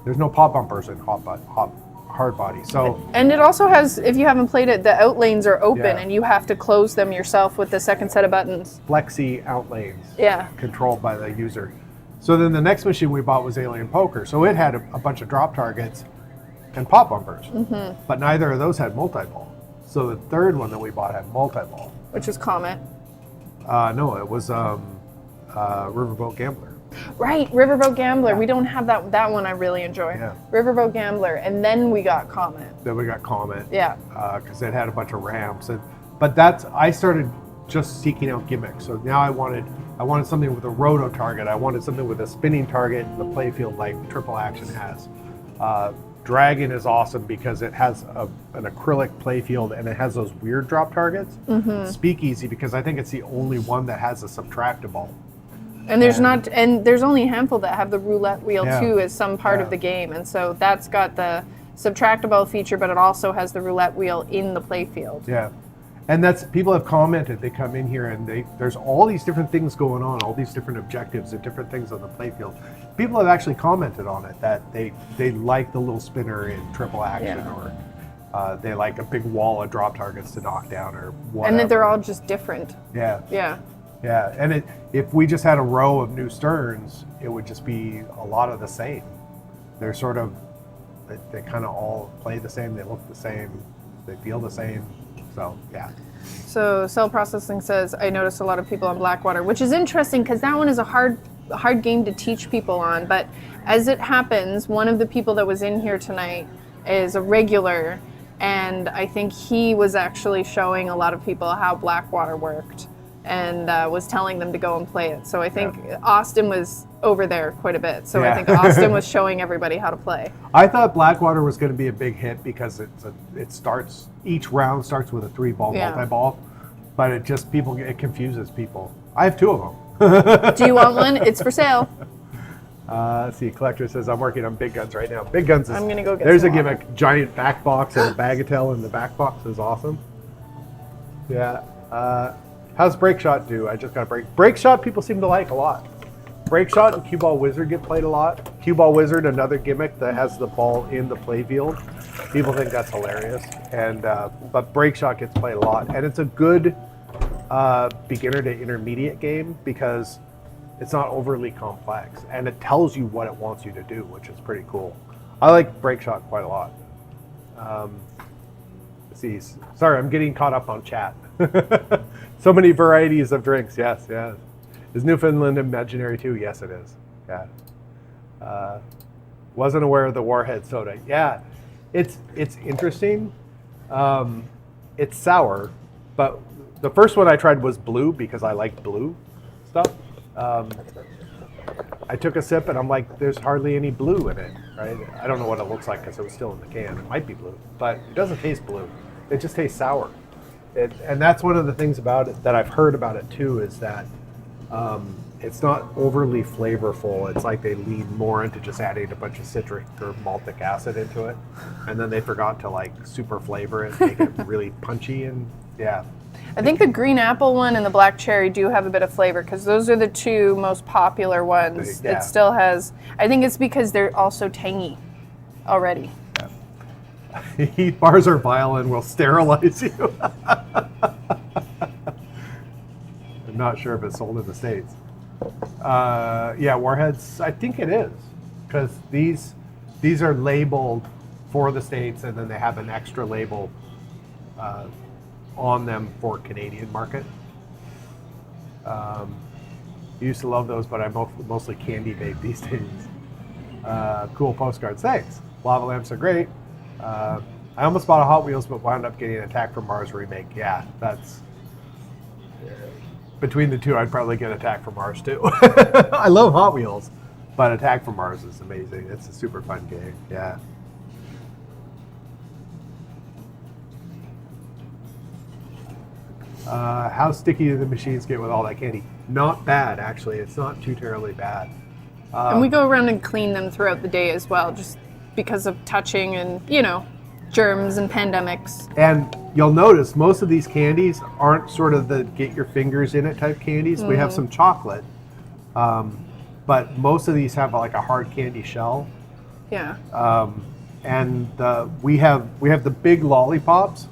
There's no pop bumpers in hard body. So and it also has, if you haven't played it, the out lanes are open, Yeah. and you have to close them yourself with the second set of buttons. flexi out lanes Yeah, controlled by the user. So then the next machine we bought was Alien Poker. So it had a bunch of drop targets and pop bumpers, but neither of those had multi-ball. So the third one that we bought had multi-ball. which is Comet. No, it was Riverboat Gambler. Right, Riverboat Gambler. We don't have that one. I really enjoy. Yeah. Riverboat Gambler, and then we got Comet. Then we got Comet. Yeah. Because it had a bunch of ramps, but I started just seeking out gimmicks. So now I wanted something with a roto target. I wanted something with a spinning target in the playfield like Triple Action has. Dragon is awesome because it has an acrylic playfield and it has those weird drop targets. Speakeasy because I think it's the only one that has a subtractable. And there's only a handful that have the roulette wheel Yeah. too as some part of the game, and so that's got the subtractable feature, but it also has the roulette wheel in the playfield. Yeah, and that's people have commented. They come in here and there's all these different things going on, all these different objectives and different things on the playfield. People have actually commented on it that they like the little spinner in Triple Action or they like a big wall of drop targets to knock down or whatever. And that they're all just different. Yeah. Yeah. Yeah, and if we just had a row of new Sterns, it would just be a lot of the same. They're sort of, they kind of all play the same, they look the same, they feel the same, so yeah. So Cell Processing says, I noticed a lot of people on Blackwater, which is interesting because that one is a hard game to teach people on. But as it happens, one of the people that was in here tonight is a regular, and I think he was actually showing a lot of people how Blackwater worked and was telling them to go and play it. So I think Austin was over there quite a bit. So I think Austin was showing everybody how to play. I thought Blackwater was going to be a big hit because each round starts with a 3-ball multi-ball, but it confuses people. I have 2 of them. Do you want one? It's for sale. Let's see, Collector says, I'm working on Big Guns right now. Big Guns is, I'm gonna go get there's some a gimmick, giant back box and a bagatelle in the back box is awesome. Yeah. How's Break Shot do? I just got a Break Shot people seem to like a lot. Break Shot and Cue Ball Wizard get played a lot. Cue Ball Wizard, another gimmick that has the ball in the playfield. People think that's hilarious. And but Break Shot gets played a lot. And it's a good beginner to intermediate game because it's not overly complex. And it tells you what it wants you to do, which is pretty cool. I like Break Shot quite a lot. Let's see. Sorry, I'm getting caught up on chat. So many varieties of drinks. Yes, yes. Is Newfoundland imaginary too? Yes, it is. Yeah. Wasn't aware of the Warhead soda. Yeah, it's interesting. It's sour, but the first one I tried was blue because I like blue stuff. I took a sip and I'm like, there's hardly any blue in it, right? I don't know what it looks like because it was still in the can. It might be blue, but it doesn't taste blue. It just tastes sour. And that's one of the things about it that I've heard about it too, is that it's not overly flavorful. It's like they lean more into just adding a bunch of citric or maltic acid into it. And then they forgot to like super flavor it, make it really punchy, and yeah. I think the green apple one and the black cherry do have a bit of flavor because those are the two most popular ones. Yeah. It still has, I think it's because they're also tangy already. Heat bars are vile and will sterilize you. I'm not sure if it's sold in the States. Yeah, Warheads, I think it is. Because these are labeled for the States, and then they have an extra label on them for Canadian market. Used to love those, but I mostly candy vape these days. Cool postcards, thanks. Lava lamps are great. I almost bought a Hot Wheels, but wound up getting an Attack from Mars remake. Yeah, that's... Between the two, I'd probably get Attack from Mars too. I love Hot Wheels, but Attack from Mars is amazing. It's a super fun game, yeah. How sticky do the machines get with all that candy? Not bad, actually. It's not too terribly bad. And we go around and clean them throughout the day as well, just because of touching and, you know, germs and pandemics. And you'll notice most of these candies aren't sort of the get your fingers in it type candies. We have some chocolate, but most of these have like a hard candy shell. Yeah. And we have the big lollipops.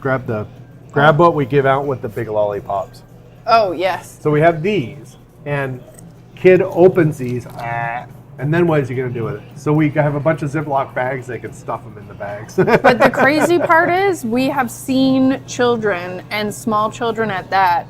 Grab what we give out with the big lollipops. Oh, yes. So we have these, and kid opens these, and then what is he going to do with it? So we have a bunch of Ziploc bags. They can stuff them in the bags. But the crazy part is we have seen children, and small children at that,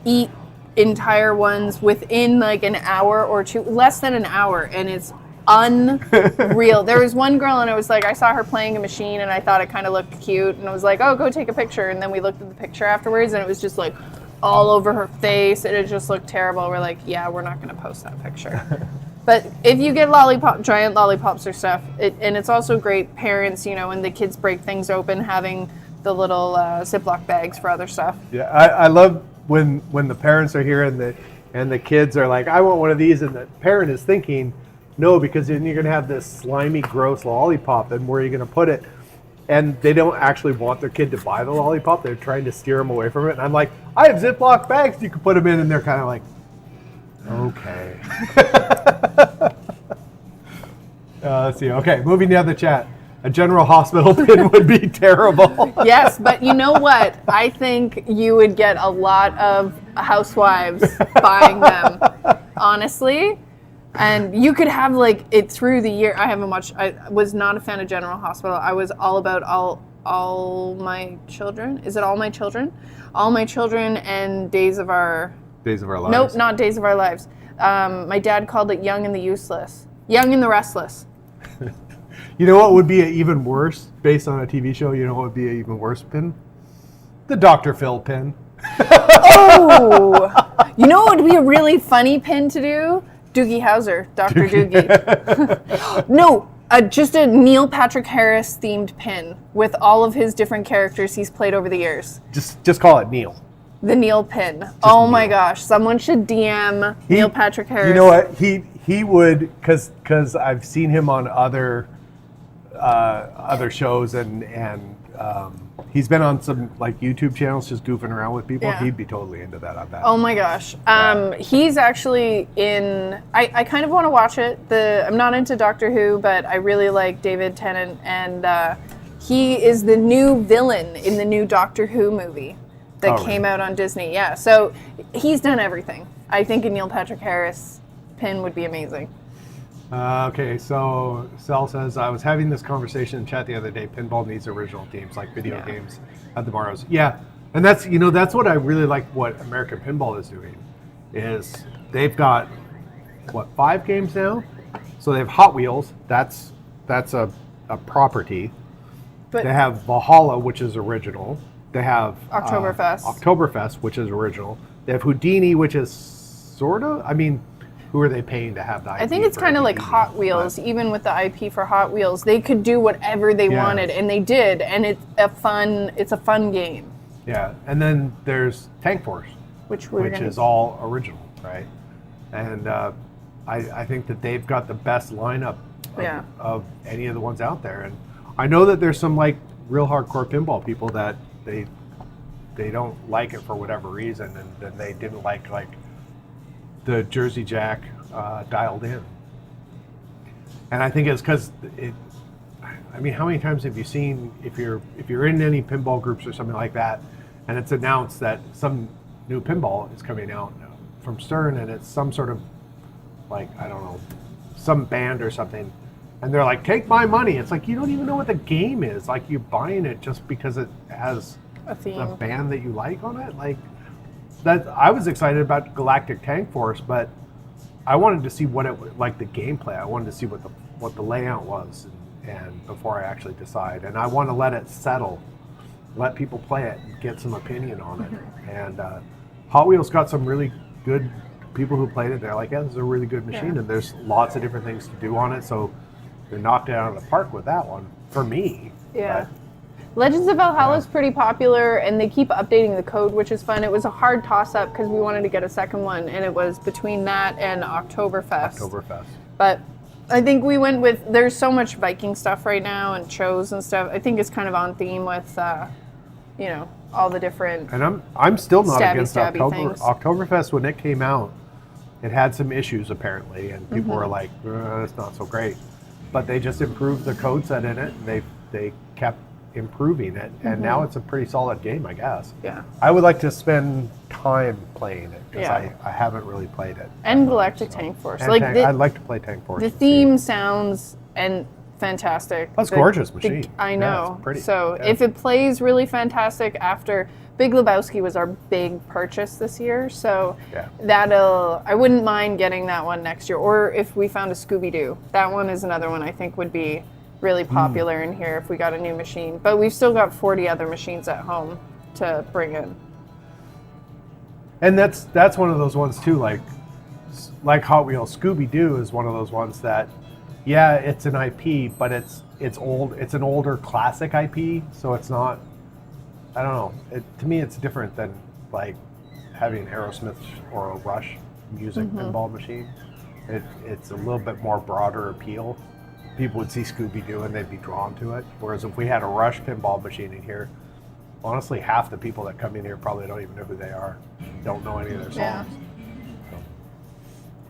eat entire ones within like an hour or two, less than an hour, and it's unreal. There was one girl, and I was like, I saw her playing a machine, and I thought it kind of looked cute, and I was like, oh, go take a picture. And then we looked at the picture afterwards, and it was just like all over her face, and it just looked terrible. We're like, yeah, we're not going to post that picture. But if you get giant lollipops or stuff, and it's also great, parents, you know, when the kids break things open, having the little Ziploc bags for other stuff. Yeah, I love when the parents are here and the kids are like, I want one of these, and the parent is thinking, no, because then you're going to have this slimy, gross lollipop, and where are you going to put it? And they don't actually want their kid to buy the lollipop. They're trying to steer them away from it. And I'm like, I have Ziploc bags you can put them in, and they're kind of like, okay. Let's see. Okay, moving down the chat. A General Hospital pin would be terrible. Yes, but you know what? I think you would get a lot of housewives buying them, honestly. And you could have like it through the year. I was not a fan of General Hospital. I was all about all my children. Is it All My Children? All My Children and Days of Our Lives. Nope, not Days of Our Lives. My dad called it Young and the Useless. Young and the Restless. You know what would be even worse based on a TV show? You know what would be an even worse pin? The Dr. Phil pin. Oh! You know what would be a really funny pin to do? Doogie Howser, Dr. Doogie. No, just a Neil Patrick Harris themed pin with all of his different characters he's played over the years. Just call it Neil. The Neil pin. My gosh, someone should DM Neil Patrick Harris. You know what? He would, because I've seen him on other shows and he's been on some like YouTube channels just goofing around with people. Yeah. He'd be totally into that, I bet. Oh my gosh. He's actually in, I kind of want to watch it. I'm not into Doctor Who, but I really like David Tennant, and he is the new villain in the new Doctor Who movie that came out on Disney. Yeah, so he's done everything. I think a Neil Patrick Harris pin would be amazing. Okay, so Sal says, I was having this conversation in chat the other day. Pinball needs original themes like video games at the Morrows. Yeah, And that's what I really like. What American Pinball is doing is they've got 5 games now. So they have Hot Wheels. That's a property. But They have Valhalla, which is original. They have Oktoberfest. which is original. They have Houdini, which is sort of. I mean, who are they paying to have the IP? I think it's for kind of like Houdini? Hot Wheels. But- Even with the IP for Hot Wheels, they could do whatever they Yeah. wanted, and they did. And it's a fun game, Yeah, and then there's Tank Force, which is all original, right? And I think that they've got the best lineup of any of the ones out there. And I know that there's some like real hardcore pinball people that they don't like it for whatever reason, and then they didn't like the Jersey Jack dialed in. And I think it's because it. I mean, how many times have you seen if you're in any pinball groups or something like that, and it's announced that some new pinball is coming out from Stern, and it's some sort of like, I don't know, some band or something, and they're like, take my money. It's like, you don't even know what the game is. Like, you're buying it just because it has a theme, a band that you like on it. Like that, I was excited about Galactic Tank Force, but I wanted to see what it like the gameplay. I wanted to see what the layout was, and before I actually decide. And I want to let it settle, let people play it, and get some opinion on it. And Hot Wheels got some really good people who played it. They're like, yeah, this is a really good machine, and there's lots of different things to do on it. So they knocked it out of the park with that one for me. Yeah. Legends of Valhalla is pretty popular, and they keep updating the code, which is fun. It was a hard toss-up because we wanted to get a second one, and it was between that and Oktoberfest. But I think we went with, there's so much Viking stuff right now and shows and stuff. I think it's kind of on theme with, all the different. And I'm still not against stabby things. Oktoberfest. When it came out, it had some issues apparently, and people were like, it's not so great. But they just improved the code set in it, and they kept improving it, and now it's a pretty solid game, I guess. Yeah. I would like to spend time playing it because Yeah. I haven't really played it. And Galactic Tank Force. And Like I'd like to play Tank Force. the and see. theme sounds and fantastic. That's gorgeous machine. I Yeah, know. it's pretty. So Yeah. if it plays really fantastic after Big Lebowski was our big purchase this year, so Yeah. I wouldn't mind getting that one next year. Or if we found a Scooby-Doo, that one is another one I think would be really popular in here if we got a new machine. But we've still got 40 other machines at home to bring in. And that's one of those ones too, like Hot Wheels. Scooby-Doo is one of those ones that, yeah, it's an IP, but it's old. It's an older classic IP, so it's not. I don't know. To me, it's different than like having Aerosmith or a Rush music pinball machine. It's a little bit more broader appeal. People would see Scooby-Doo and they'd be drawn to it. Whereas if we had a Rush pinball machine in here, honestly, half the people that come in here probably don't even know who they are, don't know any of their Yeah.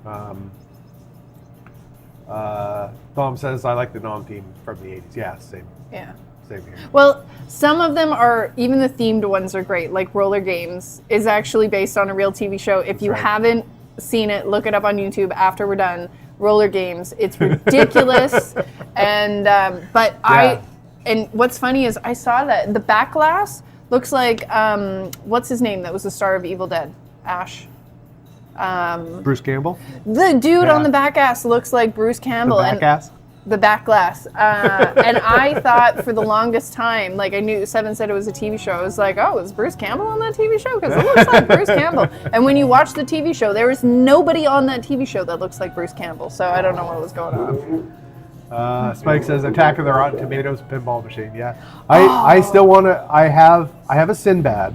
songs. Tom says, I like the Nom theme from the 80s. Yeah, same Yeah. here. Well, some of them are, even the themed ones are great. Like Roller Games is actually based on a real TV show. If you right. haven't seen it, look it up on YouTube after we're done. Roller Games. It's ridiculous. And and what's funny is I saw that the back glass looks like what's his name that was the star of Evil Dead? Ash. Bruce Campbell? The dude Yeah. on the back ass looks like Bruce Campbell. The back ass? The back glass. And I thought for the longest time, like I knew Seven said it was a TV show. I was like, oh, is Bruce Campbell on that TV show? Because it looks like Bruce Campbell. And when you watch the TV show, there is nobody on that TV show that looks like Bruce Campbell. So I don't know what was going on. Spike says, Attack of the Rotten Tomatoes pinball machine. Yeah. I still want to, I have a Sinbad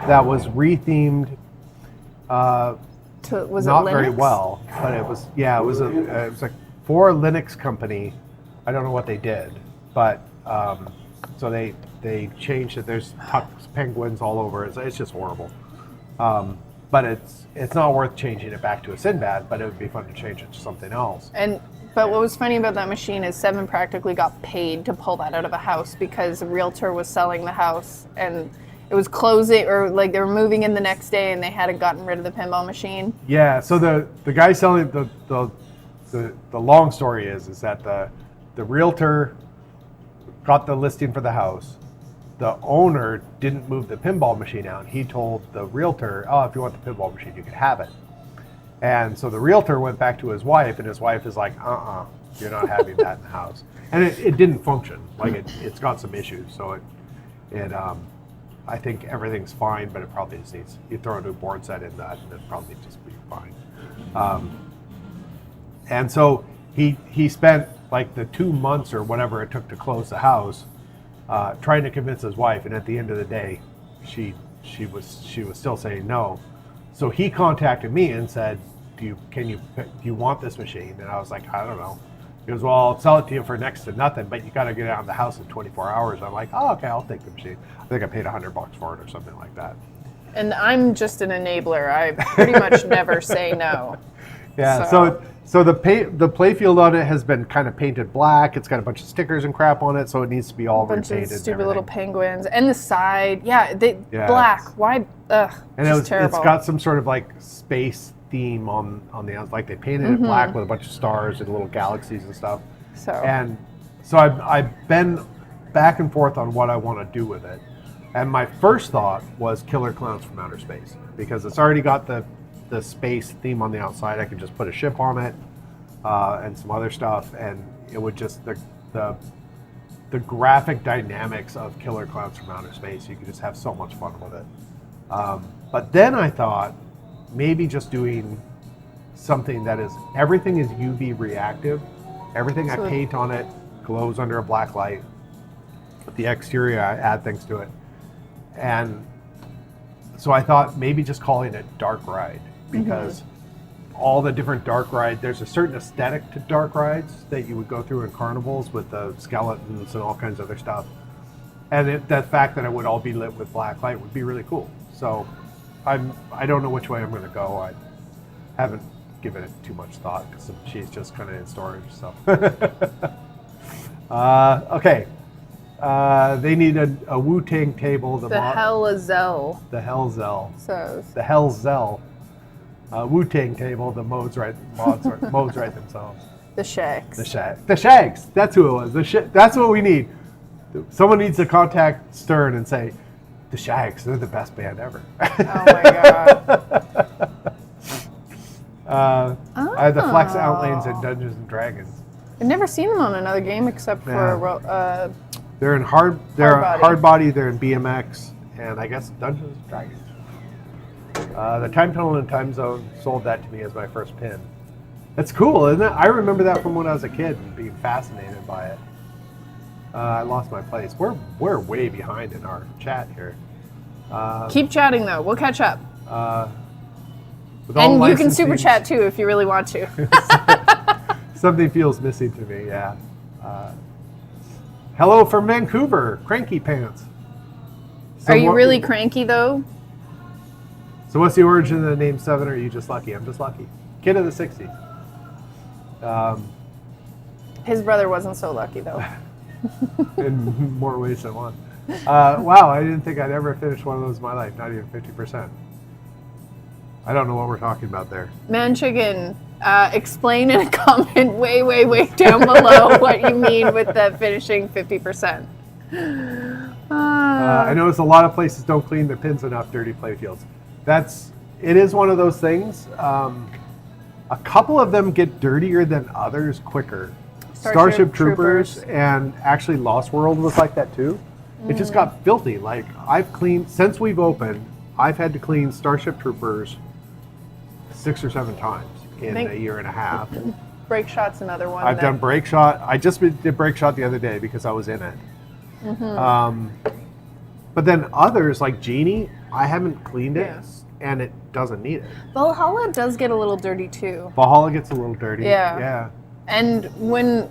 that was rethemed Was not it Linux? very well, but it was like for a Linux company. I don't know what they did, but so they changed it. There's Tux penguins all over. It's just horrible. But it's not worth changing it back to a Sinbad. But it would be fun to change it to something else. But what was funny about that machine is Seven practically got paid to pull that out of a house because a realtor was selling the house and it was closing, or like they were moving in the next day and they hadn't gotten rid of the pinball machine. Yeah. So the guy selling the long story is that the realtor got the listing for the house. the owner didn't move the pinball machine out. He told the realtor, "Oh, if you want the pinball machine, you can have it." And so the realtor went back to his wife, and his wife is like, you're not having that in the house. And it didn't function. Like it's got some issues. So I think everything's fine, but it probably just needs, you throw a new board set in that, and it'd probably just be fine. And so he spent like the 2 months or whatever it took to close the house, trying to convince his wife. And at the end of the day, she was still saying no. So he contacted me and said, do you want this machine? And I was like, I don't know. He goes, well, I'll sell it to you for next to nothing, but you got to get it out of the house in 24 hours. I'm like, oh, okay, I'll take the machine. I think I paid $100 for it or something like that. And I'm just an enabler. I pretty much never say no. Yeah. So the playfield on it has been kind of painted black. It's got a bunch of stickers and crap on it, so it needs to be all repainted. A bunch of stupid little penguins, and the side, black. Why? Ugh. And it's terrible. It's got some sort of like space theme on the outside. Like they painted it black with a bunch of stars and little galaxies and stuff. So I've been back and forth on what I want to do with it. And my first thought was Killer Clowns from Outer Space, because it's already got the space theme on the outside. I could just put a ship on it and some other stuff, and it would just the graphic dynamics of Killer Clowns from Outer Space. You could just have so much fun with it. But then I thought maybe just doing something that is, everything is UV reactive. Everything I paint on it glows under a black light. The exterior, I add things to it. And so I thought maybe just calling it Dark Ride, because all the different dark rides, there's a certain aesthetic to dark rides that you would go through in carnivals with the skeletons and all kinds of other stuff. And the fact that it would all be lit with black light would be really cool. So I don't know which way I'm going to go. I haven't given it too much thought because she's just kind of in storage. So okay. They need a Wu-Tang table. The Hell-Zell. The Hell-Zell. So the Hell-Zell. Wu-Tang table. The modes write themselves. The Shags. The Shags. That's who it was. That's what we need. Someone needs to contact Stern and say, the Shags, they're the best band ever. Oh my god. I have the Flex Outlanes in Dungeons and Dragons. I've never seen them on another game except for they're in hard body, they're in BMX, and I guess Dungeons and Dragons. The Time Tunnel and Time Zone sold that to me as my first pin. It's cool, isn't it? I remember that from when I was a kid and being fascinated by it. I lost my place. We're way behind in our chat here. Keep chatting though. We'll catch up. And you can super chat too if you really want to. Something feels missing to me. Yeah. Hello from Vancouver, Cranky Pants. Are you really cranky though? So what's the origin of the name 7? Or are you just lucky? I'm just lucky. Kid of the 60s. His brother wasn't so lucky though. In more ways than one. Wow, I didn't think I'd ever finish one of those in my life, not even 50%. I don't know what we're talking about there. Man Chicken, explain in a comment way down below what you mean with the finishing 50%. I notice a lot of places don't clean their pins enough, dirty playfields. It is one of those things. A couple of them get dirtier than others quicker. Starship Troopers and actually Lost World was like that too. It just got filthy. Like I've cleaned, since we've opened, I've had to clean Starship Troopers 6 or 7 times in a year and a half. Break Shot's another one. I've done Break Shot. I just did Break Shot the other day because I was in it. But then others like Genie, I haven't cleaned it and it doesn't need it. Valhalla does get a little dirty too. Valhalla gets a little dirty. Yeah. And when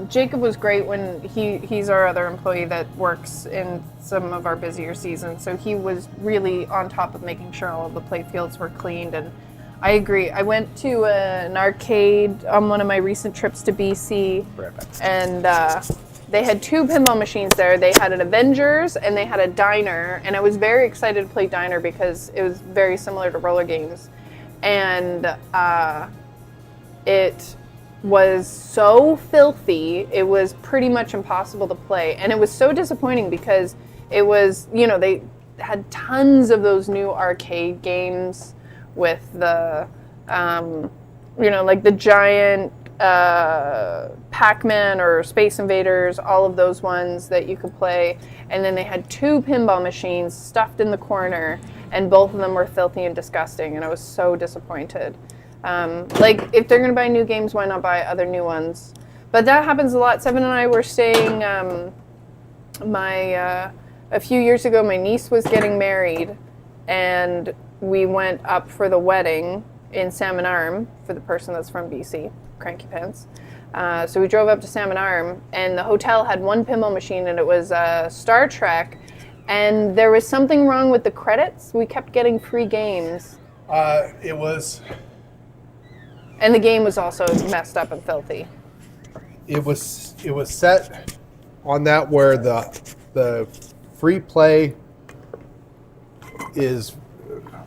Jacob was great when he's our other employee that works in some of our busier seasons, so he was really on top of making sure all of the play fields were cleaned. And I agree. I went to an arcade on one of my recent trips to BC, and they had 2 pinball machines there. They had an Avengers and they had a Diner, and I was very excited to play Diner because it was very similar to roller games, and it was so filthy, it was pretty much impossible to play. And it was so disappointing because it was, they had tons of those new arcade games with the, like the giant Pac-Man or Space Invaders, all of those ones that you could play. And then they had 2 pinball machines stuffed in the corner, and both of them were filthy and disgusting, and I was so disappointed. If they're going to buy new games, why not buy other new ones? But that happens a lot. Seven and I were staying, a few years ago, my niece was getting married, and we went up for the wedding in Salmon Arm for the person that's from BC, Cranky Pants. So we drove up to Salmon Arm, and the hotel had 1 pinball machine, and it was Star Trek, and there was something wrong with the credits. We kept getting free games. It was And the game was also messed up and filthy. it was set on that where the free play is,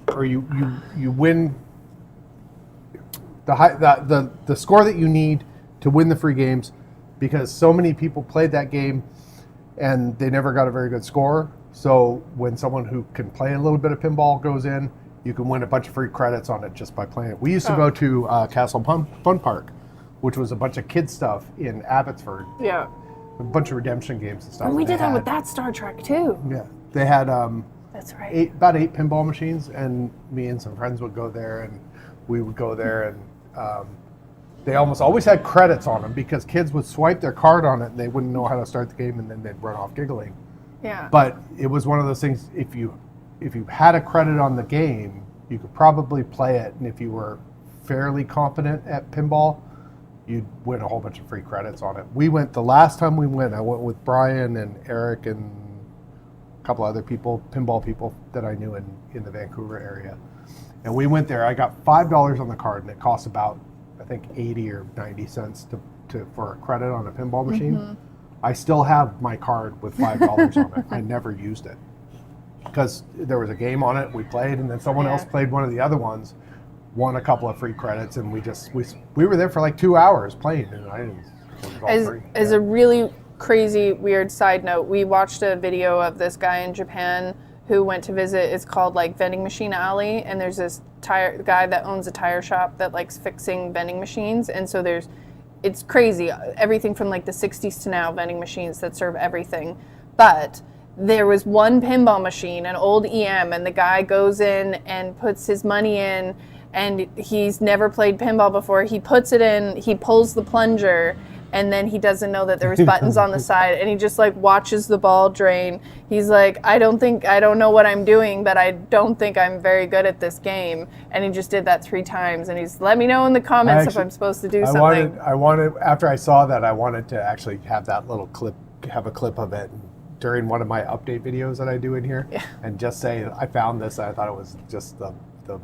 or you win the score that you need to win the free games, because so many people played that game and they never got a very good score. So when someone who can play a little bit of pinball goes in, you can win a bunch of free credits on it just by playing it. We used to go to Castle Fun Park, which was a bunch of kid stuff in Abbotsford. Yeah. A bunch of redemption games and stuff. And we They did that had- with that Star Trek too. Yeah, they had That's right. about 8 pinball machines, and me and some friends would go there, and we would go there, and they almost always had credits on them because kids would swipe their card on it and they wouldn't know how to start the game, and then they'd run off giggling. Yeah. But it was one of those things, if you had a credit on the game, you could probably play it, and if you were fairly competent at pinball, you'd win a whole bunch of free credits on it. The last time we went, I went with Brian and Eric and a couple other people, pinball people that I knew in the Vancouver area. And we went there. I got $5 on the card, and it cost about, I think, 80 or 90 cents for a credit on a pinball machine. Mm-hmm. I still have my card with $5 on it. I never used it because there was a game on it. We played, and then someone else played one of the other ones, won a couple of free credits, and we were there for like 2 hours playing, and I didn't. It was all free. As a really crazy, weird side note, we watched a video of this guy in Japan who went to visit. It's called like Vending Machine Alley, and there's this guy that owns a tire shop that likes fixing vending machines, and so it's crazy, everything from like the 60s to now, vending machines that serve everything. But there was one pinball machine, an old EM, and the guy goes in and puts his money in, and he's never played pinball before. He puts it in, he pulls the plunger, and then he doesn't know that there was buttons on the side, and he just like watches the ball drain. He's like, I don't know what I'm doing, but I don't think I'm very good at this game. And he just did that 3 times, and he's let me know in the comments if I'm supposed to do something. I wanted after I saw that, I wanted to actually have that little clip, have a clip of it during one of my update videos that I do in here, and just say I found this. I thought it was just the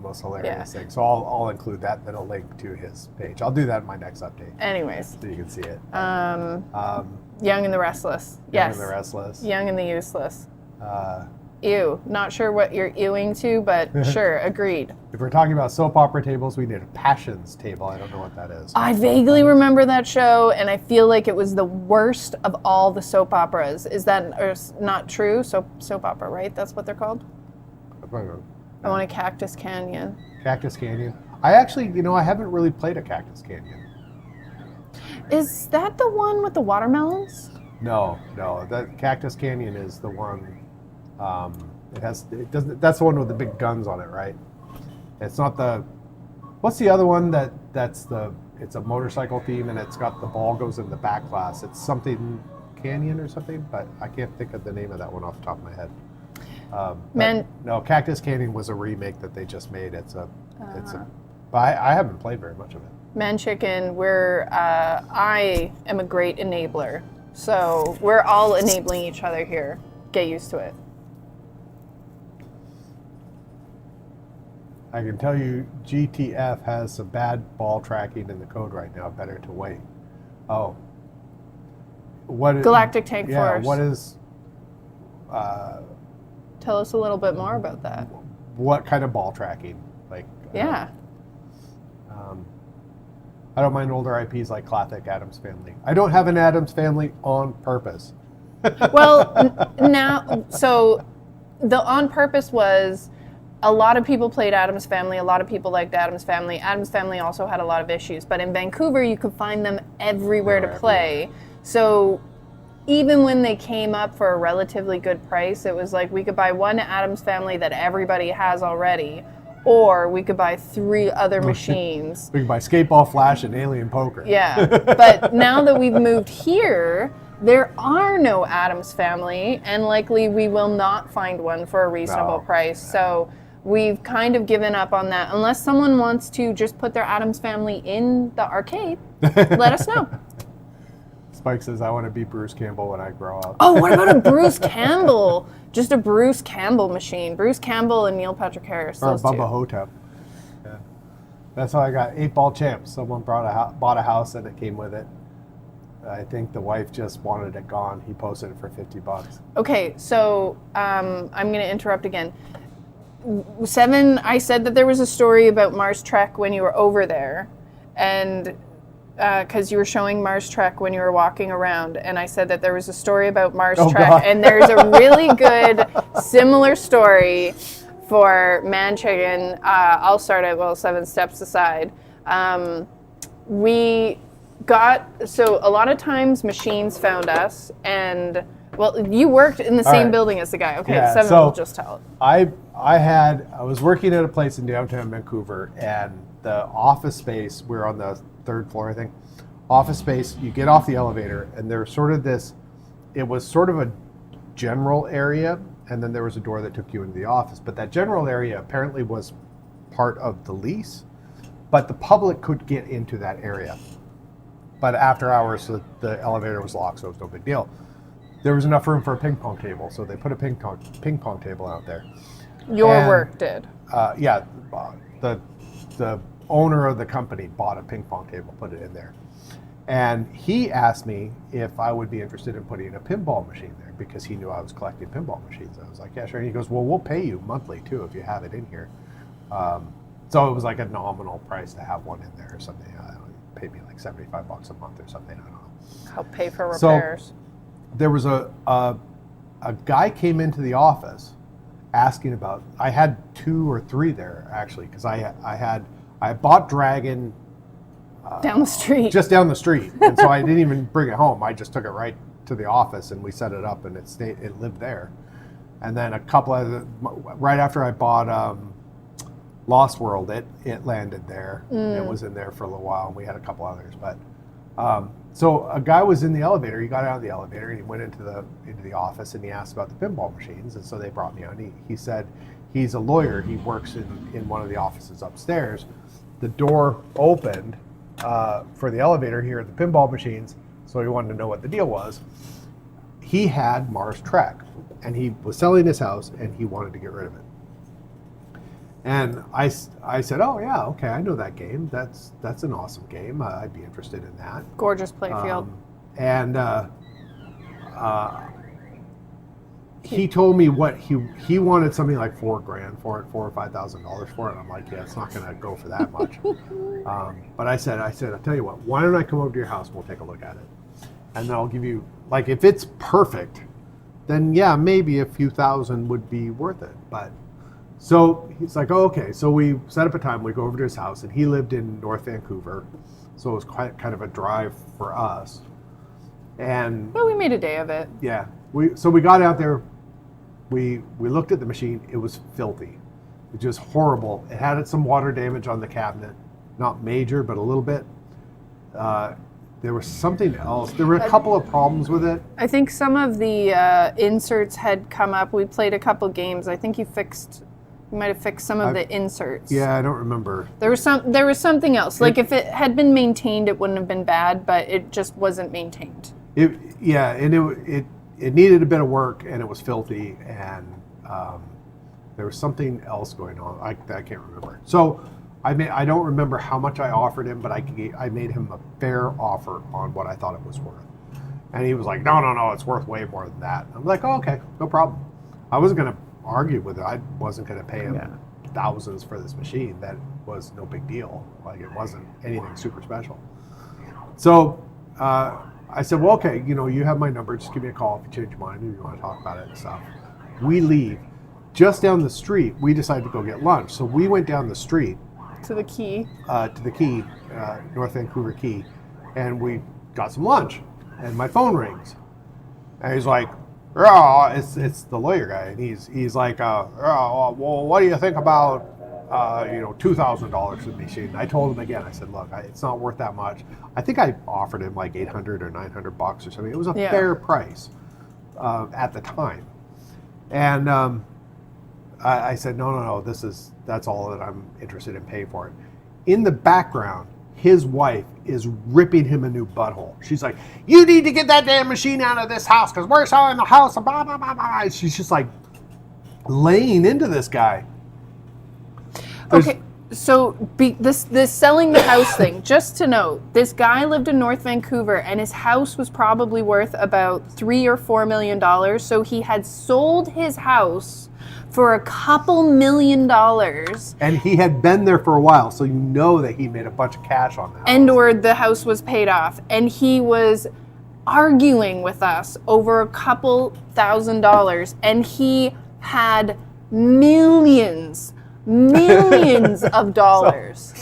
most hilarious thing. So I'll include that, then a link to his page. I'll do that in my next update. Anyways. So you can see it. Young and the Restless. Young Yes. and the Restless. Young and the Useless. Uh, Ew. Not sure what you're ewing to, but sure, agreed. If we're talking about soap opera tables, we need a Passions table. I don't know what that is. I vaguely remember that show, and I feel like it was the worst of all the soap operas. Is that not true? Soap opera, right? That's what they're called? I want a Cactus Canyon. Cactus Canyon. I actually, I haven't really played a Cactus Canyon. Is that the one with the watermelons? No. That Cactus Canyon is the one. That's the one with the big guns on it, right? It's not the. What's the other one it's a motorcycle theme, and it's got the ball goes in the back glass. It's something Canyon or something, but I can't think of the name of that one off the top of my head. No, Cactus Canyon was a remake that they just made. But I haven't played very much of it. Man Chicken, I am a great enabler. So we're all enabling each other here. Get used to it. I can tell you GTF has some bad ball tracking in the code right now. Better to wait. Oh. Galactic Tank Force. Yeah, what is... Tell us a little bit more about that. What kind of ball tracking? I don't mind older IPs like classic Adams Family. I don't have an Adams Family on purpose. Well, now, so the on purpose was a lot of people played Adams Family. A lot of people liked Adams Family. Adams Family also had a lot of issues, but in Vancouver, you could find them everywhere to play. So even when they came up for a relatively good price, it was like we could buy one Adams Family that everybody has already, or we could buy 3 other machines. We can buy Skateball Flash and Alien Poker. Yeah, but now that we've moved here, there are no Adams Family, and likely we will not find one for a reasonable price. So we've kind of given up on that. Unless someone wants to just put their Adams Family in the arcade, let us know. Spike says, I want to be Bruce Campbell when I grow up. Oh, what about a Bruce Campbell? Just a Bruce Campbell machine. Bruce Campbell and Neil Patrick Harris. Or a Those Bubba two. Hotep. Yeah. That's how I got 8-Ball Champs. Someone bought a house and it came with it. I think the wife just wanted it gone. He posted it for $50. Okay, so I'm going to interrupt again. 7, I said that there was a story about Mars Trek when you were over there, and because you were showing Mars Trek when you were walking around, and I said that there was a story about Mars Trek, God. and there's a really good similar story for Manchigan. I'll start at, 7 steps aside. We got, so a lot of times machines found us, and you worked in the same building as the guy. Okay, Yeah, 7 so will just tell it. I was working at a place in downtown Vancouver, and the office space, we're on the 3rd floor, I think. Office space, you get off the elevator, and there's sort of this, it was sort of a general area, and then there was a door that took you into the office. But that general area apparently was part of the lease, but the public could get into that area. But after hours, the elevator was locked, so it was no big deal. There was enough room for a ping pong table, so they put a ping pong table out there. Your work did. Yeah, the owner of the company bought a ping pong table, put it in there. And he asked me if I would be interested in putting a pinball machine there because he knew I was collecting pinball machines. I was like, yeah, sure. And he goes, well, we'll pay you monthly too if you have it in here. So it was like a nominal price to have one in there or something. It paid me like $75 a month or something. I don't know. Help pay for repairs. So there was a guy came into the office asking about, I had 2 or 3 there actually, because I bought Dragon Down the street. just down the street, and so I didn't even bring it home. I just took it right to the office and we set it up, and it lived there. And then a couple of right after I bought Lost World, it landed there. It was in there for a little while, and we had a couple others. But so a guy was in the elevator. He got out of the elevator and he went into the office and he asked about the pinball machines, and so they brought me on. He said he's a lawyer. He works in one of the offices upstairs. The door opened for the elevator here at the pinball machines, so he wanted to know what the deal was. He had Mars Trek, and he was selling his house, and he wanted to get rid of it. And I said, oh yeah, okay, I know that game. That's an awesome game. I'd be interested in that. Gorgeous playfield. He told me what he wanted, something like $4,000 for it, $4,000 or $5,000 for it. I'm like, yeah, it's not going to go for that much. But I said, I'll tell you what, why don't I come over to your house and we'll take a look at it, and then I'll give you, like, if it's perfect, then yeah, maybe a few thousand would be worth it. But so he's like, oh, okay. So we set up a time. We go over to his house, and he lived in North Vancouver, so it was quite kind of a drive for us. And Well, we made a day of it. yeah, we got out there. We looked at the machine. It was filthy. It was just horrible. It had some water damage on the cabinet, not major, but a little bit. There was something else. There were a couple of problems with it. I think some of the inserts had come up. We played a couple games. I think you might have fixed some of the inserts. Yeah, I don't remember. There was something else. Like if it had been maintained, it wouldn't have been bad, but it just wasn't maintained. It needed a bit of work, and it was filthy, and there was something else going on. I can't remember. So I don't remember how much I offered him, but I made him a fair offer on what I thought it was worth. And he was like, no, it's worth way more than that. I'm like, oh, okay, no problem. I wasn't going to argue with it. I wasn't going to pay him thousands for this machine that was no big deal. Like it wasn't anything super special. So I said, well, okay, you have my number. Just give me a call if you change your mind or you want to talk about it and stuff. We leave. Just down the street, we decided to go get lunch. So we went down the street To the Key. North Vancouver Key, and we got some lunch. And my phone rings, and he's like, "Oh, it's the lawyer guy," and he's like, "Oh, well, what do you think about $2,000 for the machine?" And I told him again. I said, "Look, it's not worth that much." I think I offered him like $800 or $900 or something. It was a fair price at the time, and I said, "No, that's all that I'm interested in paying for it." In the background, his wife is ripping him a new butthole. She's like, "You need to get that damn machine out of this house because we're selling the house." And blah, blah, blah, blah. She's just like laying into this guy. Okay, so this selling the house thing, just to note, this guy lived in North Vancouver and his house was probably worth about $3 or $4 million. So he had sold his house for a couple $1 million. And he had been there for a while, so you know that he made a bunch of cash on that. And or the house was paid off. And he was arguing with us over a couple $1,000. And he had millions of dollars.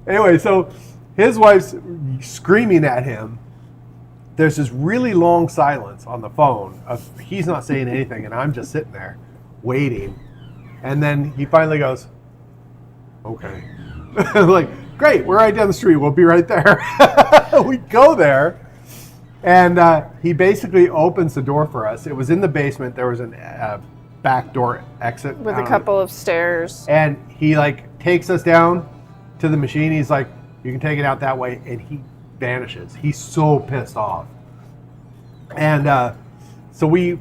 Anyway, so his wife's screaming at him. There's this really long silence on the phone of he's not saying anything, and I'm just sitting there waiting. And then he finally goes, "Okay." Like, "Great, we're right down the street. We'll be right there." We go there, and he basically opens the door for us. It was in the basement. There was an back door exit With a couple of stairs. and he takes us down to the machine. He's like, "You can take it out that way," and he vanishes. He's so pissed off. And so we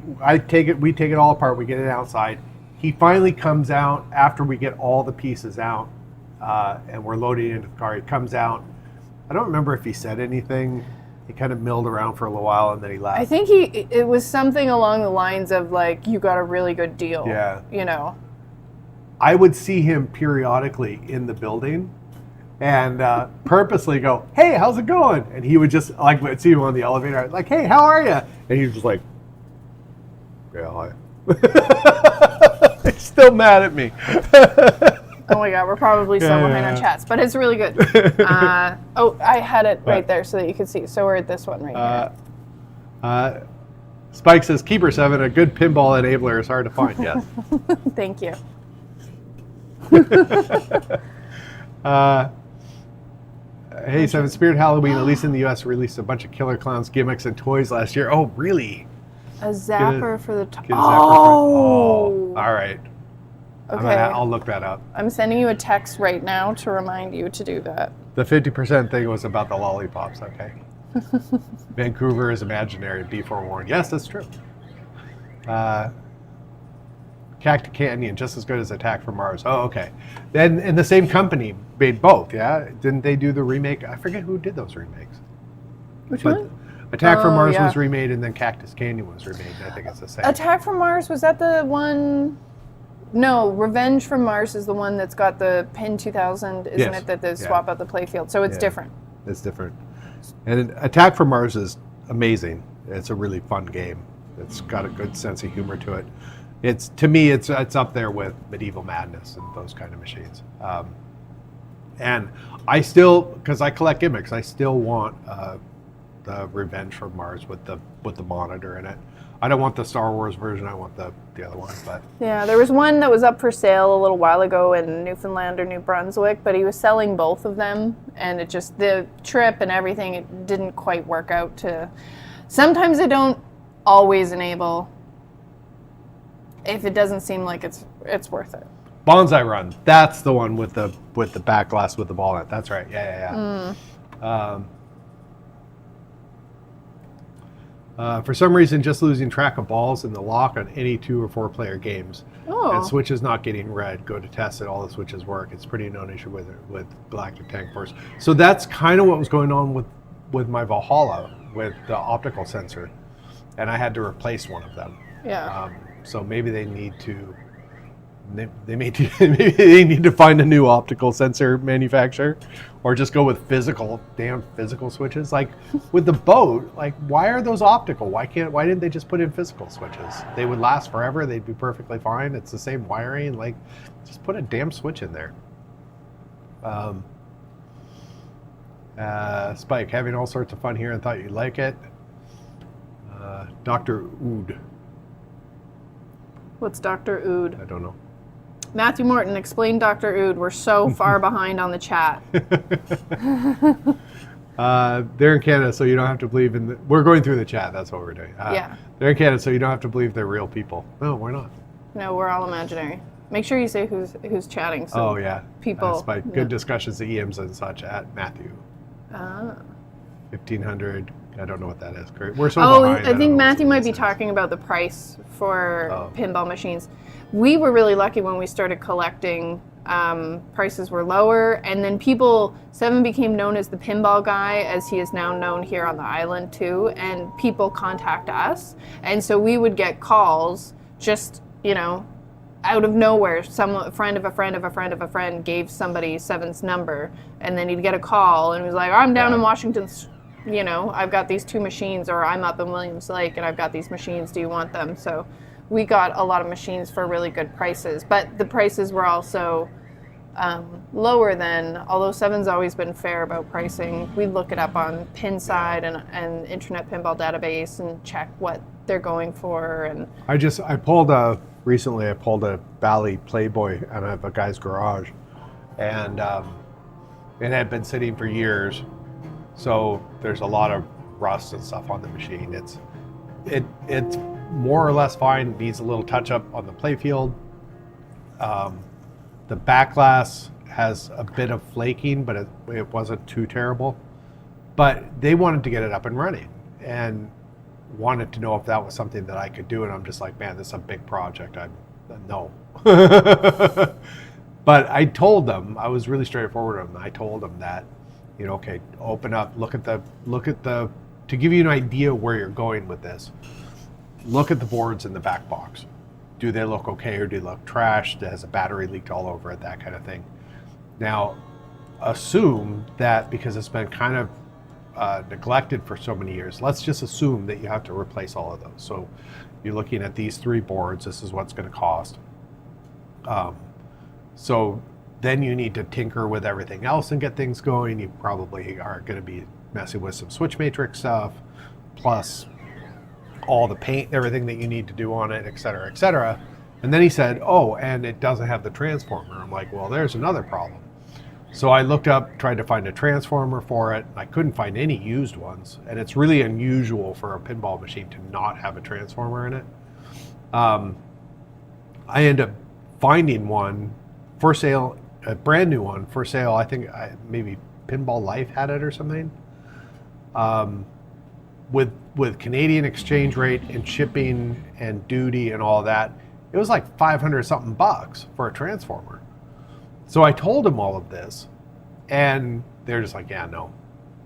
take it all apart. We get it outside. He finally comes out after we get all the pieces out, and we're loading into the car. He comes out. I don't remember if he said anything. He kind of milled around for a little while, and then he left. I think it was something along the lines of like, "You got a really good deal." Yeah. I would see him periodically in the building and purposely go, "Hey, how's it going?" And he would just I'd see him on the elevator, like, "Hey, how are you?" And he was just like, "Yeah, hi." He's still mad at me. Oh my God, we're probably still behind on chats, but it's really good. I had it right there so that you could see. So we're at this one right here. Spike says, "Keeper 7, a good pinball enabler is hard to find." Yes. Thank you. Hey, 7, Spirit Halloween, at least in the US, released a bunch of Killer Clowns gimmicks and toys last year. Oh, really? A zapper for the top. Get a zapper all right. Okay. I'll look that up. I'm sending you a text right now to remind you to do that. The 50% thing was about the lollipops, okay. Vancouver is imaginary, be forewarned. Yes, that's true. Cactus Canyon, just as good as Attack from Mars. Oh, okay. Then, and the same company made both, yeah? Didn't they do the remake? I forget who did those remakes. Which one? Attack from Mars yeah. was remade, and then Cactus Canyon was remade. I think it's the same. Attack from Mars, was that the one? No, Revenge from Mars is the one that's got the Pin 2000, isn't Yes. it? That they swap out the playfield. So it's different. It's different. And Attack from Mars is amazing. It's a really fun game. It's got a good sense of humor to it. To me, it's up there with Medieval Madness and those kind of machines. And I still, because I collect gimmicks, I still want the Revenge from Mars with the monitor in it. I don't want the Star Wars version. I want the other one. But Yeah, there was one that was up for sale a little while ago in Newfoundland or New Brunswick, but he was selling both of them, and it just, the trip and everything, it didn't quite work out to. Sometimes they don't always enable if it doesn't seem like it's worth it. Bonsai Run, that's the one with the back glass with the ball in it. That's right. Yeah. For some reason, just losing track of balls in the lock on any 2 or 4 player games. Oh. And switches not getting read. Go to test it. All the switches work. It's pretty known issue with Galactic Tank Force. So that's kind of what was going on with my Valhalla with the optical sensor, and I had to replace one of them. Yeah. So maybe they need to They may maybe they need to find a new optical sensor manufacturer, or just go with damn physical switches. Like with the boat, like why are those optical? Why didn't they just put in physical switches? They would last forever. They'd be perfectly fine. It's the same wiring. Like just put a damn switch in there. Spike, having all sorts of fun here and thought you'd like it. Dr. Ood. What's Dr. Ood? I don't know. Matthew Morton, explain Dr. Ood. We're so far behind on the chat. They're in Canada, so you don't have to believe in we're going through the chat. That's what we're doing. Yeah. They're in Canada, so you don't have to believe they're real people. No, we're not. No, we're all imaginary. Make sure you say who's chatting. So Oh, yeah. people. Spike. Good discussions at EMs and such at Matthew. 1500. I don't know what that is. Great. We're so behind. I think Matthew might be is. talking about the price for pinball machines. We were really lucky when we started collecting. Prices were lower, and then Seven became known as the pinball guy, as he is now known here on the island too, and people contact us, and so we would get calls just, out of nowhere. A friend of a friend of a friend of a friend gave somebody Seven's number, and then he'd get a call and he was like, I'm down in Washington, I've got these 2 machines, or I'm up in Williams Lake and I've got these machines, do you want them? So we got a lot of machines for really good prices, but the prices were also lower than, although Seven's always been fair about pricing, we look it up on Pinside and Internet Pinball Database and check what they're going for. And I pulled a Bally Playboy out of a guy's garage, and it had been sitting for years, so there's a lot of rust and stuff on the machine. It's more or less fine. Needs a little touch up on the playfield. The back glass has a bit of flaking, but it wasn't too terrible. But they wanted to get it up and running and wanted to know if that was something that I could do. And I'm just like, man, this is a big project. No. But I told them, I was really straightforward with them. I told them that, okay, open up, look at the, to give you an idea where you're going with this. Look at the boards in the back box. Do they look okay, or do they look trashed? Has a battery leaked all over it, that kind of thing. Now, assume that because it's been kind of neglected for so many years, let's just assume that you have to replace all of those. So you're looking at these 3 boards, this is what's going to cost. So then you need to tinker with everything else and get things going. You probably are going to be messing with some switch matrix stuff, plus all the paint, everything that you need to do on it, et cetera, et cetera. And then he said, oh, and it doesn't have the transformer. I'm like, well, there's another problem. So I looked up, tried to find a transformer for it. I couldn't find any used ones. And it's really unusual for a pinball machine to not have a transformer in it. I ended up finding one for sale, a brand new one for sale. I think maybe Pinball Life had it or something. With Canadian exchange rate and shipping and duty and all that, it was like 500 something bucks for a transformer. So I told them all of this, and they're just like, yeah, no.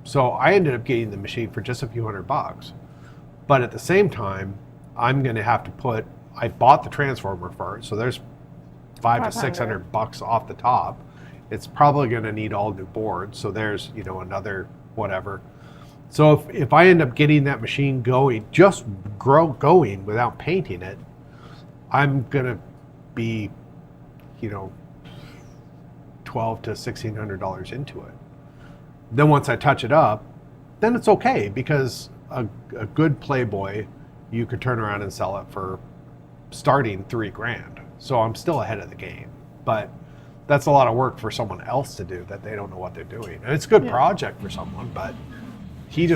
So I ended up getting the machine for just a few $100. But at the same time, I'm going to have to I bought the transformer for it, so there's $500 to $600 off the top. It's probably going to need all new boards, so there's another whatever. So if I end up getting that machine going, going without painting it, I'm gonna be, $1,200 to $1,600 into it. Then once I touch it up, then it's okay, because a good Playboy, you could turn around and sell it for starting $3,000. So I'm still ahead of the game, but that's a lot of work for someone else to do that they don't know what they're doing. And it's a good project for someone, but he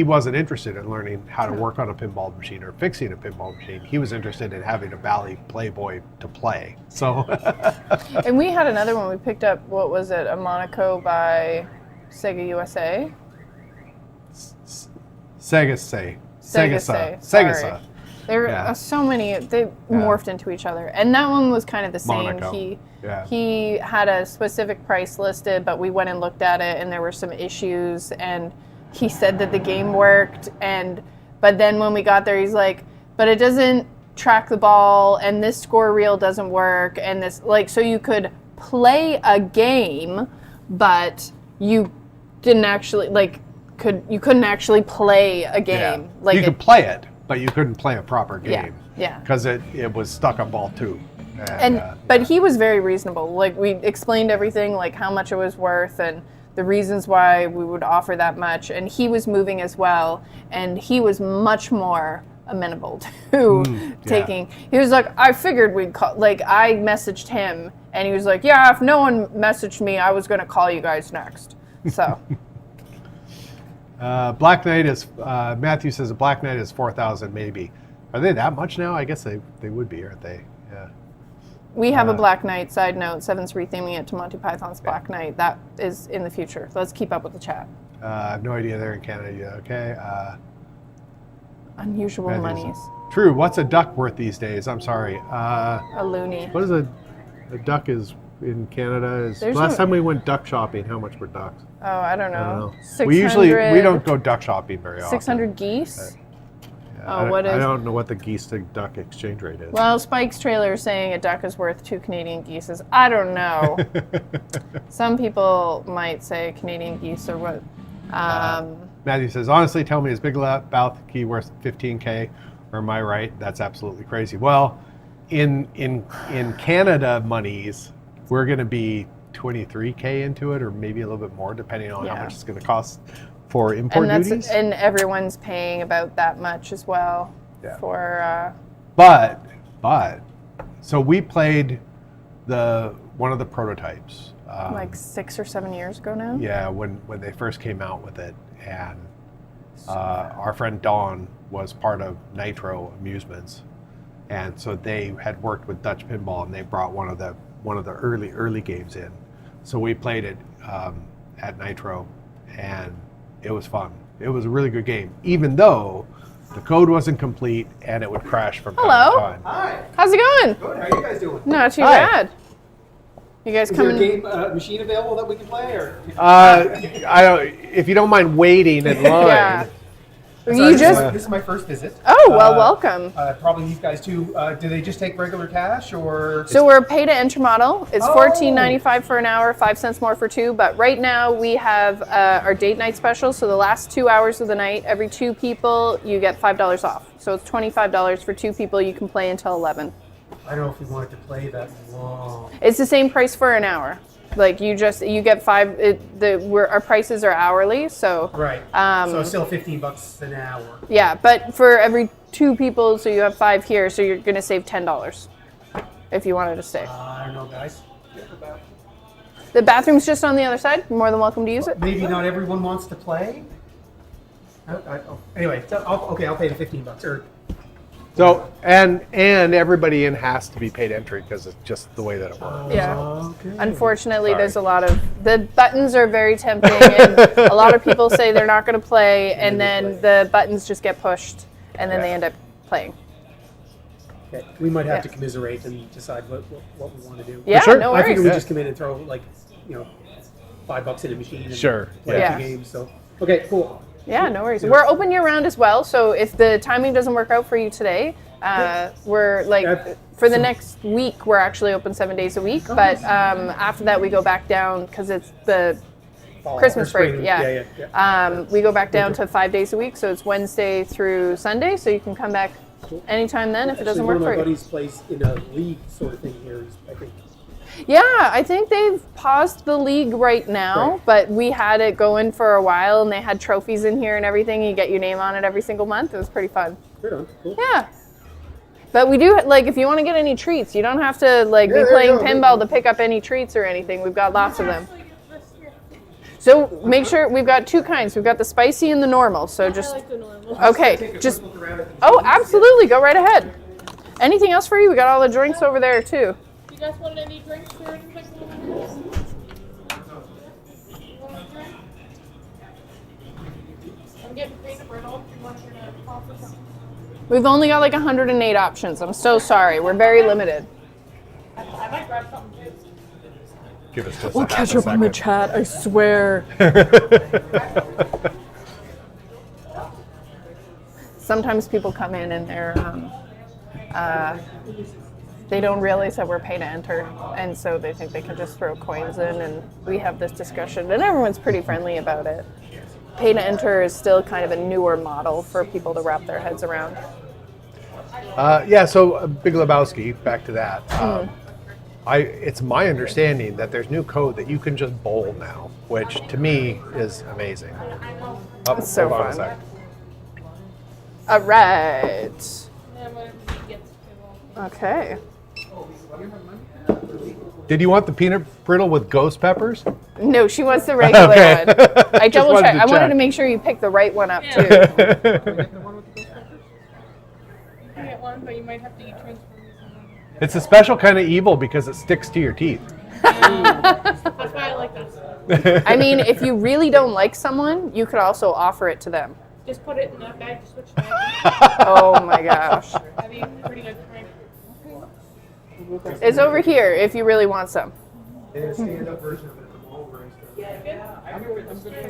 wasn't interested in learning how to work on a pinball machine or fixing a pinball machine. He was interested in having a Bally Playboy to play. So, and we had another one. We picked up, what was it, a Monaco by Sega USA? Segasa. There are so many. They morphed into each other, and that one was kind of the same. Monaco. He had a specific price listed, but we went and looked at it, and there were some issues, and he said that the game worked, but then when we got there, he's like, but it doesn't track the ball and this score reel doesn't work and this, like, so you could play a game, but you didn't actually, like, you couldn't actually play a game. Yeah. Like you could play it, but you couldn't play a proper game. Yeah. Because it was stuck on ball 2. But he was very reasonable. Like, we explained everything, like how much it was worth and the reasons why we would offer that much. And he was moving as well, and he was much more amenable to taking. He was like, I figured we'd call. Like, I messaged him, and he was like, yeah, if no one messaged me, I was going to call you guys next. So. Black Knight is, Matthew says a Black Knight is 4,000 maybe. Are they that much now? I guess they would be, aren't they? Yeah. We have a Black Knight, side note, 7's retheming it to Monty Python's Black Knight. That is in the future. Let's keep up with the chat. I have no idea they're in Canada yet. Okay. Unusual monies. True. What's a duck worth these days? I'm sorry. A loony. What is a duck is in Canada? There's Last time we went duck shopping, how much were ducks? Oh, I don't know. 600, We don't go duck shopping very often. 600 geese? I don't know what the geese to duck exchange rate is. Well, Spike's trailer is saying a duck is worth 2 Canadian geeses. I don't know. Some people might say Canadian geese or what. Matthew says, honestly, tell me, is Big Lebowski worth 15K? Or am I right? That's absolutely crazy. Well, in Canada monies, we're going to be 23K into it, or maybe a little bit more, depending on how much it's going to cost for import duties. And everyone's paying about that much as well. Yeah. For But so we played one of the prototypes. like 6 or 7 years ago now. Yeah, when they first came out with it, and our friend Dawn was part of Nitro Amusements, and so they had worked with Dutch Pinball, and they brought one of the early games in. So we played it at Nitro, and it was fun. It was a really good game, even though the code wasn't complete and it would crash from time to time. Hi. How's it going? Good. How are you guys doing? Not too Hi. bad. You guys Is there a coming? game machine available that we can play, or? If you don't mind waiting in line. Yeah. Sorry, You just. this is my first visit. Oh, well, welcome. Probably these guys too. Do they just take regular cash, or? So we're a pay to enter model. It's Oh. $14.95 for an hour, 5 cents more for 2. But right now we have our date night special. So the last 2 hours of the night, every 2 people, you get $5 off. So it's $25 for 2 people. You can play until 11. I don't know if we wanted to play that long. It's the same price for an hour. Like you get 5. Our prices are hourly, so. Right. So it's still $15 an hour. Yeah, but for every 2 people, so you have 5 here, so you're gonna save $10 if you wanted to stay. I don't know, guys. The bathroom's just on the other side. You're more than welcome to use it. Maybe not everyone wants to play. Anyway, I'll pay the $15 or. So and everybody in has to be paid entry because it's just the way that it works. Yeah. Okay. Unfortunately, Sorry. there's a lot of the buttons are very tempting, and a lot of people say they're not going to play, and then the buttons just get pushed, and then they end up playing. Okay. We might have to commiserate and decide what we want to do. Yeah, sure. no I figure worries. we just come in and throw $5 in a machine and Sure. play Yeah. 2 games. So okay, cool. Yeah, no worries. We're open year round as well, so if the timing doesn't work out for you today, we're like for the next week we're actually open 7 days a week, but after that we go back down because it's the Fall Christmas or spring. break. Yeah. We go back down to 5 days a week, so it's Wednesday through Sunday, so you can come back anytime then if it doesn't work One for of my you. buddies plays in a league sort of thing here. I think. Yeah, I think they've paused the league right now, Right. but we had it going for a while, and they had trophies in here and everything. You get your name on it every single month. It was pretty fun. Right on. Cool. Yeah. But we do, like, if you want to get any treats, you don't have to, like, be there you playing go. pinball to pick up any treats or anything. We've got lots of them. So make sure, we've got 2 kinds. We've got the spicy and the normal, so just, okay, just, oh, absolutely, go right ahead. Anything else for you? We got all the drinks over there, too. You guys want any drinks or anything? I'm getting peanut bread off if you want to get a coffee or something. We've only got, like, 108 options. I'm so sorry. We're very limited. I might grab something too. Give us just We'll a half catch a up on the second. chat, I swear. Sometimes people come in and they're they don't realize that we're pay to enter, and so they think they can just throw coins in, and we have this discussion, and everyone's pretty friendly about it. Pay to enter is still kind of a newer model for people to wrap their heads around. So Big Lebowski, back to that. It's my understanding that there's new code that you can just bowl now, which to me is amazing. It's so hold on a fun. sec. All right. And when he gets to Okay. Did you want the peanut brittle with ghost peppers? No, she wants the regular Okay. one. I Just double wanted checked. to I wanted check. to make sure you picked the right one up too. you can get one, but you might have to eat transformers. It's a special kind of evil because it sticks to your teeth. That's why I like this. I mean, if you really don't like someone, you could also offer it to them. Just put it in that bag to switch back. Oh my gosh. That'd be pretty good time. It's over here if you really want some. Stand-up version of it at the mall where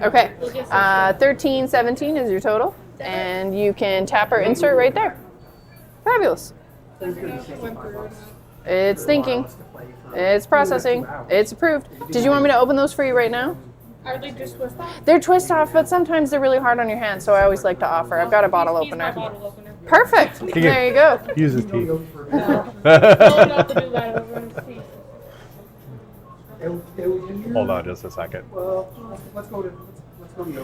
Okay. 1317 is your total. And you can tap or insert right there. Fabulous. It's thinking. It's processing. It's approved. Did you want me to open those for you right now? Are they just twist off? They're twist off, but sometimes they're really hard on your hands, so I always like to offer. I've got a bottle He's my opener. bottle opener. Perfect. There you go. Use his teeth. No, don't have to do that over his teeth. Hold on just a second. Well, let's go to Yogi's.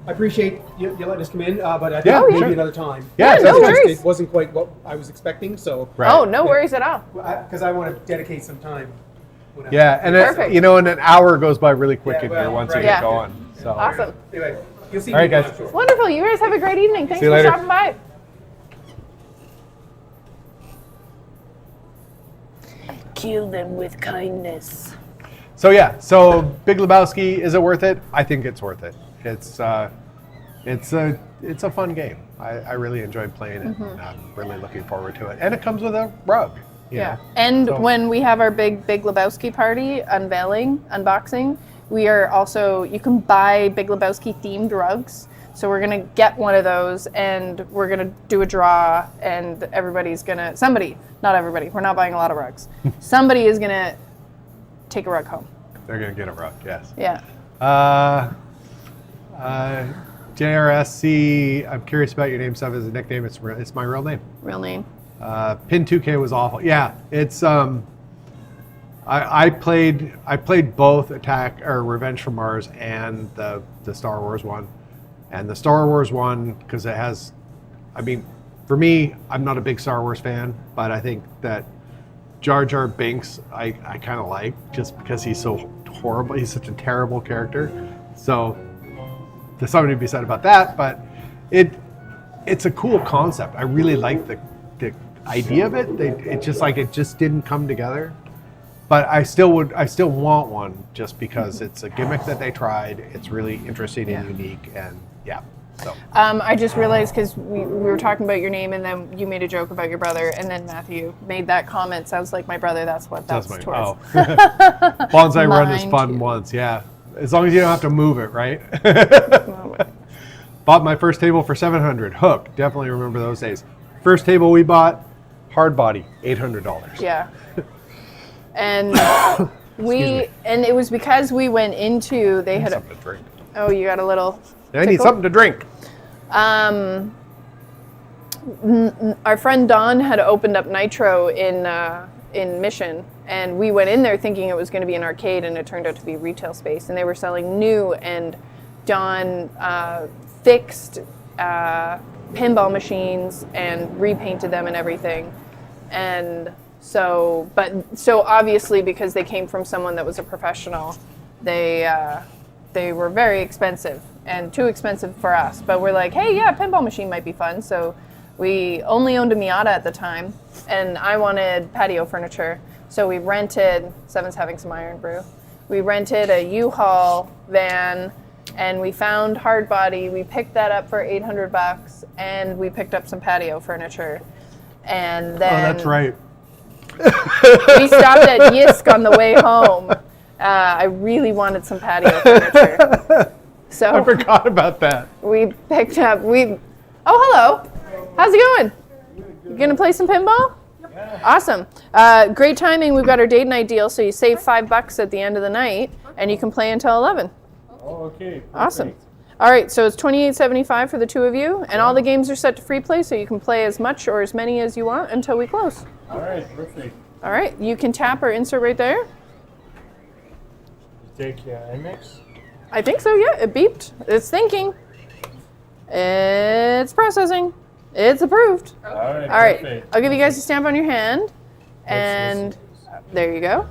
I appreciate you letting us come in, but I think Yeah, maybe sure. another time. Yeah, no It worries. It wasn't quite what I was expecting, so Right. Oh, no worries at all. because I want to dedicate some time. Yeah, and Perfect. and an hour goes by really quick Yeah, in well, here once right. you get Yeah. going. So. Awesome. Anyway, you'll see All right, me. guys. Wonderful. You guys have a great evening. Thanks See you for later. stopping by. Kill them with kindness. So Big Lebowski, is it worth it? I think it's worth it. It's a fun game. I really enjoyed playing it. And I'm really looking forward to it. And it comes with a rug. you Yeah. know. And So- when we have our big Lebowski party unboxing, we are also, you can buy Big Lebowski themed rugs. So we're going to get one of those and we're going to do a draw and somebody, not everybody, we're not buying a lot of rugs. Somebody is going to take a rug home. They're going to get a rug, yes. Yeah. JRSC, I'm curious about your name stuff as a nickname. It's my real name. Real name. Pin 2K was awful. Yeah, it's I played both Attack or Revenge from Mars and the Star Wars one. And the Star Wars one, because it has, I mean, for me, I'm not a big Star Wars fan, but I think that Jar Jar Binks I kind of like just because he's so horrible. He's such a terrible character. So there's something to be said about that, but it's a cool concept. I really like the idea of it. It just didn't come together. But I still want one just because it's a gimmick that they tried. It's really interesting and unique, and yeah. So I just realized because we were talking about your name and then you made a joke about your brother and then Matthew made that comment. Sounds like my brother. That's what that's towards. Bonsai Run is Mind fun you. once, yeah. As long as you don't have to move it, right? Bought my first table for $700. Hook, definitely remember those days. First table we bought, hard body, $800. Yeah. And me. and it was because we went into they had Something to drink. oh you got a little I need tickle? something to drink. Our friend Don had opened up Nitro in Mission, and we went in there thinking it was going to be an arcade, and it turned out to be retail space, and they were selling new. And Don fixed pinball machines and repainted them and everything, and so obviously because they came from someone that was a professional, they were very expensive and too expensive for us. But we're like, hey, yeah, pinball machine might be fun. So we only owned a Miata at the time, and I wanted patio furniture. So we rented, Seven's having some iron brew. We rented a U-Haul van, and we found hard body. We picked that up for $800, and we picked up some patio furniture. And then Oh, that's right. we stopped at Yisk on the way home. I really wanted some patio furniture. So I forgot about that. we picked up, oh, hello. How's it going? You gonna play some pinball? Awesome. Great timing. We've got our date night deal, so you save $5 at the end of the night, and you can play until 11. Oh, okay. Awesome. Perfect. All right, so it's $28.75 for the two of you, and all the games are set to free play, so you can play as much or as many as you want until we close. All right, perfect. All right, you can tap or insert right there. You take MX? I think so, yeah. It beeped. It's thinking. It's processing. It's approved. All right, All right, perfect. I'll give you guys a stamp on your hand, and there you go.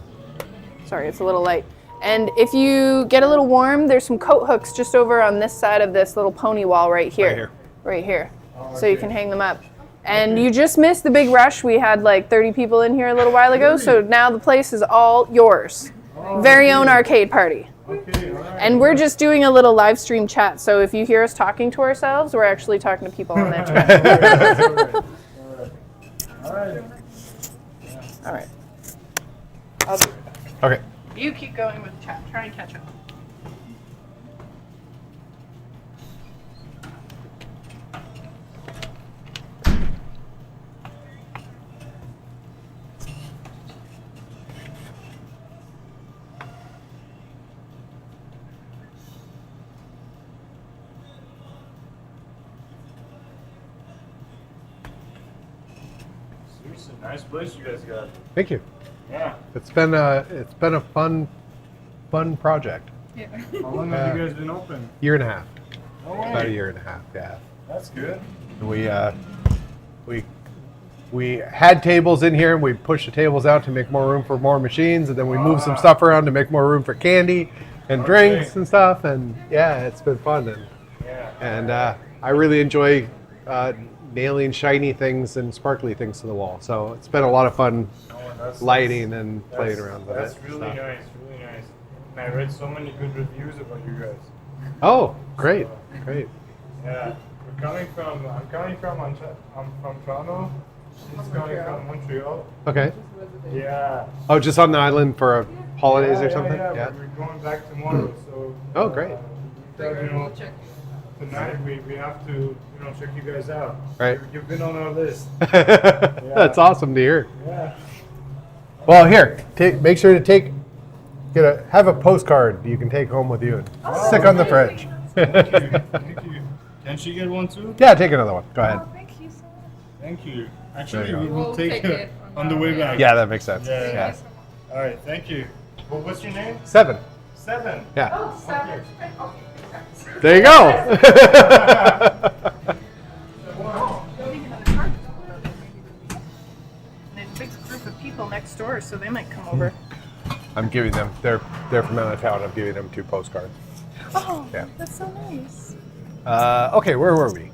Sorry, it's a little light. And if you get a little warm, there's some coat hooks just over on this side of this little pony wall right here. Right here. So you can hang them up. And you just missed the big rush. We had like 30 people in here a little while ago, so now the place is all yours. Very own arcade party. Okay, all right. And we're just doing a little live stream chat, so if you hear us talking to ourselves, we're actually talking to people on that chat. All right. All right. I'll do it. Okay. You keep going with chat. Try and catch up. Seriously, nice place you guys got. Thank you. Yeah. It's been a fun project. How long have you guys been open? Year and a half. No way. About a year and a half. Yeah. That's good. We had tables in here, and we pushed the tables out to make more room for more machines, and then we moved some stuff around to make more room for candy and drinks and stuff. And yeah, it's been fun. And I really enjoy nailing shiny things and sparkly things to the wall. So it's been a lot of fun lighting and playing around with it. That's really nice, really nice. And I read so many good reviews about you guys. Oh, great, great. Yeah, I'm coming from Toronto. She's coming from Montreal. Okay. Yeah. Oh, just on the island for holidays or something? Yeah. We're going back tomorrow, so. Oh, great. Tonight we have to check you guys out. Right. You've been on our list. That's awesome to hear. Yeah. Well, here, make sure to have a postcard you can take home with you and stick on the fridge. Thank you. Thank you. Can she get one too? Yeah, take another one. Go ahead. Thank you. Actually, There you go. we'll take it on the way back. Yeah, that makes sense. Yeah. All right. Thank you. Well, what's your name? 7. 7. Yeah. Okay. There you go. There's a big group of people next door, so they might come over. I'm giving them. They're from out of town. I'm giving them 2 postcards. Oh, Yeah. that's so nice. Okay, where were we?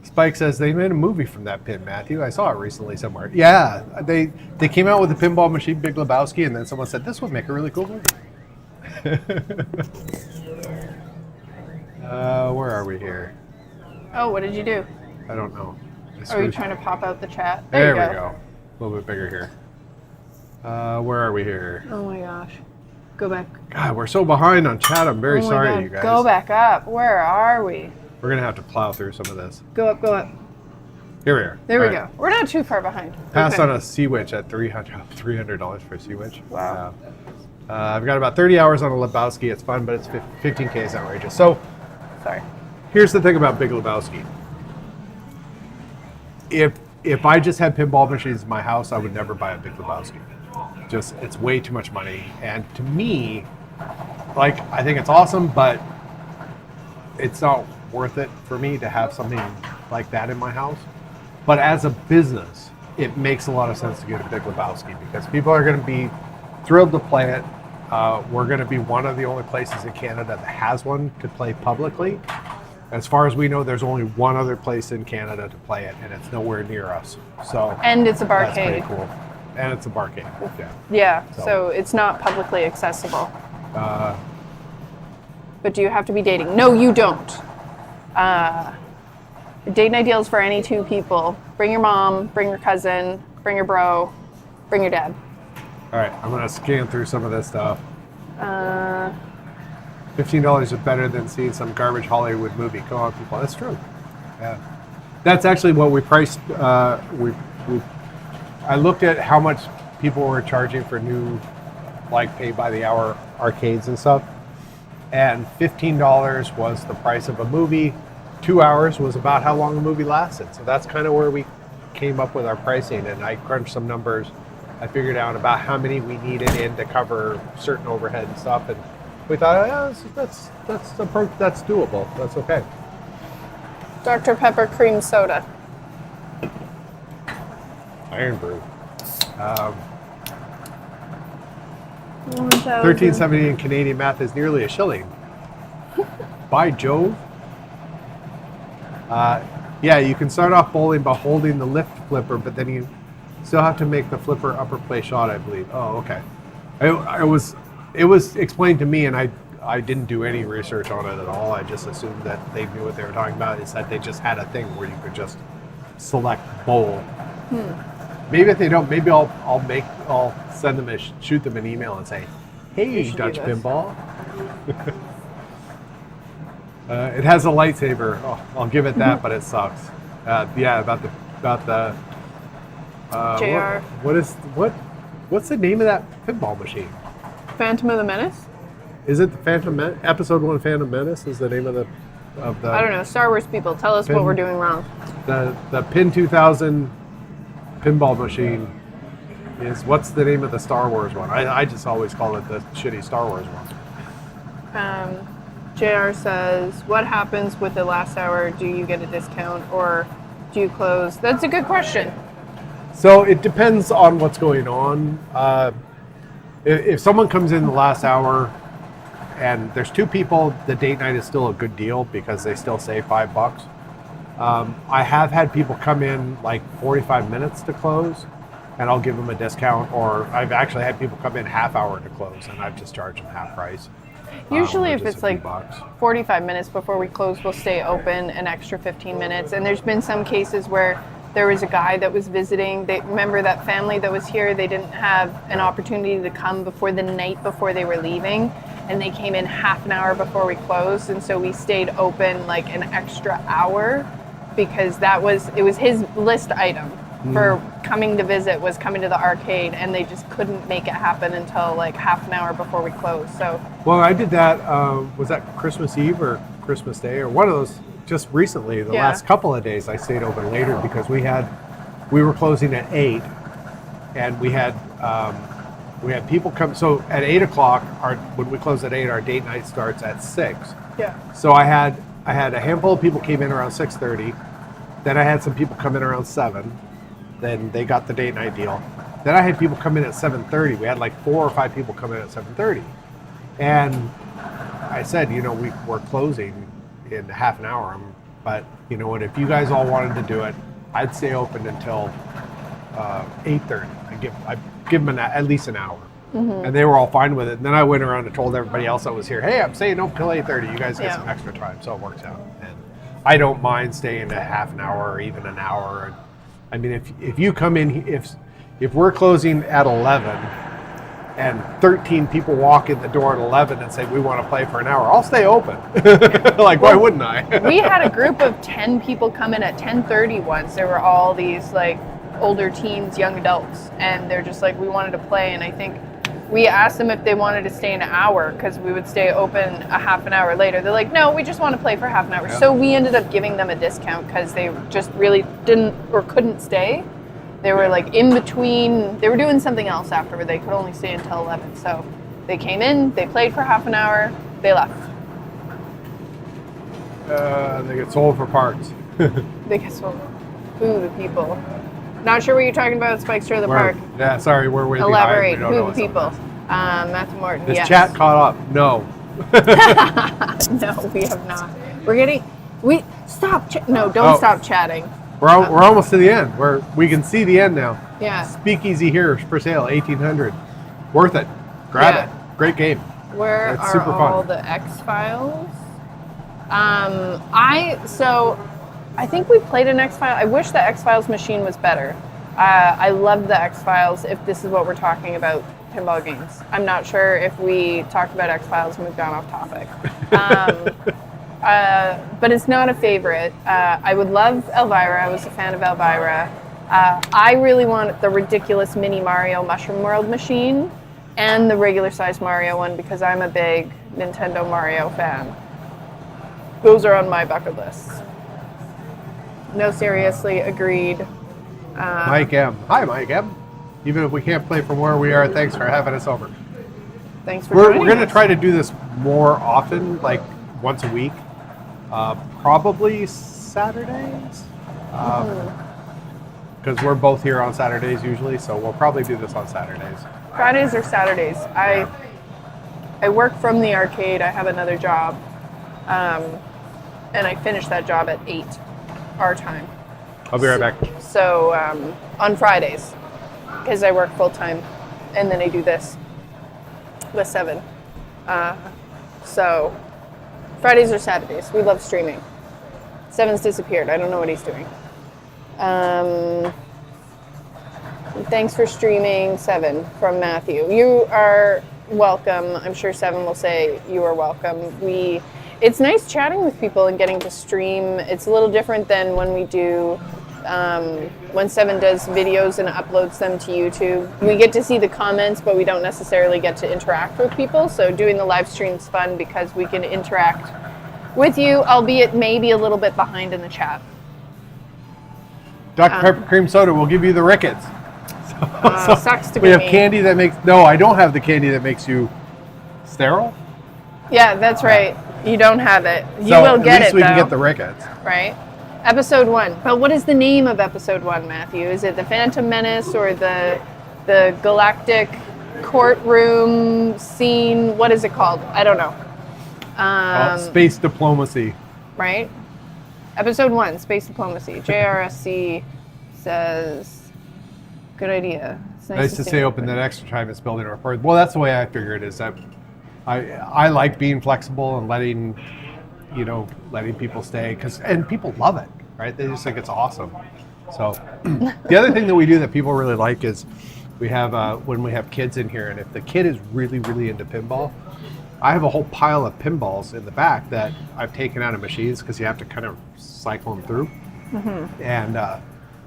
Spike says they made a movie from that pin, Matthew. I saw it recently somewhere. Yeah, they came out with the pinball machine, Big Lebowski, and then someone said this would make a really cool movie. Where are we here? Oh, what did you do? I don't know. Are you trying to pop out the chat? There you we go. A little bit bigger here. Where are we here? Oh my gosh. Go back. God, we're so behind on chat. I'm very Oh my sorry, God. you guys. Go back up. Where are we? We're going to have to plow through some of this. Go up, go up. Here we are. There we All go. We're not too far behind. Pass Okay. on a Sea Witch at $300 for a Sea Witch. Wow. I've got about 30 hours on a Lebowski. It's fun, but it's 15K is outrageous. So Sorry. here's the thing about Big Lebowski. If I just had pinball machines in my house, I would never buy a Big Lebowski. Just, it's way too much money. And to me, like, I think it's awesome, but it's not worth it for me to have something like that in my house. But as a business, it makes a lot of sense to get a Big Lebowski because people are going to be thrilled to play it. We're going to be one of the only places in Canada that has one to play publicly. As far as we know, there's only one other place in Canada to play it, and it's nowhere near us. So And it's a that's pretty barcade. cool. And it's a barcade. Yeah. Yeah, So- so it's not publicly accessible. Uh, But do you have to be dating? No, you don't. Date night deals for any 2 people. Bring your mom, bring your cousin, bring your bro, bring your dad. all right, I'm going to scan through some of this stuff. Uh, $15 is better than seeing some garbage Hollywood movie. Come on, people. That's true. Yeah. That's actually what we priced. I looked at how much people were charging for new, like pay by the hour arcades and stuff, and $15 was the price of a movie. 2 hours was about how long a movie lasted. So that's kind of where we came up with our pricing. And I crunched some numbers. I figured out about how many we needed in to cover certain overhead and stuff, and we thought, that's doable. That's okay. Dr. Pepper cream soda. Iron Brew. 1,000. 1370 in Canadian math is nearly a shilling. By Jove. Yeah, you can start off bowling by holding the lift flipper, but then you still have to make the flipper upper play shot, I believe. Oh, okay. It was explained to me, and I didn't do any research on it at all. I just assumed that they knew what they were talking about. Is that they just had a thing where you could just select bowl. Maybe if they don't, maybe I'll send them shoot them an email and say, "Hey, Dutch Pinball." It has a lightsaber. Oh, I'll give it that, but it sucks. Yeah, about the JR. What's the name of that pinball machine? Phantom of the Menace? Is it the Phantom Menace? Episode 1 Phantom Menace is the name of the I don't know. Star Wars people, tell us what we're doing wrong. The Pin 2000 pinball machine is, what's the name of the Star Wars one? I just always call it the shitty Star Wars one. JR says, what happens with the last hour? Do you get a discount or do you close? That's a good question. So it depends on what's going on. If someone comes in the last hour and there's 2 people, the date night is still a good deal because they still save $5. I have had people come in like 45 minutes to close, and I'll give them a discount. Or I've actually had people come in half hour to close, and I've just charged them half price. Usually if just it's a few like bucks. 45 minutes before we close, we'll stay open an extra 15 minutes. And there's been some cases where there was a guy that was visiting. Remember that family that was here? They didn't have an opportunity to come before the night before they were leaving. And they came in half an hour before we closed. And so we stayed open like an extra hour because it was his list item for coming to visit, was coming to the arcade, and they just couldn't make it happen until like half an hour before we closed. So well, I did that. Was that Christmas Eve or Christmas Day or one of those? Just recently, the last couple of days, I stayed open later because we were closing at 8, and we had people come. So at 8 o'clock, when we close at 8, our date night starts at 6. yeah. So I had a handful of people came in around 6:30. Then I had some people come in around 7. Then they got the date night deal. Then I had people come in at 7:30. We had like 4 or 5 people come in at 7:30. And I said, we're closing in half an hour. But you know what? If you guys all wanted to do it, I'd stay open until 8:30. I give them at least an hour. And they were all fine with it. And then I went around and told everybody else that was here, hey, I'm staying open till 8:30. You guys get some extra time. So it works out. And I don't mind staying a half an hour or even an hour. I mean, if you come in, if we're closing at 11 and 13 people walk in the door at 11 and say, we want to play for an hour, I'll stay open. Why wouldn't I? We had a group of 10 people come in at 10:30 once. There were all these like older teens, young adults, and they're just like, we wanted to play. And I think we asked them if they wanted to stay an hour because we would stay open a half an hour later. They're like, no, we just want to play for half an hour. Yeah. So we ended up giving them a discount because they just really didn't or couldn't stay. They were like in between. They were doing something else afterward. They could only stay until 11. So they came in, they played for half an hour, they left. They get sold for parts. They get sold. Who the people? Not sure what you're talking about, Spike's Trailer Park. Yeah, sorry, we're way Elaborate. behind. Who the people? Matthew Morton, This yes. chat caught up. No. No, we have not. Stop. No, don't stop chatting. We're almost to the end. We can see the end now. Yeah. Speakeasy here for sale, 1800. Worth it. Grab it. Great game. Where it's are super all fun. the X-Files? I think we played an X-File. I wish the X-Files machine was better. I love the X-Files if this is what we're talking about, pinball games. I'm not sure if we talked about X-Files and we've gone off topic. but it's not a favorite. I would love Elvira. I was a fan of Elvira. I really want the ridiculous mini Mario Mushroom World machine and the regular size Mario one because I'm a big Nintendo Mario fan. Those are on my bucket list. No, seriously, agreed. Mike M. Hi, Mike M. Even if we can't play from where we are, thanks for having us over. Thanks for We're joining going to us. try to do this more often, like once a week. Probably Saturdays. Because we're both here on Saturdays usually, so we'll probably do this on Saturdays. Fridays or Saturdays. I work from the arcade. I have another job. And I finish that job at 8 our time. I'll be right back. So on Fridays, because I work full time, and then I do this with 7. So Fridays or Saturdays. We love streaming. 7's disappeared. I don't know what he's doing. Thanks for streaming, 7 from Matthew. You are welcome. I'm sure 7 will say you are welcome. It's nice chatting with people and getting to stream. It's a little different than when we do, when 7 does videos and uploads them to YouTube. We get to see the comments, but we don't necessarily get to interact with people. So doing the live stream's fun because we can interact with you, albeit maybe a little bit behind in the chat. Dr. Pepper Cream Soda will give you the rickets. Sucks to we be have me. candy that makes... No, I don't have the candy that makes you sterile. Yeah, that's right. You don't have it. You So will get at least it, we though. can get the rickets. Right? Episode 1. But what is the name of episode 1, Matthew? Is it the Phantom Menace or the Galactic Courtroom Scene? What is it called? I don't know. Space diplomacy. Right? Episode 1, Space Diplomacy. JRSC says, good idea. It's Nice to stay open that extra time it's building a rapport. Well, that's the way I figure it is. That I like being flexible and letting people stay and people love it, right? They just think it's awesome. So the other thing that we do that people really like is we have when we have kids in here, and if the kid is really, really into pinball, I have a whole pile of pinballs in the back that I've taken out of machines because you have to kind of cycle them through. Mm-hmm. And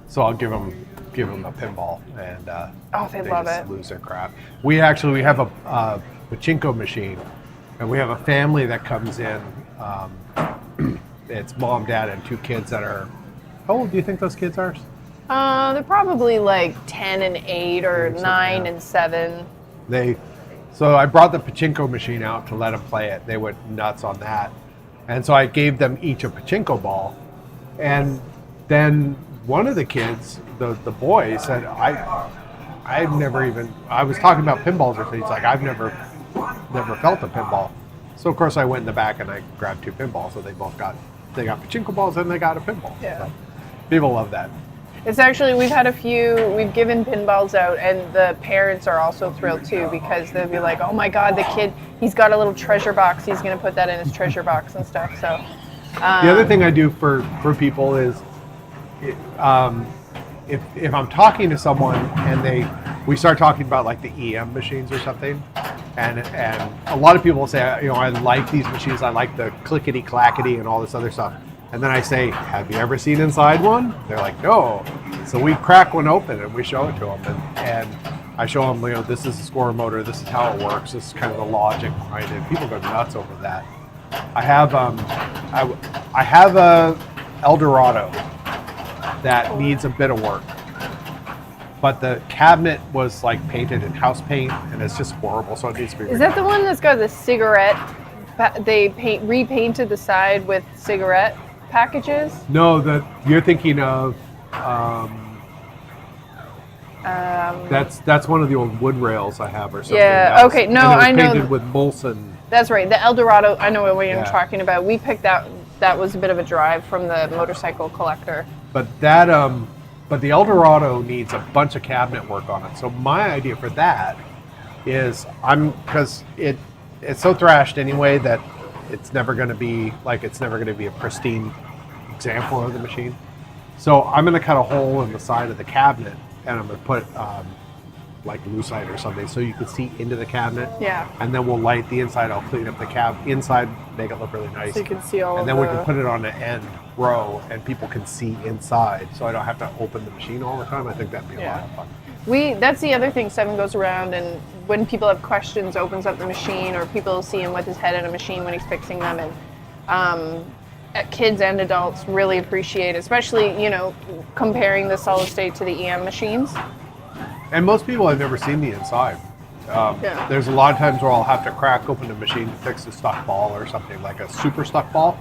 so I'll give them a pinball, and they love just it. lose their crap. We have a pachinko machine, and we have a family that comes in. It's mom, dad, and 2 kids that are. How old do you think those kids are? They're probably like 10 and 8 or 9 yeah. and 7. So I brought the pachinko machine out to let them play it. They went nuts on that. And so I gave them each a pachinko ball. And then one of the kids, the boy, said, I was talking about pinballs or things. He's like, I've never felt a pinball. So of course I went in the back and I grabbed 2 pinballs. So they got pachinko balls and they got a pinball. Yeah. So people love that. It's actually, we've given pinballs out, and the parents are also thrilled too, because they'll be like, oh my God, the kid, he's got a little treasure box, he's going to put that in his treasure box and stuff. So The other thing I do for people is if I'm talking to someone and we start talking about like the EM machines or something, and a lot of people will say, I like these machines, I like the clickety clackety and all this other stuff. And then I say, have you ever seen inside one? They're like, no. So we crack one open and we show it to them. And I show them, this is the score motor, this is how it works, this is kind of the logic behind it. People go nuts over that. I have a Eldorado that needs a bit of work. But the cabinet was like painted in house paint and it's just horrible, so it needs to be is that the one that's got the cigarette, they repainted the side with cigarette packages? No, you're thinking of that's one of the old wood rails I have or something. Yeah, okay, no, I know. Painted with Molson. That's right, the Eldorado, I know what you're Yeah. talking about. We picked that was a bit of a drive from the motorcycle collector. But but the Eldorado needs a bunch of cabinet work on it. So my idea for that is because it's so thrashed anyway that it's never going to be a pristine example of the machine. So I'm going to cut a hole in the side of the cabinet, and I'm going to put like lucite or something, so you can see into the cabinet. Yeah. And then we'll light the inside. I'll clean up the cab inside, make it look really nice. So you can see all and of then we the- can put it on the end row, and people can see inside. So I don't have to open the machine all the time. I think that'd be a lot of fun. That's the other thing. Seven goes around, and when people have questions, opens up the machine, or people see him with his head in a machine when he's fixing them, and kids and adults really appreciate, especially comparing the solid state to the EM machines. And most people have never seen the inside. Yeah. There's a lot of times where I'll have to crack open the machine to fix a stuck ball or something, like a super stuck ball.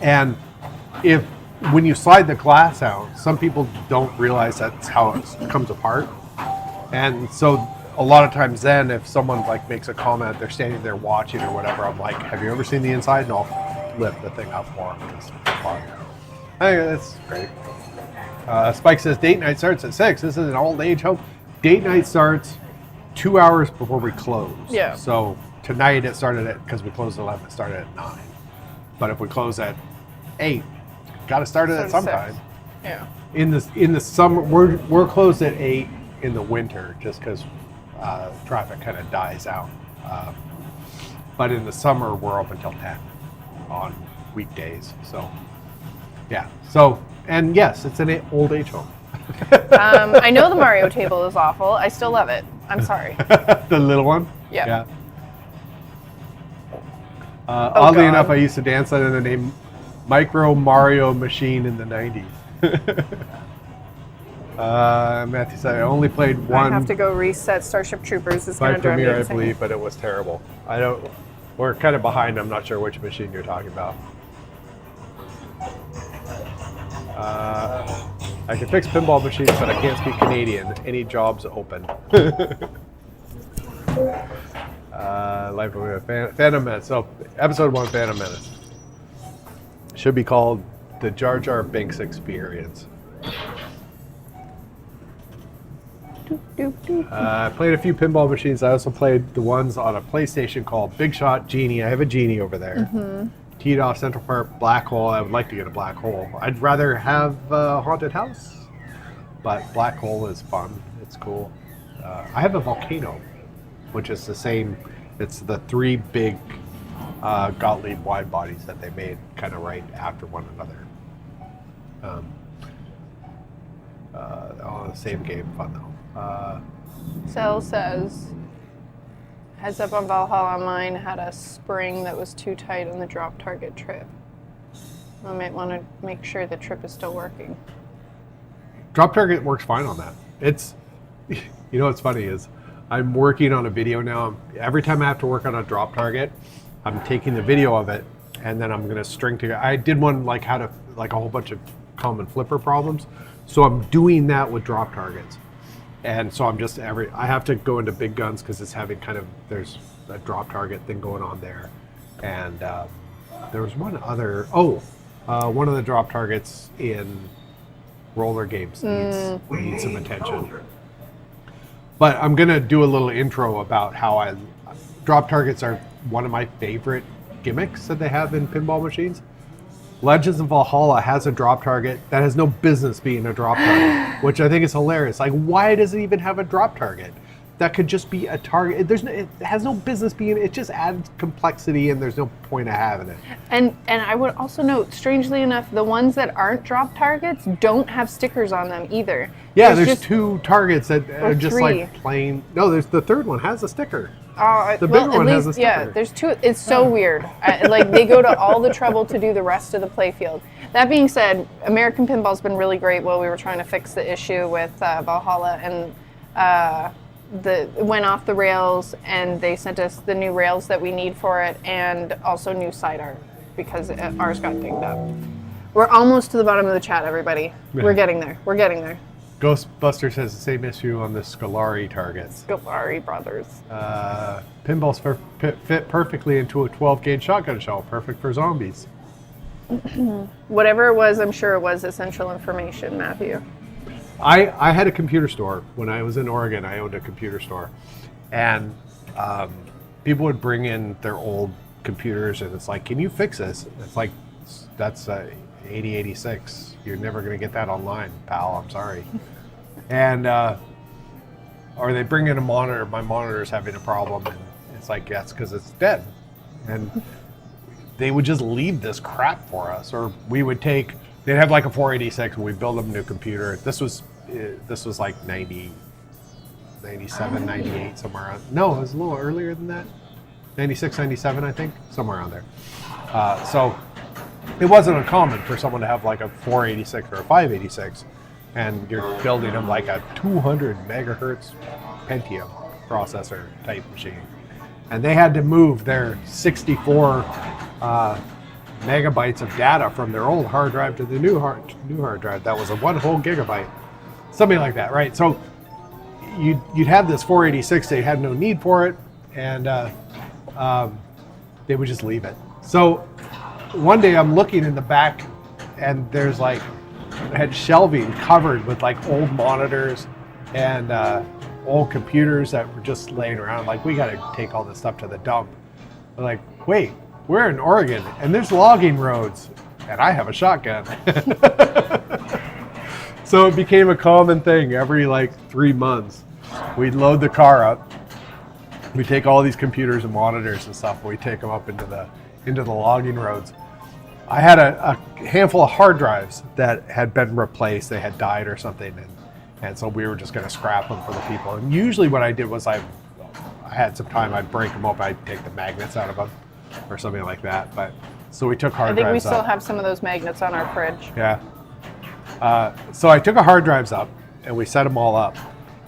And when you slide the glass out, some people don't realize that's how it comes apart. And so a lot of times then, if someone like makes a comment, they're standing there watching or whatever, I'm like, have you ever seen the inside? And I'll lift the thing up for them. It's fun. I think that's great. Spike says date night starts at 6. This is an old age home. Date night starts 2 hours before we close. Yeah. So tonight it started because we closed at 11, it started at 9. But if we close at 8, got to start it at some time. Yeah. In the summer, we're closed at 8 in the winter just because traffic kind of dies out. But in the summer, we're open till 10 on weekdays. So, yeah. So, and yes, it's an old age home. I know the Mario table is awful. I still love it. I'm sorry. The little one? Yeah. Oddly God. enough, I used to dance under the name Micro Mario Machine in the 90s. Matthew said I only played one. I have to go reset Starship Troopers. It's going by to drive me Premiere, I insane. believe, but it was terrible. We're kind of behind. I'm not sure which machine you're talking about. I can fix pinball machines, but I can't speak Canadian. Any jobs open? Life of Phantom Menace. So, episode 1, Phantom Menace. Should be called the Jar Jar Binks Experience. I played a few pinball machines. I also played the ones on a PlayStation called Big Shot, Genie. I have a Genie over there. Teed off Central Park, Black Hole. I would like to get a Black Hole. I'd rather have a Haunted House, but Black Hole is fun. It's cool. I have a Volcano, which is the same. It's the 3 big Gottlieb wide bodies that they made kind of right after one another. The same game, fun though. Cell says, heads up on Valhalla, mine had a spring that was too tight on the drop target trip. I might want to make sure the trip is still working. Drop target works fine on that. It's, what's funny is I'm working on a video now. Every time I have to work on a drop target, I'm taking the video of it and then I'm going to string together. I did one like how to, like a whole bunch of common flipper problems. So I'm doing that with drop targets. And so I'm just I have to go into big guns because it's having there's a drop target thing going on there. And there was one other, one of the drop targets in roller games needs some attention. But I'm going to do a little intro about how drop targets are one of my favorite gimmicks that they have in pinball machines. Legends of Valhalla has a drop target that has no business being a drop target, which I think is hilarious. Like, why does it even have a drop target? That could just be a target. It has no business being. It just adds complexity, and there's no point of having it. And I would also note, strangely enough, the ones that aren't drop targets don't have stickers on them either. Yeah, there's 2 targets that are just 3. like plain. No, there's the third one has a sticker. The bigger one has a sticker. Yeah, there's 2. It's so weird. Like, they go to all the trouble to do the rest of the playfield. That being said, American Pinball's been really great while we were trying to fix the issue with Valhalla, and it went off the rails, and they sent us the new rails that we need for it, and also new side art because ours got dinged up. We're almost to the bottom of the chat, everybody. We're getting there. We're getting there. Ghostbusters has the same issue on the Scolari targets. Scolari brothers. Pinballs fit perfectly into a 12-gauge shotgun shell, perfect for zombies. Whatever it was, I'm sure it was essential information, Matthew. I had a computer store. When I was in Oregon, I owned a computer store. And people would bring in their old computers, and it's like, can you fix this? It's like, that's 8086. You're never going to get that online, pal. I'm sorry. And or they bring in a monitor. My monitor's having a problem, and it's like, yeah, it's because it's dead. And they would just leave this crap for us, or we would take. They'd have like a 486, and we'd build them a new computer. This was like 90, 97, 98, somewhere around. No, it was a little earlier than that. 96, 97, I think, somewhere around there. So it wasn't uncommon for someone to have like a 486 or a 586, and you're building them like a 200 megahertz Pentium processor type machine. And they had to move their 64 megabytes of data from their old hard drive to the new hard drive. That was a 1 whole gigabyte, something like that, right? So you'd have this 486. They had no need for it, and they would just leave it. So one day I'm looking in the back, and there's like had shelving covered with like old monitors and old computers that were just laying around. Like, we got to take all this stuff to the dump. I'm like, wait, we're in Oregon and there's logging roads, and I have a shotgun. So it became a common thing. Every like 3 months, we'd load the car up. We take all these computers and monitors and stuff. We take them up into the logging roads. I had a handful of hard drives that had been replaced. They had died or something, and so we were just going to scrap them for the people. And usually what I did was I had some time. I'd break them up. I'd take the magnets out of them or something like that. But so we took hard drives. I think we still have some of those magnets on our fridge. Yeah. So I took the hard drives up, and we set them all up,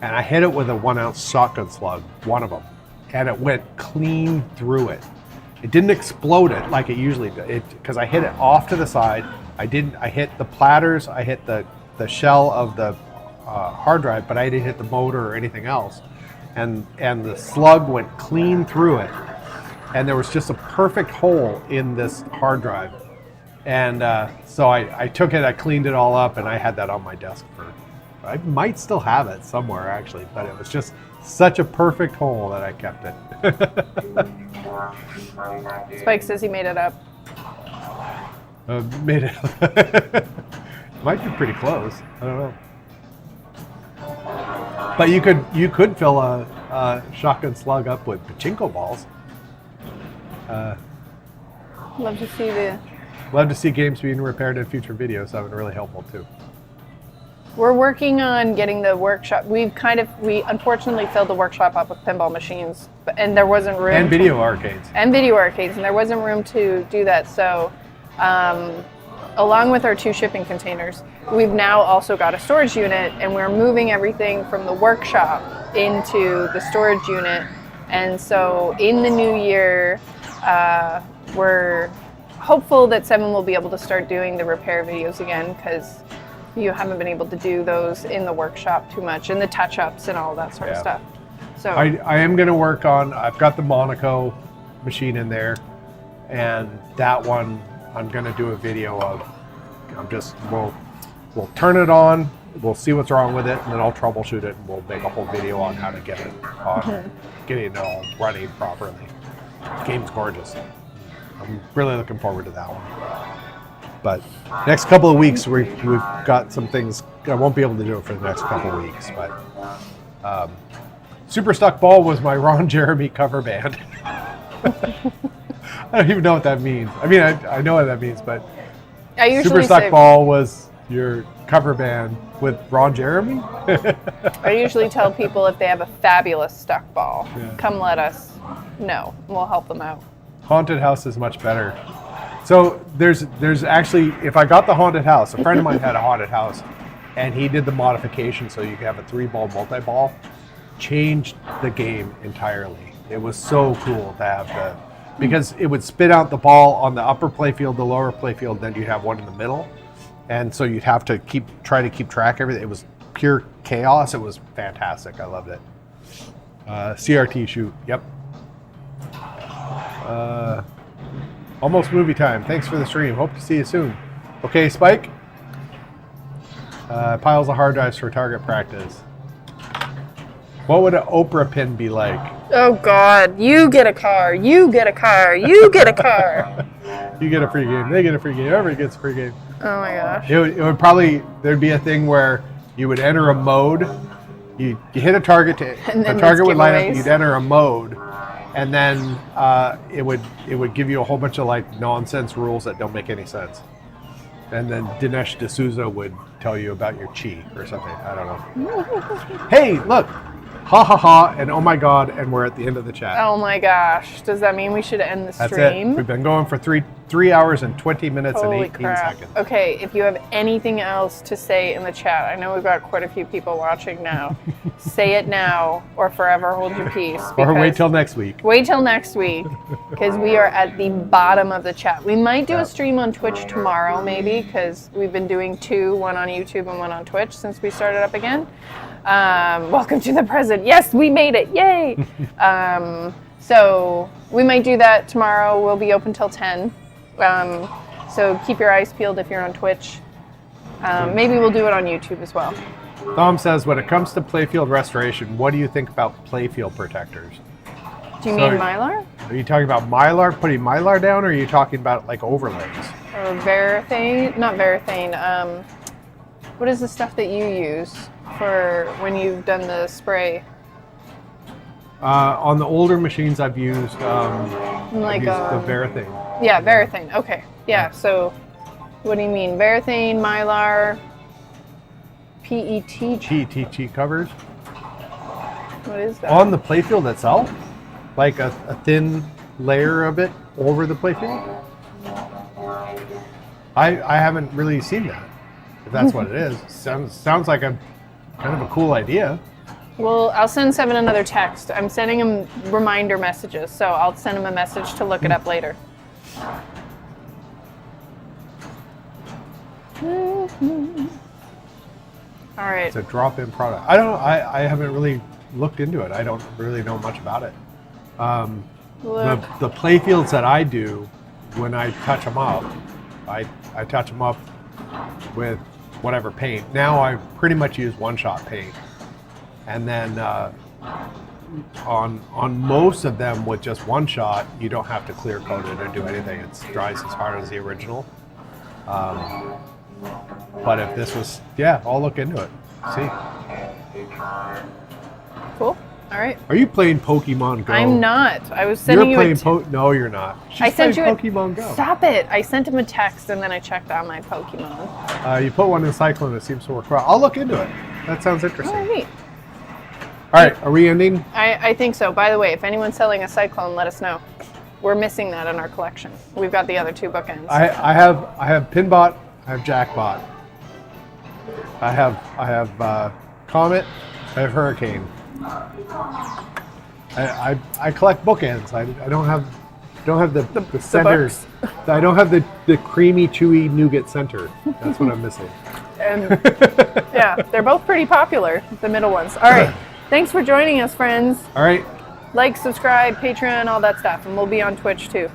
and I hit it with a 1 ounce shotgun slug, one of them, and it went clean through it. It didn't explode it like it usually does, because I hit it off to the side. I hit the platters, I hit the shell of the hard drive, but I didn't hit the motor or anything else. And the slug went clean through it, and there was just a perfect hole in this hard drive. And so I took it, I cleaned it all up, and I had that on my desk I might still have it somewhere actually, but it was just such a perfect hole that I kept it. Spike says he made it up. Made it. Might be pretty close. I don't know. But you could fill a shotgun slug up with pachinko balls. Love to see games being repaired in future videos. That would be really helpful too. We're working on getting the workshop. We unfortunately filled the workshop up with pinball machines, and there wasn't room. And video arcades. And there wasn't room to do that. So, along with our 2 shipping containers, we've now also got a storage unit, and we're moving everything from the workshop into the storage unit. And so, in the new year, we're hopeful that Seven will be able to start doing the repair videos again, because you haven't been able to do those in the workshop too much, and the touch-ups and all that sort of stuff. So I am going to work on, I've got the Monaco machine in there, and that one I'm going to do a video of. We'll turn it on, we'll see what's wrong with it, and then I'll troubleshoot it, and we'll make a whole video on how to get it on, getting it all running properly. The game's gorgeous. I'm really looking forward to that one. But next couple of weeks, we've got some things. I won't be able to do it for the next couple of weeks, but Super Stuck Ball was my Ron Jeremy cover band. I don't even know what that means. I mean, I know what that means, but Super Stuck Ball was your cover band with Ron Jeremy? I usually tell people if they have a fabulous stuck ball, come let us know. We'll help them out. Haunted House is much better. So there's actually, if I got the haunted house, a friend of mine had a haunted house, and he did the modification so you could have a 3-ball multi-ball, changed the game entirely. It was so cool to have because it would spit out the ball on the upper playfield, the lower playfield, then you'd have one in the middle. And so you'd have to try to keep track of everything. It was pure chaos. It was fantastic. I loved it. CRT shoot, yep. Almost movie time. Thanks for the stream. Hope to see you soon. Okay, Spike. Piles of hard drives for target practice. What would an Oprah pin be like? Oh God, you get a car, you get a car, you get a car. You get a free game, they get a free game, everybody gets a free game. Oh my gosh. It would probably, there'd be a thing where you would enter a mode you hit a target to And the then target there's would light up. giveaways. You'd enter a mode, and then it would give you a whole bunch of like nonsense rules that don't make any sense. And then Dinesh D'Souza would tell you about your chi or something. I don't know. Hey, look! Ha ha ha! And oh my god! And we're at the end of the chat. Oh my gosh. Does that mean we should end the That's stream? it. We've been going for 3 hours and 20 minutes Holy and 18 crap. seconds. Okay, if you have anything else to say in the chat, I know we've got quite a few people watching now. Say it now or forever hold your peace. Or wait because- till next week. Wait till next week because we are at the bottom of the chat. We might do Yeah. a stream on Twitch tomorrow, maybe, because we've been doing two, one on YouTube and one on Twitch since we started up again. Welcome to the present. Yes, we made it. Yay! So we might do that tomorrow. We'll be open till 10. So keep your eyes peeled if you're on Twitch. Maybe we'll do it on YouTube as well. Tom says, when it comes to playfield restoration, what do you think about playfield protectors? Do you So- mean Mylar? Are you talking about Mylar, putting Mylar down, or are you talking about like overlays? Or Varathane? Not Varathane. What is the stuff that you use for when you've done the spray? On the older machines, I've used, Like, the Varathane. Yeah, Varathane. Okay. Yeah, so what do you mean? Varathane, Mylar, PET? TTG covers. What is that? On the playfield itself? Like a thin layer of it over the playfield? I haven't really seen that, if that's what it is. Sounds like a kind of a cool idea. Well, I'll send Seven another text. I'm sending him reminder messages, so I'll send him a message to look it up later. All right. It's a drop-in product. I don't know. I haven't really looked into it. I don't really know much about it. Look. The playfields that I do, when I touch them up, I touch them up with whatever paint. Now I pretty much use one-shot paint, and then on most of them with just one shot, you don't have to clear coat it or do anything. It dries as hard as the original. But if this was, yeah, I'll look into it. See. Cool. All right. Are you playing Pokemon Go? I'm not. I was sending You're you playing No, you're not. She's I sent you playing a Pokemon Go. Stop it! I sent him a text and then I checked on my Pokemon. You put one in Cyclone, it seems to work well. I'll look into it. That sounds interesting. Oh, neat. All right, are we ending? I think so. By the way, if anyone's selling a Cyclone, let us know. We're missing that in our collection. We've got the other two bookends. I have Pinbot, I have Jackbot. I have Comet, I have Hurricane. I collect bookends. I don't have the centers. I don't have the creamy, chewy nougat center. That's what I'm missing. And yeah, they're both pretty popular, the middle ones. All right. Thanks for joining us, friends. All right. Like, subscribe, Patreon, all that stuff. And we'll be on Twitch too.